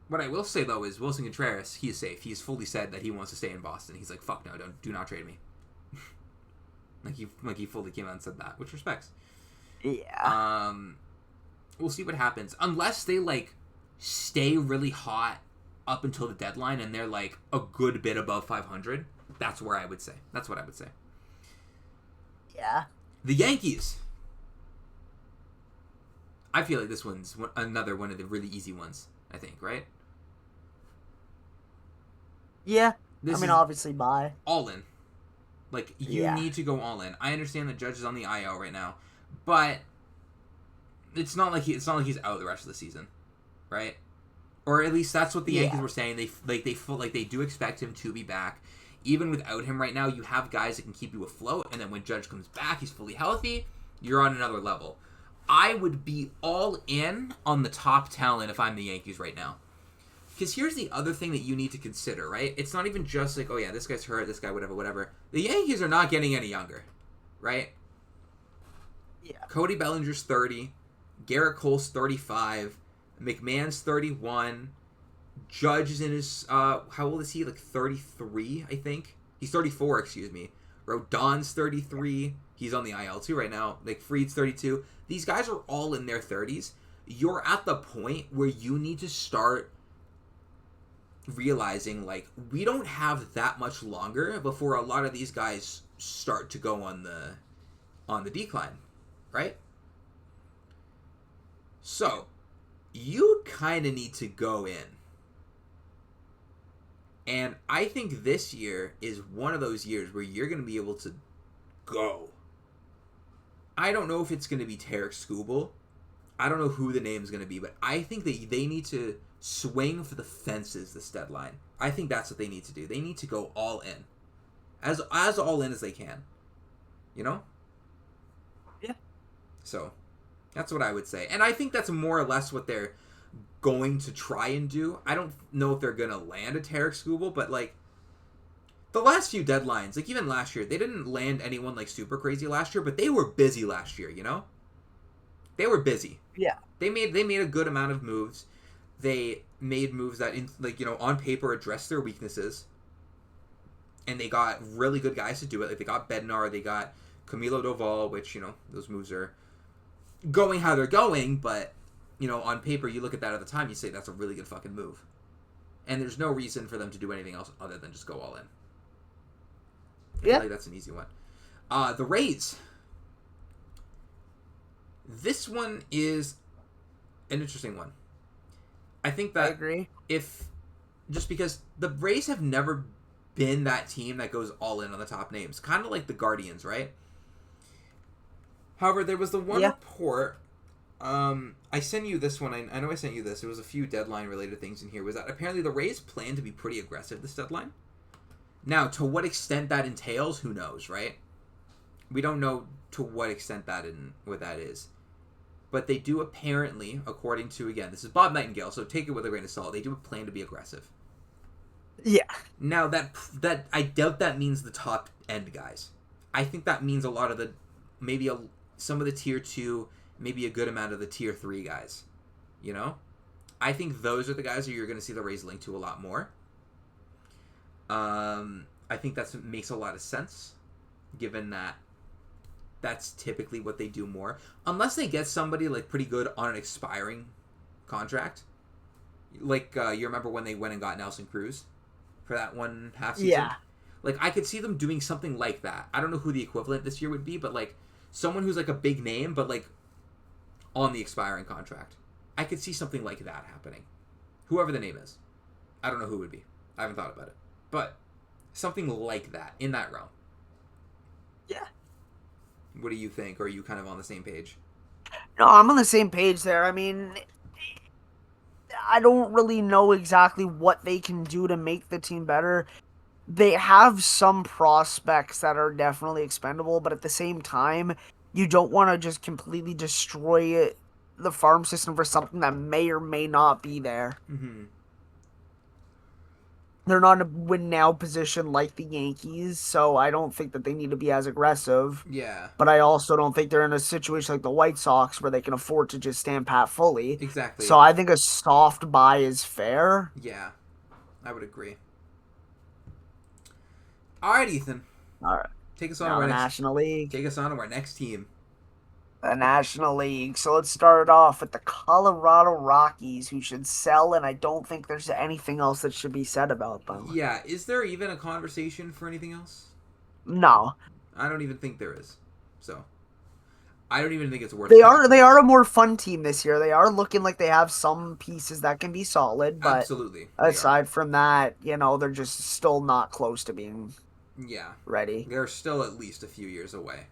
What I will say though is Wilson Contreras, he is safe. He's fully said that he wants to stay in Boston. He's like, fuck no, do not trade me. like he fully came out and said that, which respects. Yeah. We'll see what happens. Unless they like stay really hot up until the deadline and they're like a good bit above 500, that's where I would say. That's what I would say. Yeah. The Yankees. I feel like this one's another one of the really easy ones, I think, right? Yeah. This I mean, is obviously, bye. all in. Like, you need to go all in. I understand the Judge is on the IL right now, but it's not like he's out the rest of the season, right? Or at least that's what the Yankees were saying. They do expect him to be back. Even without him right now, you have guys that can keep you afloat, and then when Judge comes back, he's fully healthy, you're on another level. I would be all in on the top talent if I'm the Yankees right now. Because here's the other thing that you need to consider, right? It's not even just like, oh yeah, this guy's hurt, this guy, whatever. The Yankees are not getting any younger, right? Yeah. Cody Bellinger's 30, Garrett Cole's 35, McMahon's 31, Judge is in his, how old is he? Like 33, I think? He's 34, excuse me. Rodon's 33. He's on the IL too right now. Like Fried's 32. These guys are all in their 30s. You're at the point where you need to start realizing, like, we don't have that much longer before a lot of these guys start to go on the decline, right? So, you kind of need to go in. And I think this year is one of those years where you're going to be able to go. I don't know if it's going to be Tarek Skubal. I don't know who the name is going to be, but I think that they need to swing for the fences this deadline. I think that's what they need to do. They need to go all in. as all in as they can. You know? Yeah. So, that's what I would say. And I think that's more or less what they're going to try and do. I don't know if they're going to land a Tarek Skubal, but, like, the last few deadlines, like, even last year, they didn't land anyone, like, super crazy last year, but they were busy last year, you know? They were busy. Yeah. They made a good amount of moves. They made moves that, on paper addressed their weaknesses. And they got really good guys to do it. Like, they got Bednar, they got Camilo Doval, which, those moves are going how they're going, but, on paper, you look at that at the time, you say that's a really good fucking move. And there's no reason for them to do anything else other than just go all in. I feel like that's an easy one. The Rays. This one is an interesting one. I think that I agree. just because the Rays have never been that team that goes all in on the top names, kind of like the Guardians, right? However, there was the one report. I sent you this one. I know I sent you this. There was a few deadline related things in here. Was that apparently the Rays plan to be pretty aggressive this deadline? Now, to what extent that entails, who knows, right? We don't know to what extent what that is. But they do apparently, according to, again, this is Bob Nightingale, so take it with a grain of salt, they do plan to be aggressive. Yeah. Now, that I doubt that means the top end guys. I think that means a lot of some of the tier 2, maybe a good amount of the tier 3 guys. You know? I think those are the guys that you're going to see the Rays link to a lot more. I think that makes a lot of sense, given that that's typically what they do more. Unless they get somebody, like, pretty good on an expiring contract. Like, you remember when they went and got Nelson Cruz for that one half season? Yeah. Like, I could see them doing something like that. I don't know who the equivalent this year would be, but, like, someone who's, like, a big name, but, like, on the expiring contract. I could see something like that happening. Whoever the name is. I don't know who it would be. I haven't thought about it. But something like that, in that realm. Yeah. What do you think? Or are you kind of on the same page? No, I'm on the same page there. I mean, I don't really know exactly what they can do to make the team better. They have some prospects that are definitely expendable, but at the same time, you don't want to just completely destroy the farm system for something that may or may not be there. Mm-hmm. They're not in a win-now position like the Yankees, so I don't think that they need to be as aggressive. Yeah. But I also don't think they're in a situation like the White Sox where they can afford to just stand pat fully. Exactly. So I think a soft buy is fair. Yeah, I would agree. All right, Ethan. All right. Take us on Now to the National League. Take us on to our next team. The National League. So let's start off with the Colorado Rockies, who should sell, and I don't think there's anything else that should be said about them. Yeah, is there even a conversation for anything else? No. I don't even think there is. So, I don't even think it's worth. They are a more fun team this year. They are looking like they have some pieces that can be solid, but absolutely. Aside from that, they're just still not close to being ready. They're still at least a few years away.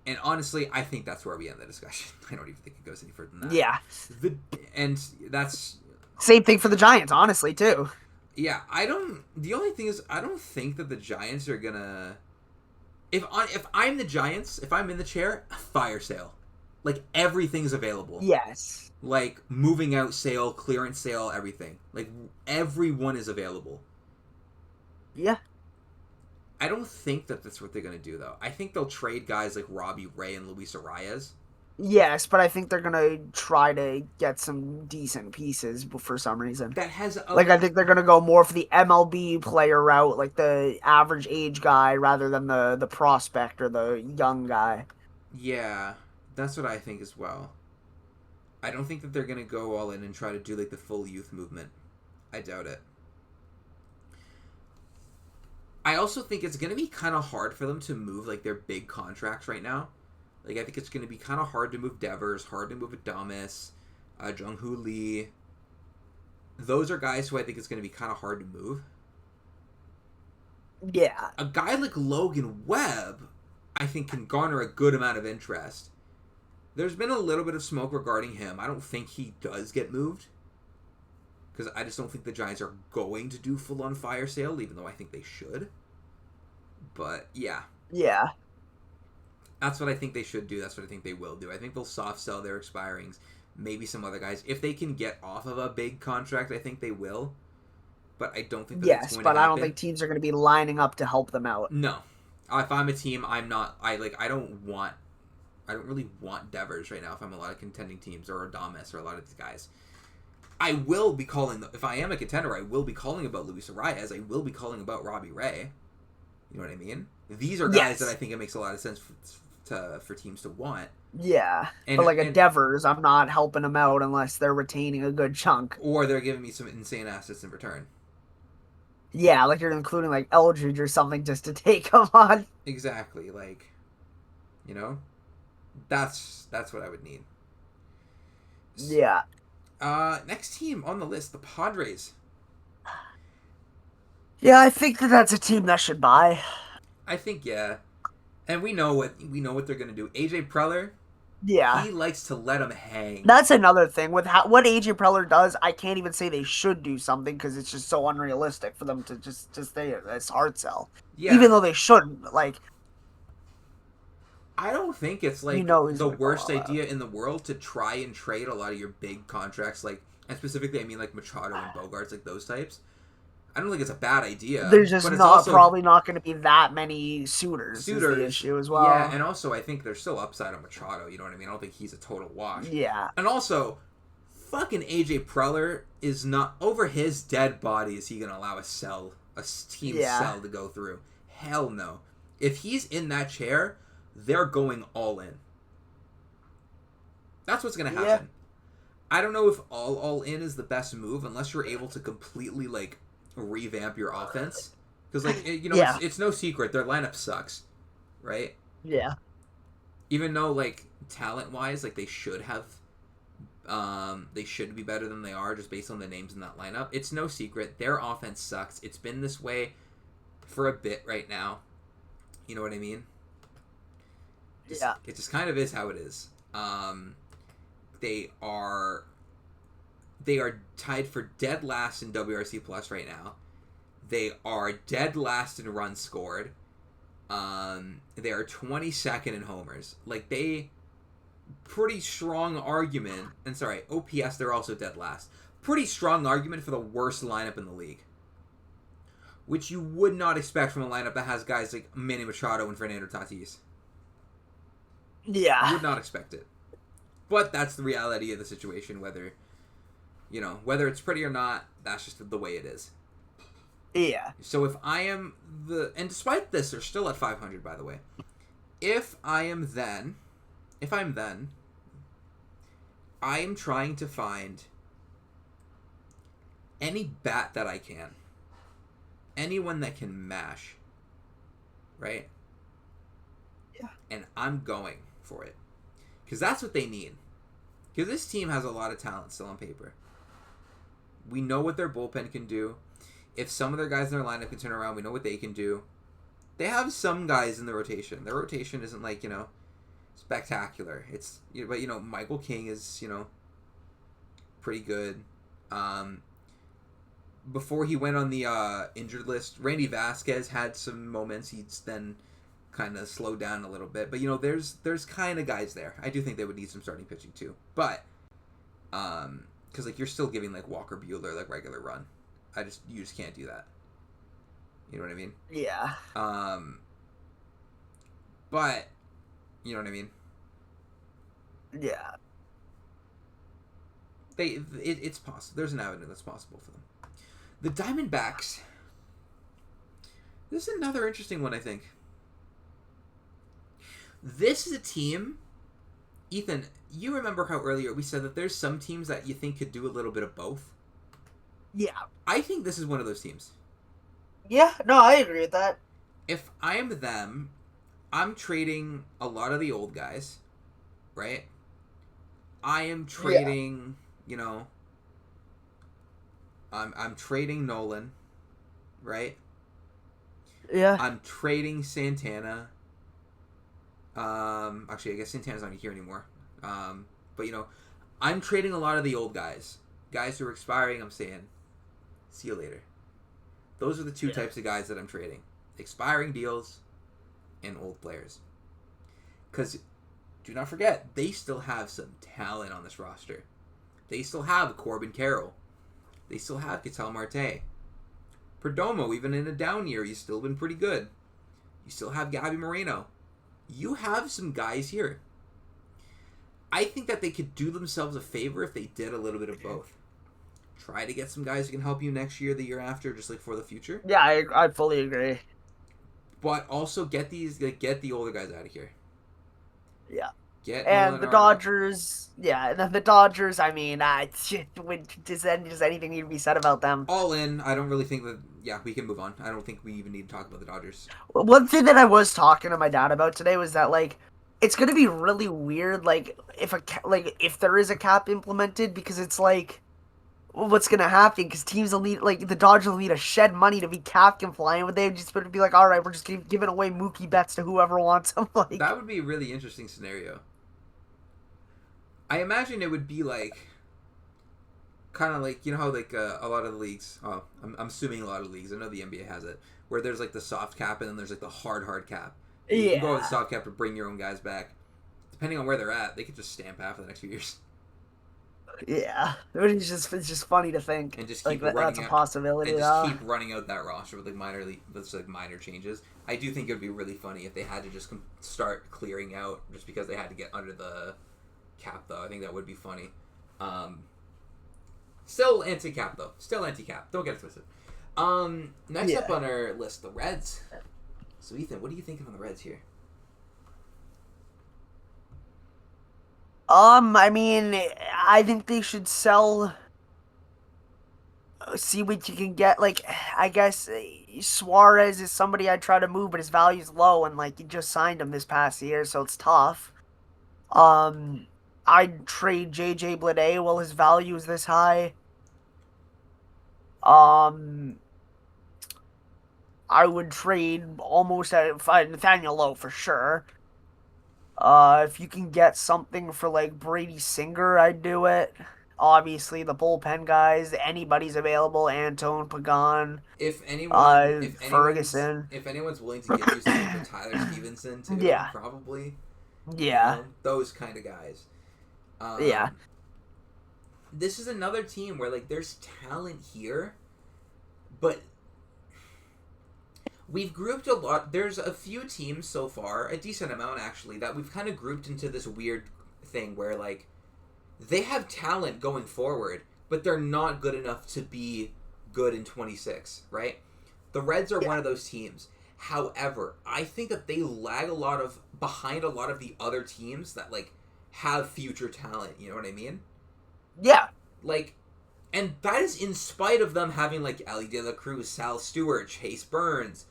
And honestly, I think that's where we end the discussion. I don't even think it goes any further than that. Yeah. And that's... Same thing for the Giants, honestly, too. Yeah, the only thing is, I don't think that the Giants are gonna... If I'm the Giants, if I'm in the chair, fire sale. Like, everything's available. Yes. Like, moving out sale, clearance sale, everything. Like, everyone is available. Yeah. I don't think that that's what they're going to do, though. I think they'll trade guys like Robbie Ray and Luis Arias. Yes, but I think they're going to try to get some decent pieces for some reason. I think they're going to go more for the MLB player route, like the average age guy, rather than the prospect or the young guy. Yeah, that's what I think as well. I don't think that they're going to go all in and try to do like the full youth movement. I doubt it. I also think it's going to be kind of hard for them to move, like, their big contracts right now. Like, I think it's going to be kind of hard to move Devers, hard to move Adames, Jung-Hoo Lee. Those are guys who I think it's going to be kind of hard to move. Yeah. A guy like Logan Webb, I think, can garner a good amount of interest. There's been a little bit of smoke regarding him. I don't think he does get moved. Because I just don't think the Giants are going to do full-on fire sale, even though I think they should. But yeah, Yeah. that's what I think they should do. That's what I think they will do. I think they'll soft sell their expirings. Maybe some other guys. If they can get off of a big contract, I think they will. But I don't think that it's Yes, going to but I don't happen. think teams are going to be lining up to help them out. No. If I'm a team, I'm not. I don't really want Devers right now if I'm a lot of contending teams or Adames or a lot of these guys. I will be calling, if I am a contender, I will be calling about Luis Arias. I will be calling about Robbie Ray. You know what I mean? These are guys that I Yes. think it makes a lot of sense for teams to want. Yeah. And, But like a and Devers, I'm not helping them out unless they're retaining a good chunk. or they're giving me some insane assets in return. Yeah, like you're including like Eldridge or something just to take them on. Exactly. Like, you know? That's what I would need. Yeah. Next team on the list, the Padres. Yeah, I think that that's a team that should buy. I think yeah. And we know what they're gonna do. AJ Preller, Yeah. he likes to let them hang. That's another thing with what AJ Preller does. I can't even say they should do something because it's just so unrealistic for them to just stay as hard sell, Yeah, even though they shouldn't. Like I don't think it's you like know, he's the gonna go worst all out. idea in the world to try and trade a lot of your big contracts, like, and specifically I mean like Machado and Bogarts, like those types. I don't think it's a bad idea, There's just but it's not also probably not going to be that many suitors. Is the suitors. issue as Yeah, well. and also I think there's still upside on Machado. You know what I mean? I don't think he's a total wash. Yeah. And also, fucking AJ Preller is not over his dead body. Is he gonna allow a team Yeah. sell to go through? Hell no. If he's in that chair, they're going all in. That's what's gonna happen. Yeah. I don't know if all in is the best move unless you're able to completely like revamp your offense. Because like Yeah. it's no secret their lineup sucks, right? Yeah. Even though like talent wise, like they should be better than they are just based on the names in that lineup. It's no secret their offense sucks. It's been this way for a bit right now. You know what I mean? Yeah. It just kind of is how it is. They are tied for dead last in WRC plus right now. They are dead last in runs scored. They are 22nd in homers. Like pretty strong argument. And sorry, OPS they're also dead last. Pretty strong argument for the worst lineup in the league, which you would not expect from a lineup that has guys like Manny Machado and Fernando Tatis. Yeah. You would not expect it. But that's the reality of the situation, whether it's pretty or not, that's just the way it is. Yeah. So if I am and despite this, they're still at 500, by the way. If I'm then, I am trying to find any bat that I can. Anyone that can mash. Right? Yeah. And I'm going for it. Because that's what they need. Because this team has a lot of talent still on paper. We know what their bullpen can do. If some of their guys in their lineup can turn around, we know what they can do. They have some guys in the rotation. Their rotation isn't like, spectacular. But Michael King is, pretty good. Before he went on the injured list, Randy Vasquez had some moments. He's then kind of slowed down a little bit. But, there's kind of guys there. I do think they would need some starting pitching too. But, because, you're still giving, Walker Buehler, regular run. You just can't do that. You know what I mean? Yeah. But, you know what I mean? Yeah. It's possible. There's an avenue that's possible for them. The Diamondbacks. This is another interesting one, I think. This is a team. Ethan, you remember how earlier we said that there's some teams that you think could do a little bit of both? Yeah. I think this is one of those teams. Yeah. No, I agree with that. If I am them, I'm trading a lot of the old guys, right? I am trading, I'm trading Nolan, right? Yeah. I'm trading Santana. Actually, I guess Santana's not here anymore. But I'm trading a lot of the old guys who are expiring. I'm saying, see you later. Those are the two types of guys that I'm trading. expiring deals, and old players. Because do not forget, they still have some talent on this roster. They still have Corbin Carroll. They still have Ketel Marte. Perdomo, even in a down year, he's still been pretty good. You still have Gabby Moreno. You have some guys here. I think that they could do themselves a favor if they did a little bit of both. Try to get some guys who can help you next year, the year after, just like for the future. Yeah, I fully agree. But also get the older guys out of here. Yeah. Get And Nolan the Arenado. Dodgers, yeah, and then the Dodgers, I mean, does anything need to be said about them? All in. I don't really think that. Yeah, we can move on. I don't think we even need to talk about the Dodgers. One thing that I was talking to my dad about today was that, like, it's gonna be really weird, like, if there is a cap implemented, because it's like, well, what's gonna happen? Because teams will need, like, the Dodgers will need to shed money to be cap compliant. Would they just be like, all right, we're just giving away Mookie Betts to whoever wants them? Like, That would be a really interesting scenario. I imagine it would be like, kind of like, you know how like a lot of the leagues, I'm assuming a lot of leagues, I know the NBA has it, where there's like the soft cap and then there's like the hard cap. You can go with the soft cap to bring your own guys back. Depending on where they're at, they could just stamp out for the next few years. yeah, it's just funny to think, And just like, keep running that's a out, possibility. and just keep running out that roster with like minor changes. I do think it would be really funny if they had to just start clearing out just because they had to get under the cap, though. I think that would be funny. Still anti-cap, though. Still anti-cap. Don't get it twisted. Next up on our list, the Reds. So, Ethan, what are you thinking on the Reds here? I mean, I think they should sell. See what you can get. Like, I guess Suarez is somebody I'd try to move, but his value's low, and like you just signed him this past year, so it's tough. I'd trade JJ Bleday while his value is this high. I would trade almost at Nathaniel Lowe for sure. If you can get something for like Brady Singer, I'd do it. Obviously, the bullpen guys, anybody's available. Antone, Pagan, Ferguson. If anyone's willing to give you something for Tyler Stevenson too, Yeah. probably. Yeah. You know, those kind of guys. Yeah. This is another team where like there's talent here, but we've grouped a lot. There's a few teams so far, a decent amount actually, that we've kind of grouped into this weird thing where like they have talent going forward, but they're not good enough to be good in 26, right? The Reds are one of those teams. However, I think that they lag behind a lot of the other teams that like have future talent, you know what I mean? Yeah. Like, and that is in spite of them having like Ellie De La Cruz, Sal Stewart, Chase Burns.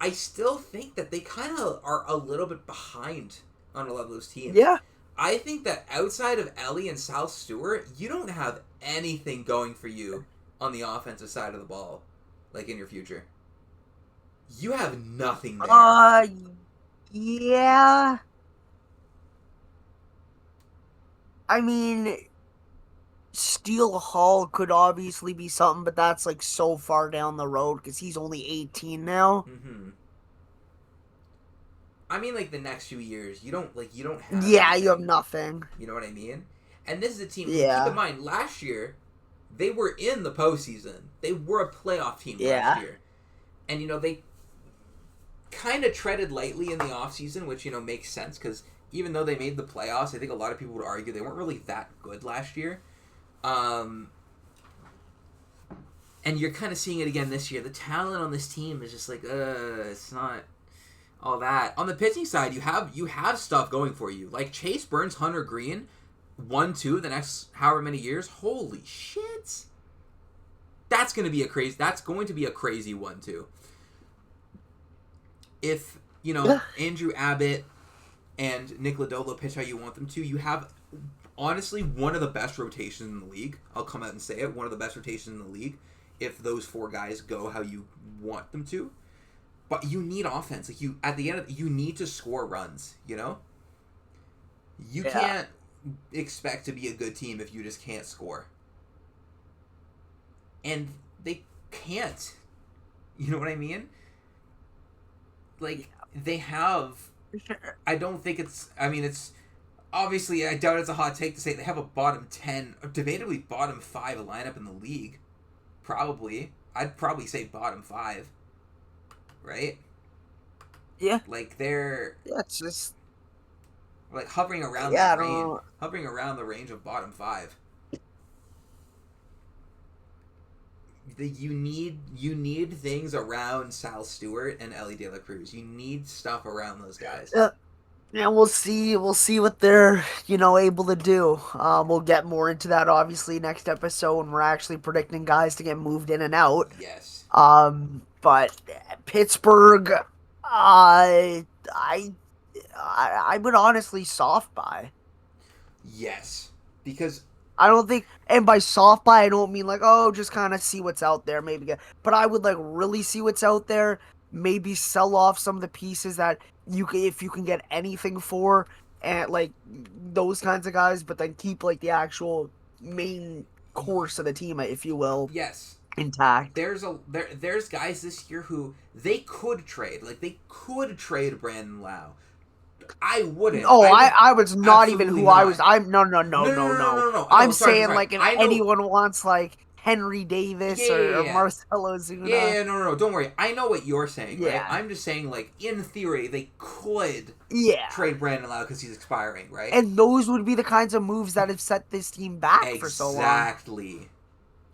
I still think that they kind of are a little bit behind on a lot of those teams. Yeah. I think that outside of Ellie and Sal Stewart, you don't have anything going for you on the offensive side of the ball, like in your future. You have nothing there. Yeah. I mean, Steel Hall could obviously be something, but that's like so far down the road because he's only 18 now. Mm-hmm. I mean, like the next few years, you don't have. Yeah, anything. you have nothing. You know what I mean? And this is a team. Yeah. Keep in mind, last year they were in the postseason. They were a playoff team last year, and you know they kind of treaded lightly in the offseason, which you know makes sense because even though they made the playoffs, I think a lot of people would argue they weren't really that good last year. And you're kind of seeing it again this year. The talent on this team is just like, it's not all that. On the pitching side, you have stuff going for you. Like Chase Burns, Hunter Green, 1-2 the next however many years. Holy shit. That's going to be a crazy 1-2. If, you know, Andrew Abbott and Nick Lodolo pitch how you want them to, you have honestly one of the best rotations in the league. I'll come out and say it. One of the best rotations in the league if those four guys go how you want them to. But you need offense. Like you need to score runs, you know? You can't expect to be a good team if you just can't score. And they can't. You know what I mean? like they have. I don't think it's. I mean, it's obviously. I doubt it's a hot take to say they have a bottom 10, or debatably bottom 5 lineup in the league. Probably, I'd probably say bottom 5. Right? Yeah. Like they're Yeah, it's just like hovering around yeah, that I don't range, know. hovering around the range of bottom 5. You need things around Sal Stewart and Ellie De La Cruz. You need stuff around those guys. Yeah, yeah, we'll see. We'll see what they're able to do. We'll get more into that obviously next episode when we're actually predicting guys to get moved in and out. Yes. But Pittsburgh, I would honestly soft buy. Yes. Because I don't think, and by soft buy, I don't mean like, oh, just kind of see what's out there, maybe get, but I would like really see what's out there, maybe sell off some of the pieces that if you can get anything for, and like those kinds of guys, but then keep like the actual main course of the team, if you will, yes, intact. there's guys this year who they could trade. Like they could trade Brandon Lau. I wouldn't. Oh, I would I was not even absolutely who I not. was. I'm no, no, No, no, no, no, no, no, no. no, no. I'm No, sorry, saying sorry. like if I know. anyone wants like Henry Yeah, Davis yeah, yeah, or yeah. Marcelo Yeah, Zuna. yeah, no, no, no. Don't worry. I know what you're saying, right? Yeah. I'm just saying, like, in theory, they could Yeah. trade Brandon Lau because he's expiring, right? And those would be the kinds of moves that have set this team back for so long. Exactly.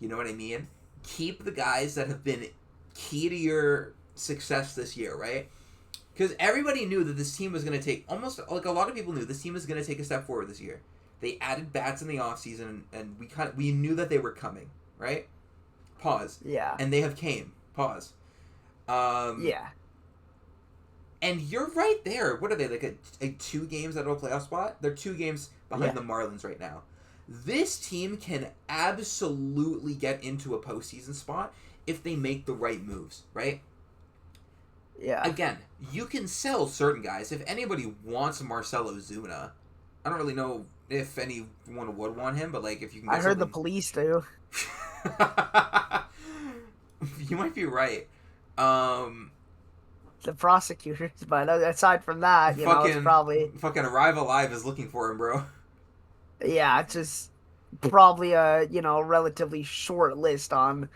You know what I mean? Keep the guys that have been key to your success this year, right? Because everybody knew that this team was going to take, almost like a lot of people knew this team was going to take a step forward this year. They added bats in the offseason, and we knew that they were coming, right? Pause. Yeah. And they have came. Pause. Yeah. And you're right there. What are they, like a 2 games out of a playoff spot? They're 2 games behind the Marlins right now. This team can absolutely get into a postseason spot if they make the right moves, right? Yeah. Again, you can sell certain guys. If anybody wants Marcelo Zuna, I don't really know if anyone would want him, but like if you can get I heard the something... police do. You might be right. The prosecutors, but aside from that, it's probably fucking Arrive Alive is looking for him, bro. yeah, it's just probably a relatively short list on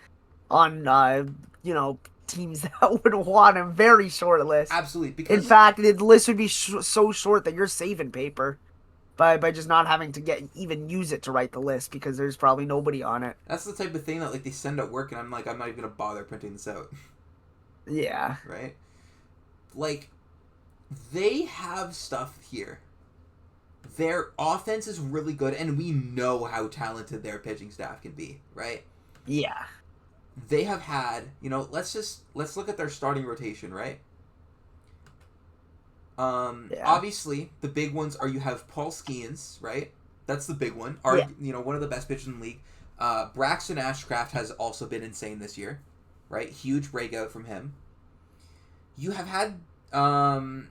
teams that would want him. Very short list. Absolutely, because in fact, the list would be so short that you're saving paper by just not having to even use it to write the list because there's probably nobody on it. that's the type of thing that like they send at work, and I'm like, I'm not even gonna bother printing this out. Yeah. Right? Like, they have stuff here. Their offense is really good, and we know how talented their pitching staff can be, right? Yeah. They have had, let's look at their starting rotation, right? Obviously, the big ones are you have Paul Skeens, right? That's the big one. One of the best pitchers in the league. Braxton Ashcraft has also been insane this year, right? Huge breakout from him. You have had Carmen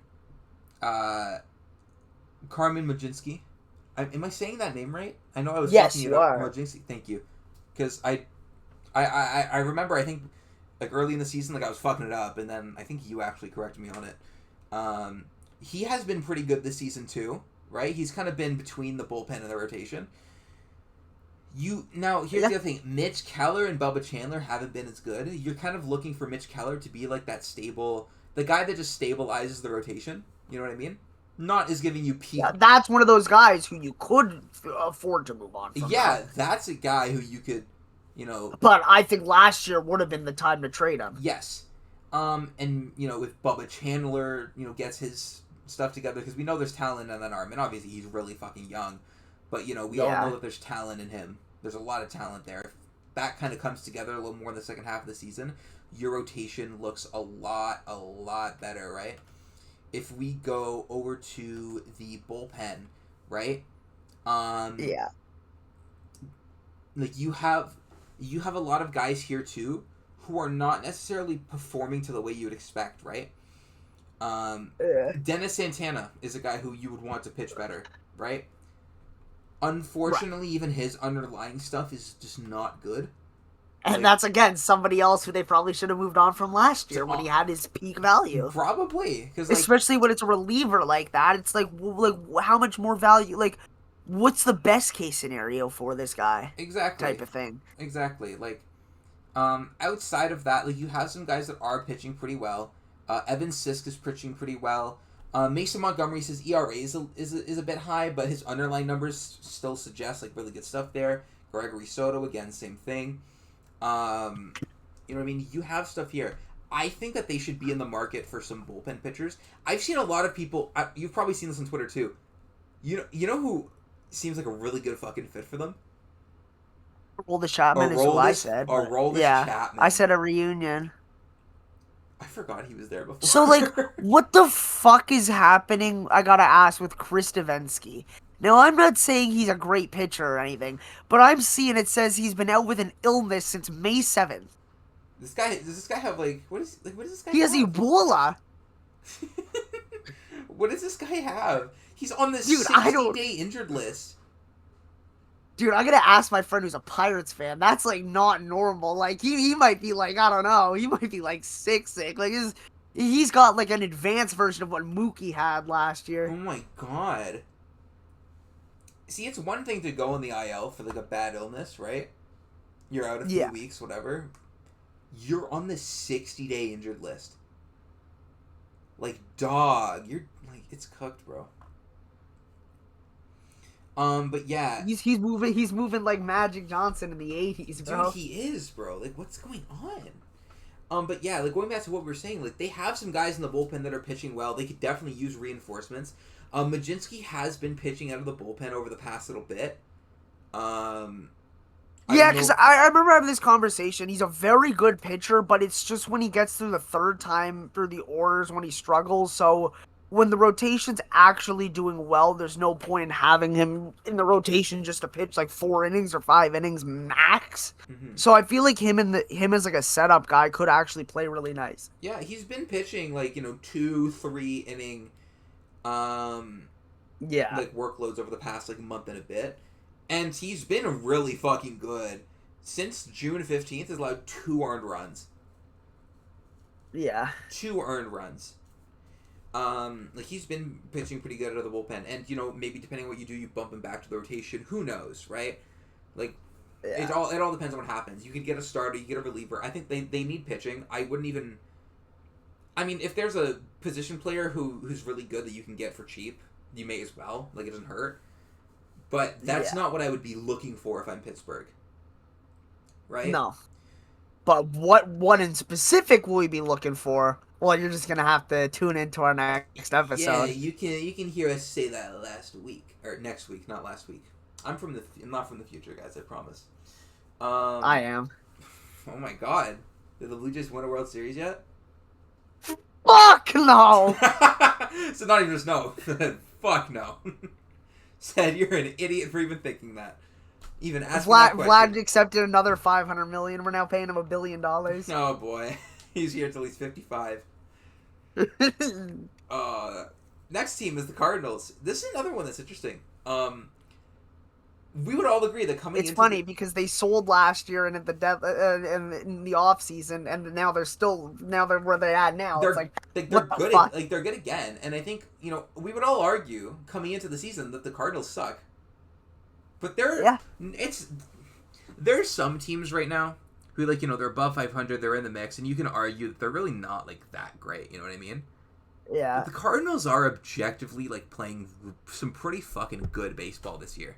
Mojinski. Am I saying that name right? I know I was yes, fucking you it up. are. Mojinski, thank you. Because I remember, I think, like early in the season, like I was fucking it up, and then I think you actually corrected me on it. He has been pretty good this season too, right? He's kind of been between the bullpen and the rotation. Here's the other thing. Mitch Keller and Bubba Chandler haven't been as good. You're kind of looking for Mitch Keller to be like that stable, the guy that just stabilizes the rotation. You know what I mean? Not is giving you peak. Yeah, that's one of those guys who you could afford to move on from. Yeah, that's a guy who you could, But I think last year would have been the time to trade him. Yes. And, if Bubba Chandler, gets his stuff together, because we know there's talent in that arm, and obviously he's really fucking young. But, we all know that there's talent in him. There's a lot of talent there. If that kind of comes together a little more in the second half of the season, your rotation looks a lot better, right? If we go over to the bullpen, right? Yeah. Like, you have a lot of guys here, too, who are not necessarily performing to the way you would expect, right? Dennis Santana is a guy who you would want to pitch better, right? Unfortunately, even his underlying stuff is just not good. And Like, that's, again, somebody else who they probably should have moved on from last year when he had his peak value. probably, because like, Especially when it's a reliever like that. It's like how much more value? Like, what's the best case scenario for this guy? exactly, Type of thing. exactly. Like, outside of that, like you have some guys that are pitching pretty well. Evan Sisk is pitching pretty well. Mason Montgomery says ERA is a bit high, but his underlying numbers still suggest like really good stuff there. Gregory Soto again, same thing. You know what I mean? You have stuff here. I think that they should be in the market for some bullpen pitchers. I've seen a lot of people. You've probably seen this on Twitter too. You know who seems like a really good fucking fit for them? Aroldis Chapman is who I said. Aroldis Yeah, Chapman. I said a reunion. I forgot he was there before. So, like, what the fuck is happening, I gotta ask, with Chris Davinsky? Now, I'm not saying he's a great pitcher or anything, but I'm seeing it says he's been out with an illness since May 7th. Does this guy have, like, what does this guy He has have? Ebola. What does this guy have? He's on the 60-day injured list. Dude, I gotta ask my friend who's a Pirates fan. That's, like, not normal. Like, he might be, like, I don't know. He might be, like, sick. Like, he's got, like, an advanced version of what Mookie had last year. Oh, my God. See, it's one thing to go in the IL for, like, a bad illness, right? You're out a few weeks, whatever. You're on the 60-day injured list. Like, dog. You're, like, it's cooked, bro. But yeah, he's moving like Magic Johnson in the 80s, bro. Dude, he is, bro. Like, what's going on? But yeah, like going back to what we were saying, like they have some guys in the bullpen that are pitching well. They could definitely use reinforcements. Majinski has been pitching out of the bullpen over the past little bit. Yeah, because I remember having this conversation. He's a very good pitcher, but it's just when he gets through the third time through the orders when he struggles. So when the rotation's actually doing well, there's no point in having him in the rotation just to pitch like 4 innings or 5 innings max. Mm-hmm. So I feel like him as like a setup guy could actually play really nice. Yeah, he's been pitching like 2-3 inning, like workloads over the past like month and a bit, and he's been really fucking good. Since June 15th, he's allowed 2 earned runs. Yeah, 2 earned runs. Like he's been pitching pretty good out of the bullpen, and maybe depending on what you do, you bump him back to the rotation. Who knows, right? Like, it all depends on what happens. You could get a starter, you get a reliever. I think they need pitching. I wouldn't even. I mean, if there's a position player who's really good that you can get for cheap, you may as well. Like, it doesn't hurt. But that's not what I would be looking for if I'm Pittsburgh. Right? No. But what in specific will we be looking for? Well, you're just gonna have to tune into our next episode. Yeah, you can hear us say that next week, not last week. I'm not from the future, guys. I promise. I am. Oh my God! Did the Blue Jays win a World Series yet? Fuck no! So not even just no. Fuck no. Said you're an idiot for even thinking that. Even asking that question. Vlad accepted another $500 million. We're now paying him $1 billion. Oh boy, he's here till he's 55. Next team is the Cardinals. This is another one that's interesting. We would all agree that it's funny because they sold last year and at the in the off season, and now they're where they're at now. They're, it's like they're good. They're good again, and I think we would all argue coming into the season that the Cardinals suck. But there's some teams right now who they're above 500, they're in the mix, and you can argue that they're really not that great. You know what I mean? Yeah. But the Cardinals are objectively playing some pretty fucking good baseball this year.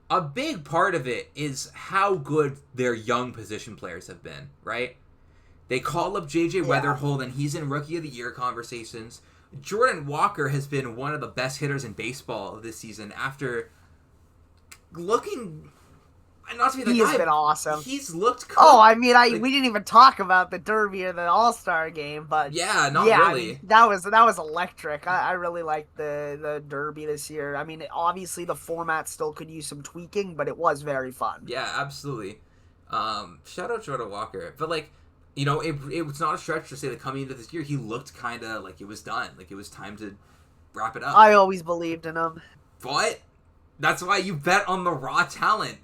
A big part of it is how good their young position players have been, right? They call up J.J. Weatherhold, and he's in Rookie of the Year conversations. Jordan Walker has been one of the best hitters in baseball this season after looking... Not to be the guy, he's been awesome. He's looked cool. Oh, I mean, we didn't even talk about the Derby or the All-Star game, but not really. I mean, that was electric. I really liked the Derby this year. I mean, obviously the format still could use some tweaking, but it was very fun. Yeah, absolutely. Shout out Jordan Walker, but it was not a stretch to say that coming into this year he looked kind of like it was done, like it was time to wrap it up. I always believed in him, but that's why you bet on the raw talent.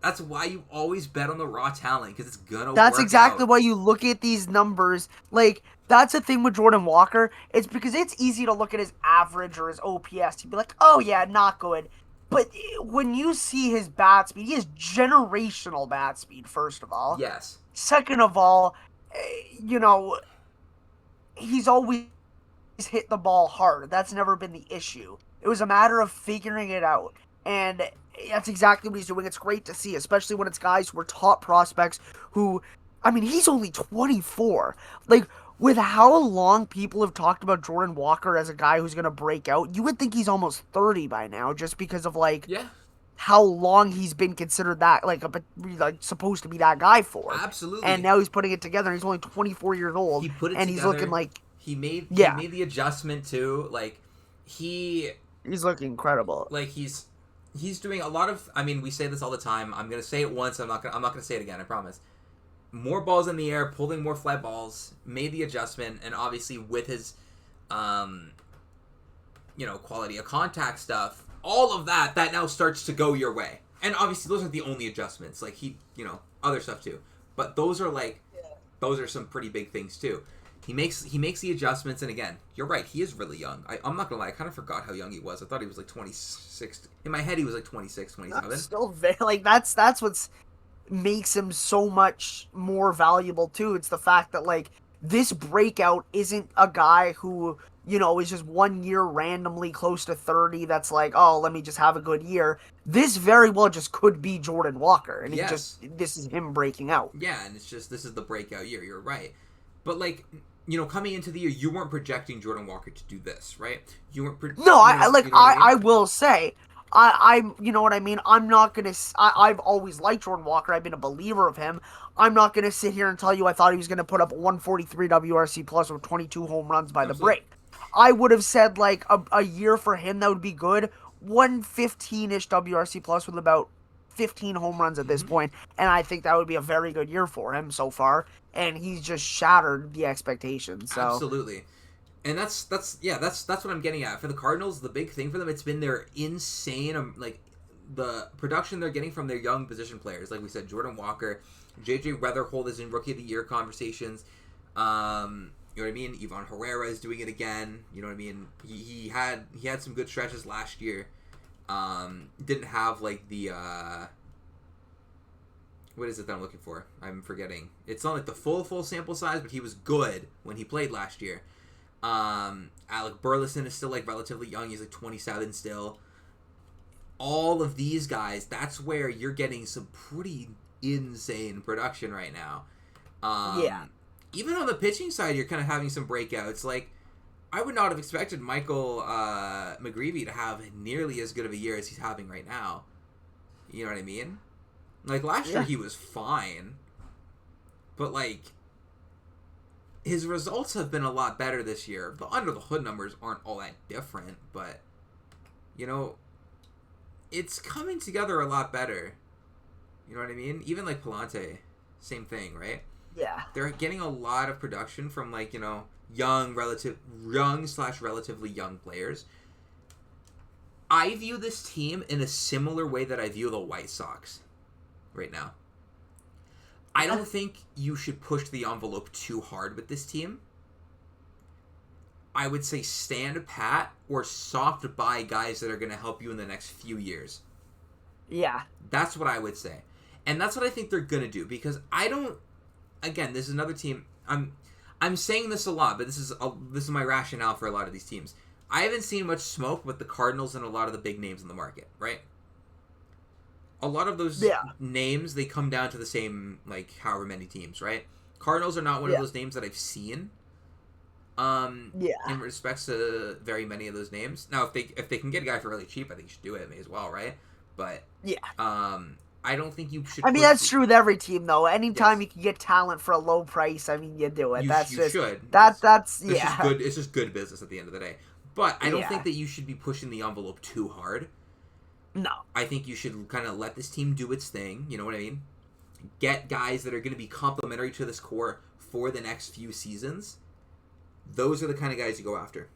That's why you always bet on the raw talent, because it's gonna That's work exactly out. why you look at these numbers. Like, that's the thing with Jordan Walker. It's because it's easy to look at his average or his OPS. You'd be like, oh, yeah, not good. But when you see his bat speed, he has generational bat speed, first of all. Yes. Second of all, you know, he's always hit the ball hard. That's never been the issue. It was a matter of figuring it out. And that's exactly what he's doing. It's great to see, especially when it's guys who are top prospects who, I mean, he's only 24. Like, with how long people have talked about Jordan Walker as a guy who's going to break out, you would think he's almost 30 by now just because of, like, Yeah. how long he's been considered that, like supposed to be that guy for. And Absolutely. now he's putting it together, and he's only 24 years old, He put it and he's looking together. like, He yeah, made the adjustment too. Like he he's looking incredible. like he's doing a lot of. I mean, we say this all the time. I'm gonna say it once. I'm not gonna say it again. I promise. More balls in the air, pulling more fly balls, made the adjustment, and obviously with his, um, quality of contact stuff, all of that now starts to go your way. And obviously those aren't the only adjustments. Like other stuff too. But those are some pretty big things too. He makes the adjustments, and again, you're right. He is really young. I'm not gonna lie. I kind of forgot how young he was. I thought he was like 26. In my head, he was like 26, 27. That's still very like that's what's makes him so much more valuable too. It's the fact that like this breakout isn't a guy who is just 1 year randomly close to 30. That's like, oh, let me just have a good year. This very well just could be Jordan Walker, and Yes. this is him breaking out. Yeah, and it's just this is the breakout year. You're right, but like coming into the year, you weren't projecting Jordan Walker to do this, right? You weren't. No, I like you know what I mean? I will say. I'm you know what I mean. I'm not gonna. I've always liked Jordan Walker. I've been a believer of him. I'm not gonna sit here and tell you I thought he was gonna put up 143 WRC plus with 22 home runs by the Absolutely. break. I would have said like a year for him that would be good. 115-ish WRC plus with about 15 home runs at this point, and I think that would be a very good year for him so far. And he's just shattered the expectations. So. Absolutely. And that's what I'm getting at. For the Cardinals, the big thing for them, it's been their insane like the production they're getting from their young position players. Like we said, Jordan Walker, JJ Weatherholt is in Rookie of the Year conversations. You know what I mean? Ivan Herrera is doing it again. You know what I mean? He had some good stretches last year. Didn't have like the what is it that I'm looking for? I'm forgetting. It's not like the full sample size, but he was good when he played last year. Alec Burleson is still like relatively young. He's like 27 still. All of these guys, that's where you're getting some pretty insane production right now. Yeah. Even on the pitching side, you're kind of having some breakouts. Like, I would not have expected Michael McGreevy to have nearly as good of a year as he's having right now. You know what I mean? Like, last year he was fine. But, like, his results have been a lot better this year. The under-the-hood numbers aren't all that different, but, it's coming together a lot better. You know what I mean? Even, like, Palante, same thing, right? Yeah. They're getting a lot of production from, like, young/relatively young players. I view this team in a similar way that I view the White Sox right now. I don't think you should push the envelope too hard with this team. I would say stand pat or soft buy guys that are going to help you in the next few years. Yeah. That's what I would say. And that's what I think they're going to do, because I don't... Again, this is another team... I'm saying this a lot, but this is my rationale for a lot of these teams. I haven't seen much smoke with the Cardinals and a lot of the big names in the market, right? A lot of those names, they come down to the same, like, however many teams, right? Cardinals are not one of those names that I've seen. In respects to very many of those names. Now, if they can get a guy for really cheap, I think you should do it. May as well, right? But I don't think you should. I mean, that's true with every team, though. Anytime you can get talent for a low price, I mean, you do it. You should. That's it's just good. It's just good business at the end of the day. But I don't think that you should be pushing the envelope too hard. No. I think you should kind of let this team do its thing. You know what I mean? Get guys that are going to be complementary to this core for the next few seasons. Those are the kind of guys you go after.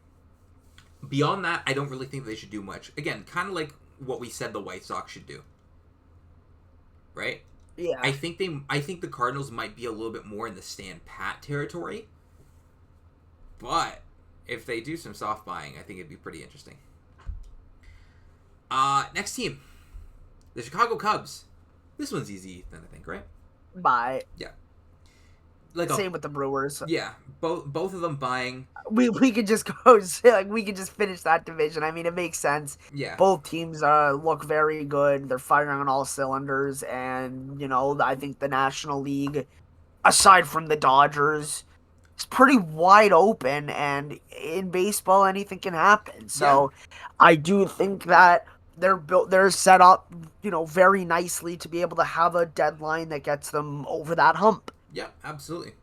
Beyond that, I don't really think they should do much. Again, kind of like what we said the White Sox should do. right? Yeah. I think the Cardinals might be a little bit more in the stand pat territory, but if they do some soft buying, I think it'd be pretty interesting. Next team, the Chicago Cubs. This one's easy, then I think, right? Bye. Yeah, like a Same with the Brewers. yeah, both of them buying. We could just go like we could just finish that division. I mean, it makes sense. Yeah, Both teams look very good. They're firing on all cylinders, and I think the National League, aside from the Dodgers, is pretty wide open. And in baseball, anything can happen. yeah, So, I do think that they're set up, very nicely to be able to have a deadline that gets them over that hump. yeah, absolutely.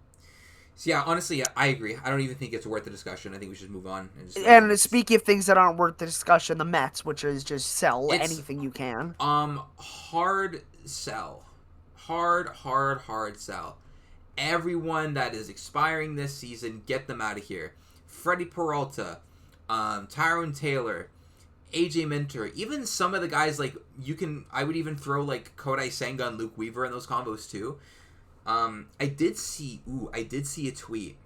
So yeah, honestly, yeah, I agree. I don't even think it's worth the discussion. I think we should move on and just And speaking of things that aren't worth the discussion, the Mets, which is just sell it's anything you can. hard sell, hard sell. Everyone that is expiring this season, get them out of here. Freddie Peralta, Tyrone Taylor, AJ Minter, even some of the guys like I would even throw like Kodai Senga and Luke Weaver in those combos too. I did see a tweet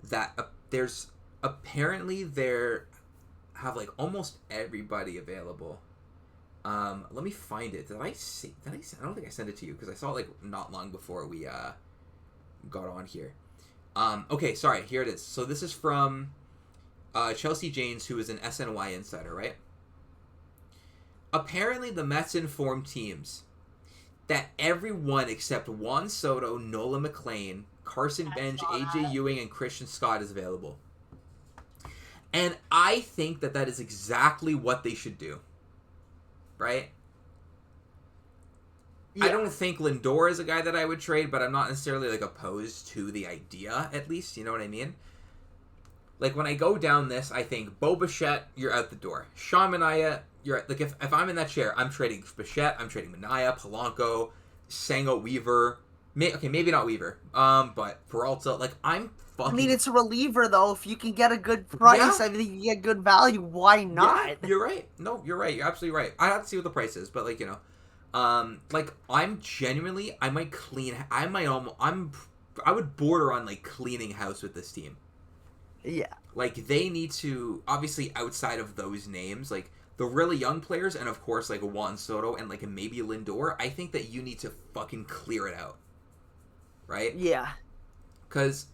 that there's apparently there have like almost everybody available. Let me find it. Did I see? I don't think I sent it to you because I saw it like not long before we got on here. Okay, sorry. Here it is. So this is from Chelsea Janes, who is an SNY insider, right? Apparently, the Mets informed teams that everyone except Juan Soto, Nola McLean, Carson Bench, AJ Ewing, and Christian Scott is available. And I think that is exactly what they should do. Right? Yeah. I don't think Lindor is a guy that I would trade, but I'm not necessarily like opposed to the idea, at least. You know what I mean? Like when I go down this, I think Bo Bichette, you're out the door. Sean Manaea, you're like if I'm in that chair, I'm trading Bichette, I'm trading Manaea, Polanco, Senga, Weaver. Maybe not Weaver. But Peralta, like I'm fucking. I mean, it's a reliever though. If you can get a good price, I think you get good value. Why not? Yeah, you're right. No, you're right. You're absolutely right. I have to see what the price is, but like like I'm genuinely, I might clean. I would border on like cleaning house with this team. Yeah. Like they need to obviously outside of those names, like the really young players, and of course like Juan Soto and like maybe Lindor. I think that you need to fucking clear it out, right? Yeah. Because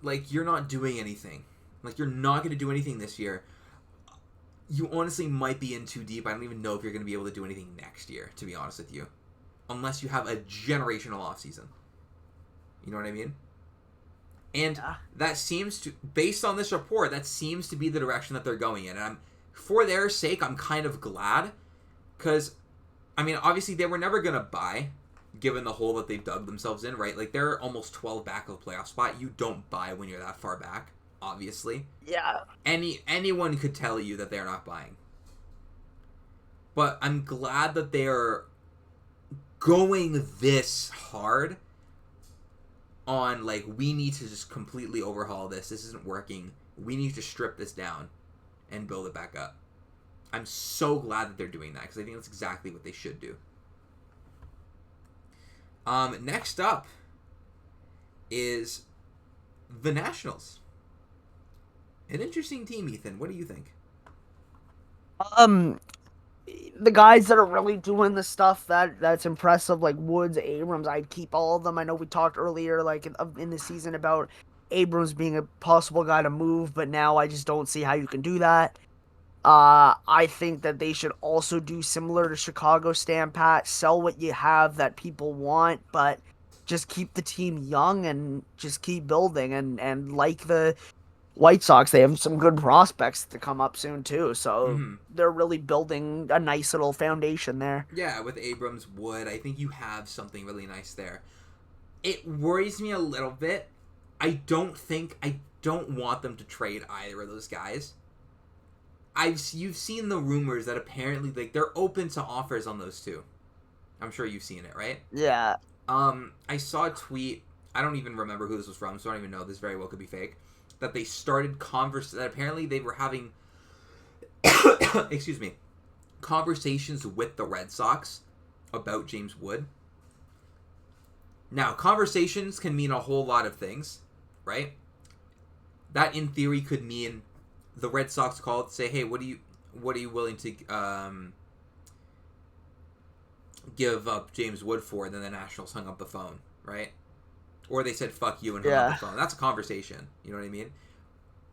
like you're not doing anything. Like you're not going to do anything this year. You honestly might be in too deep. I don't even know if you're going to be able to do anything next year, to be honest with you, unless you have a generational offseason. You know what I mean? And that seems to, based on this report, that seems to be the direction that they're going in. And for their sake, I'm kind of glad. Because, I mean, obviously they were never going to buy, given the hole that they've dug themselves in, right? Like, they're almost 12 back of the playoff spot. You don't buy when you're that far back, obviously. Yeah. Anyone could tell you that they're not buying. But I'm glad that they're going this hard on, like, we need to just completely overhaul this. This isn't working. We need to strip this down and build it back up. I'm so glad that they're doing that because I think that's exactly what they should do. Next up is the Nationals. An interesting team, Ethan. What do you think? The guys that are really doing the stuff that's impressive, like Woods, Abrams, I'd keep all of them. I know we talked earlier, like in the season, about Abrams being a possible guy to move, but now I just don't see how you can do that. I think that they should also do similar to Chicago, stand pat, sell what you have that people want, but just keep the team young and just keep building. And like the White Sox, they have some good prospects to come up soon too, so they're really building a nice little foundation there. Yeah, with Abrams, Wood, I think you have something really nice there. It worries me a little bit. I don't want them to trade either of those guys. You've seen the rumors that apparently like they're open to offers on those two. I'm sure you've seen it, right? Yeah. I saw a tweet. I don't even remember who this was from, so I don't even know. This very well could be fake. That they started that apparently they were having excuse me, conversations with the Red Sox about James Wood. Now, conversations can mean a whole lot of things, right? That in theory could mean the Red Sox called, say, hey, what are you willing to give up James Wood for? And then the Nationals hung up the phone, right? Or they said fuck you and hung up Yeah. the phone. That's a conversation. You know what I mean?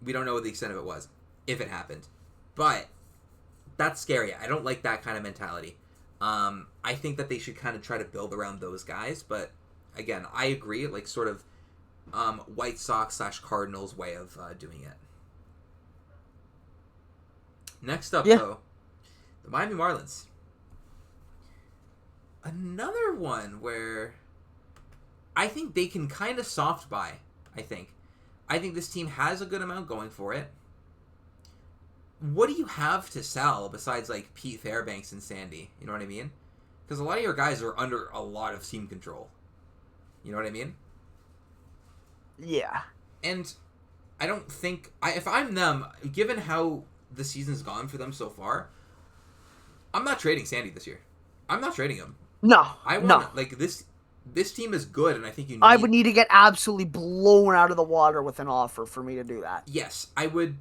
We don't know what the extent of it was, if it happened. But that's scary. I don't like that kind of mentality. I think that they should kind of try to build around those guys. But again, I agree. Like sort of White Sox / Cardinals way of doing it. Next up, Yeah. though, the Miami Marlins. Another one where I think they can kind of soft buy. I think this team has a good amount going for it. What do you have to sell besides like Pete Fairbanks and Sandy? You know what I mean? Because a lot of your guys are under a lot of team control. You know what I mean? Yeah. And I don't think if I'm them, given how the season's gone for them so far, I'm not trading Sandy this year. I'm not trading him. No. I want No. like this team is good, and I think you need. I would need to get absolutely blown out of the water with an offer for me to do that. Yes, I would,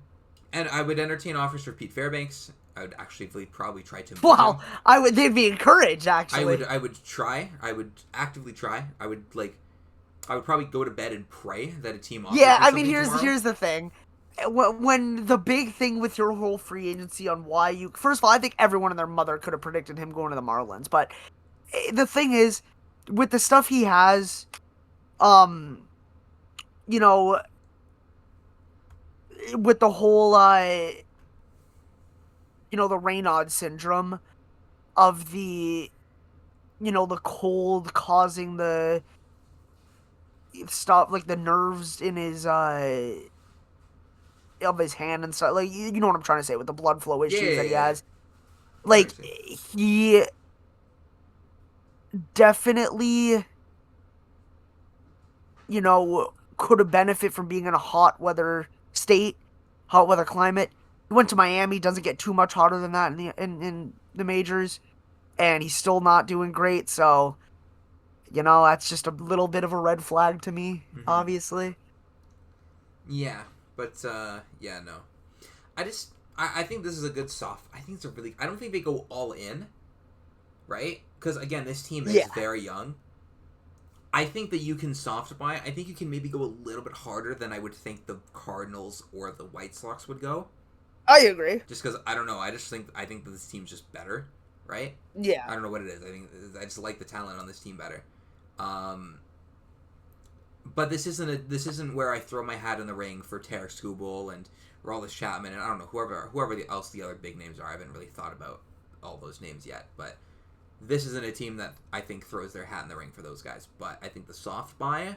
and I would entertain offers for Pete Fairbanks. I would actually probably try to. Well, they'd be encouraged actually. I would try. I would actively try. I would probably go to bed and pray that a team offers. Yeah, me I mean, something here's the thing. When the big thing with your whole free agency on why you... First of all, I think everyone and their mother could have predicted him going to the Marlins. But the thing is, with the stuff he has, you know, with the whole, you know, the Raynaud syndrome of the, you know, the cold causing the stuff, like the nerves in his, of his hand and stuff, like you know what I'm trying to say with the blood flow issues that he has. Like he definitely, you know, could have benefited from being in a hot weather state, hot weather climate. He went to Miami, doesn't get too much hotter than that in the majors, and he's still not doing great. So, you know, that's just a little bit of a red flag to me, obviously. Yeah. But, yeah, no. I think this is a good soft. I think it's a really... I don't think they go all in, right? Because, again, this team is very young. I think that you can soft buy. I think you can maybe go a little bit harder than I would think the Cardinals or the White Sox would go. I agree. Just because, I don't know, I think that this team's just better, right? Yeah. I don't know what it is. I just like the talent on this team better. But this isn't where I throw my hat in the ring for Tarek Skubal and Rollis Chapman and I don't know whoever else the other big names are. I haven't really thought about all those names yet, but this isn't a team that I think throws their hat in the ring for those guys. But I think the soft buy,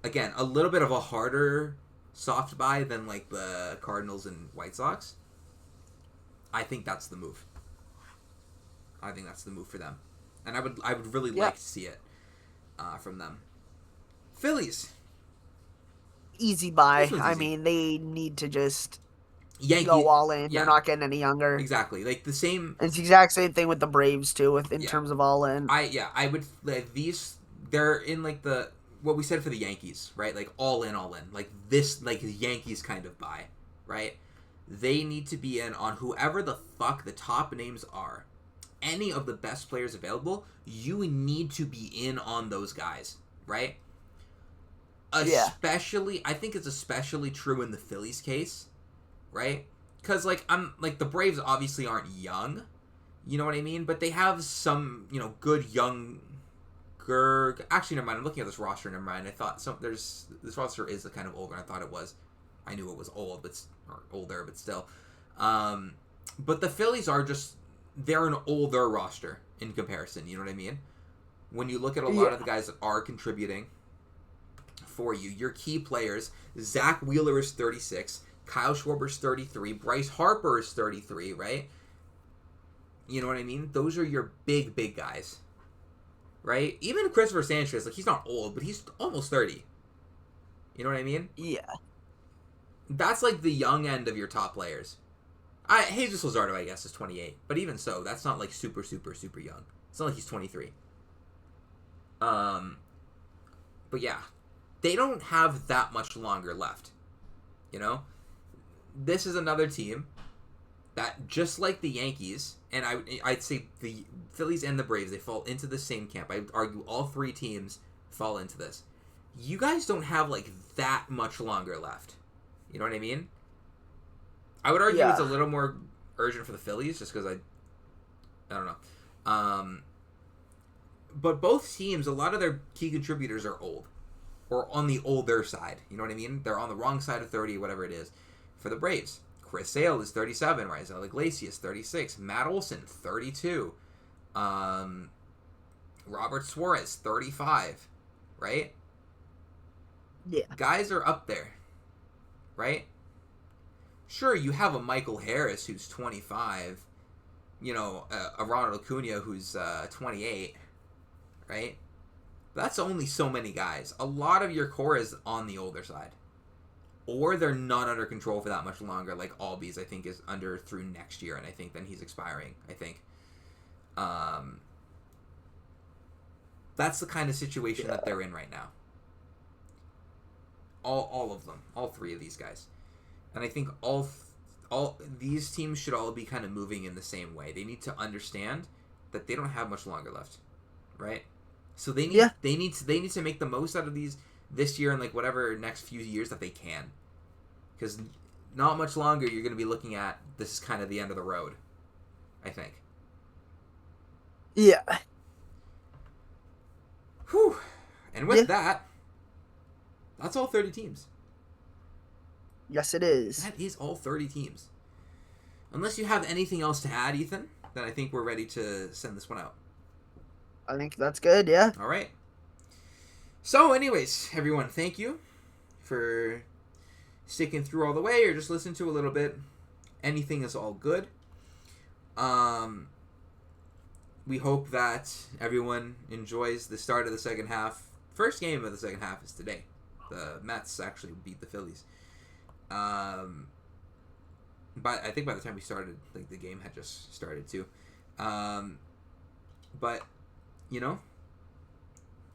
again, a little bit of a harder soft buy than like the Cardinals and White Sox. I think that's the move. I think that's the move for them, and I would really like to see it from them. Phillies. Easy buy. Easy. I mean, they need to just Yankees go all in. Yeah. They're not getting any younger. Exactly. Like the same. It's the exact same thing with the Braves too, in terms of all in. I would like these. They're in like the what we said for the Yankees, right? Like all in. Like this, like the Yankees kind of buy, right? They need to be in on whoever the fuck the top names are. Any of the best players available, you need to be in on those guys, right? Especially, I think it's especially true in the Phillies case, right? Because like the Braves obviously aren't young, you know what I mean? But they have some, you know, good young. Actually, never mind. I'm looking at this roster. Never mind. I thought this roster is kind of older than I thought it was. I knew it was old, or older, but still. But the Phillies are they're an older roster in comparison. You know what I mean? When you look at a lot of the guys that are contributing for you, your key players, Zach Wheeler is 36, Kyle Schwarber's 33, Bryce Harper is 33, right? You know what I mean? Those are your big guys, right? Even Christopher Sanchez, like he's not old, but he's almost 30. You know what I mean? Yeah. That's like the young end of your top players. Jesus Luzardo, I guess, is 28, but even so, that's not like super young. It's not like he's 23. But yeah, they don't have that much longer left. You know, this is another team that, just like the Yankees, and I'd say the Phillies and the Braves, they fall into the same camp. I'd argue all three teams fall into this. You guys don't have like that much longer left. You know what I mean? I would argue it's a little more urgent for the Phillies, just because I don't know. But both teams, a lot of their key contributors are old, or on the older side. You know what I mean? They're on the wrong side of 30, whatever it is. For the Braves, Chris Sale is 37, Raisel Iglesias 36, Matt Olson 32, Robert Suarez 35, right? Yeah. Guys are up there, right? Sure, you have a Michael Harris who's 25, you know, a Ronald Acuna who's 28, right? But that's only so many guys. A lot of your core is on the older side. Or they're not under control for that much longer, like Albies, I think, is under through next year, and I think then he's expiring, I think. That's the kind of situation that they're in right now. All of them. All three of these guys. And I think all these teams should all be kind of moving in the same way. They need to understand that they don't have much longer left, right? So they need to make the most out of this year and like whatever next few years that they can, because not much longer you're going to be looking at this is kind of the end of the road, I think. Yeah. Whew. And with that, that's all 30 teams. Yes, it is. That is all 30 teams. Unless you have anything else to add, Ethan, then I think we're ready to send this one out. I think that's good, yeah. All right. So, anyways, everyone, thank you for sticking through all the way or just listen to a little bit. Anything is all good. We hope that everyone enjoys the start of the second half. First game of the second half is today. The Mets actually beat the Phillies. But I think by the time we started, like the game had just started too. But you know,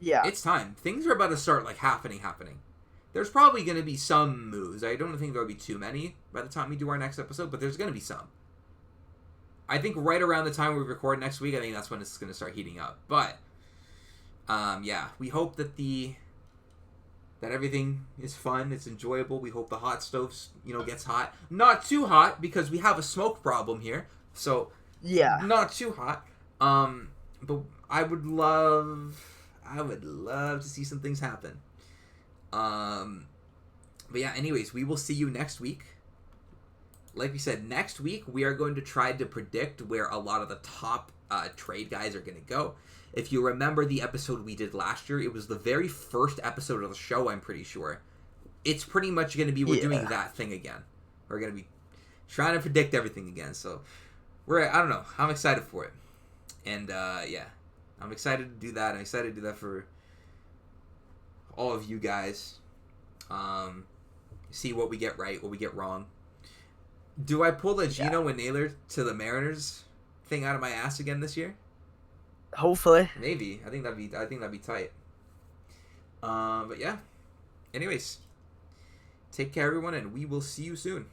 yeah, it's time. Things are about to start like happening. There's probably going to be some moves. I don't think there'll be too many by the time we do our next episode, but there's going to be some. I think right around the time we record next week, I think that's when it's going to start heating up. But yeah, we hope that that everything is fun, it's enjoyable. We hope the hot stoves, gets hot. Not too hot because we have a smoke problem here. So yeah, not too hot. But I would love to see some things happen. But yeah, anyways, we will see you next week. Like we said, next week we are going to try to predict where a lot of the top trade guys are going to go. If you remember the episode we did last year, it was the very first episode of the show, I'm pretty sure. It's pretty much going to be, we're doing that thing again. We're going to be trying to predict everything again. So, I don't know. I'm excited for it. And, yeah. I'm excited to do that. I'm excited to do that for all of you guys. See what we get right, what we get wrong. Do I pull the Gino and Naylor to the Mariners thing out of my ass again this year? Hopefully. Maybe. I think that'd be tight. But yeah. Anyways, take care, everyone, and we will see you soon.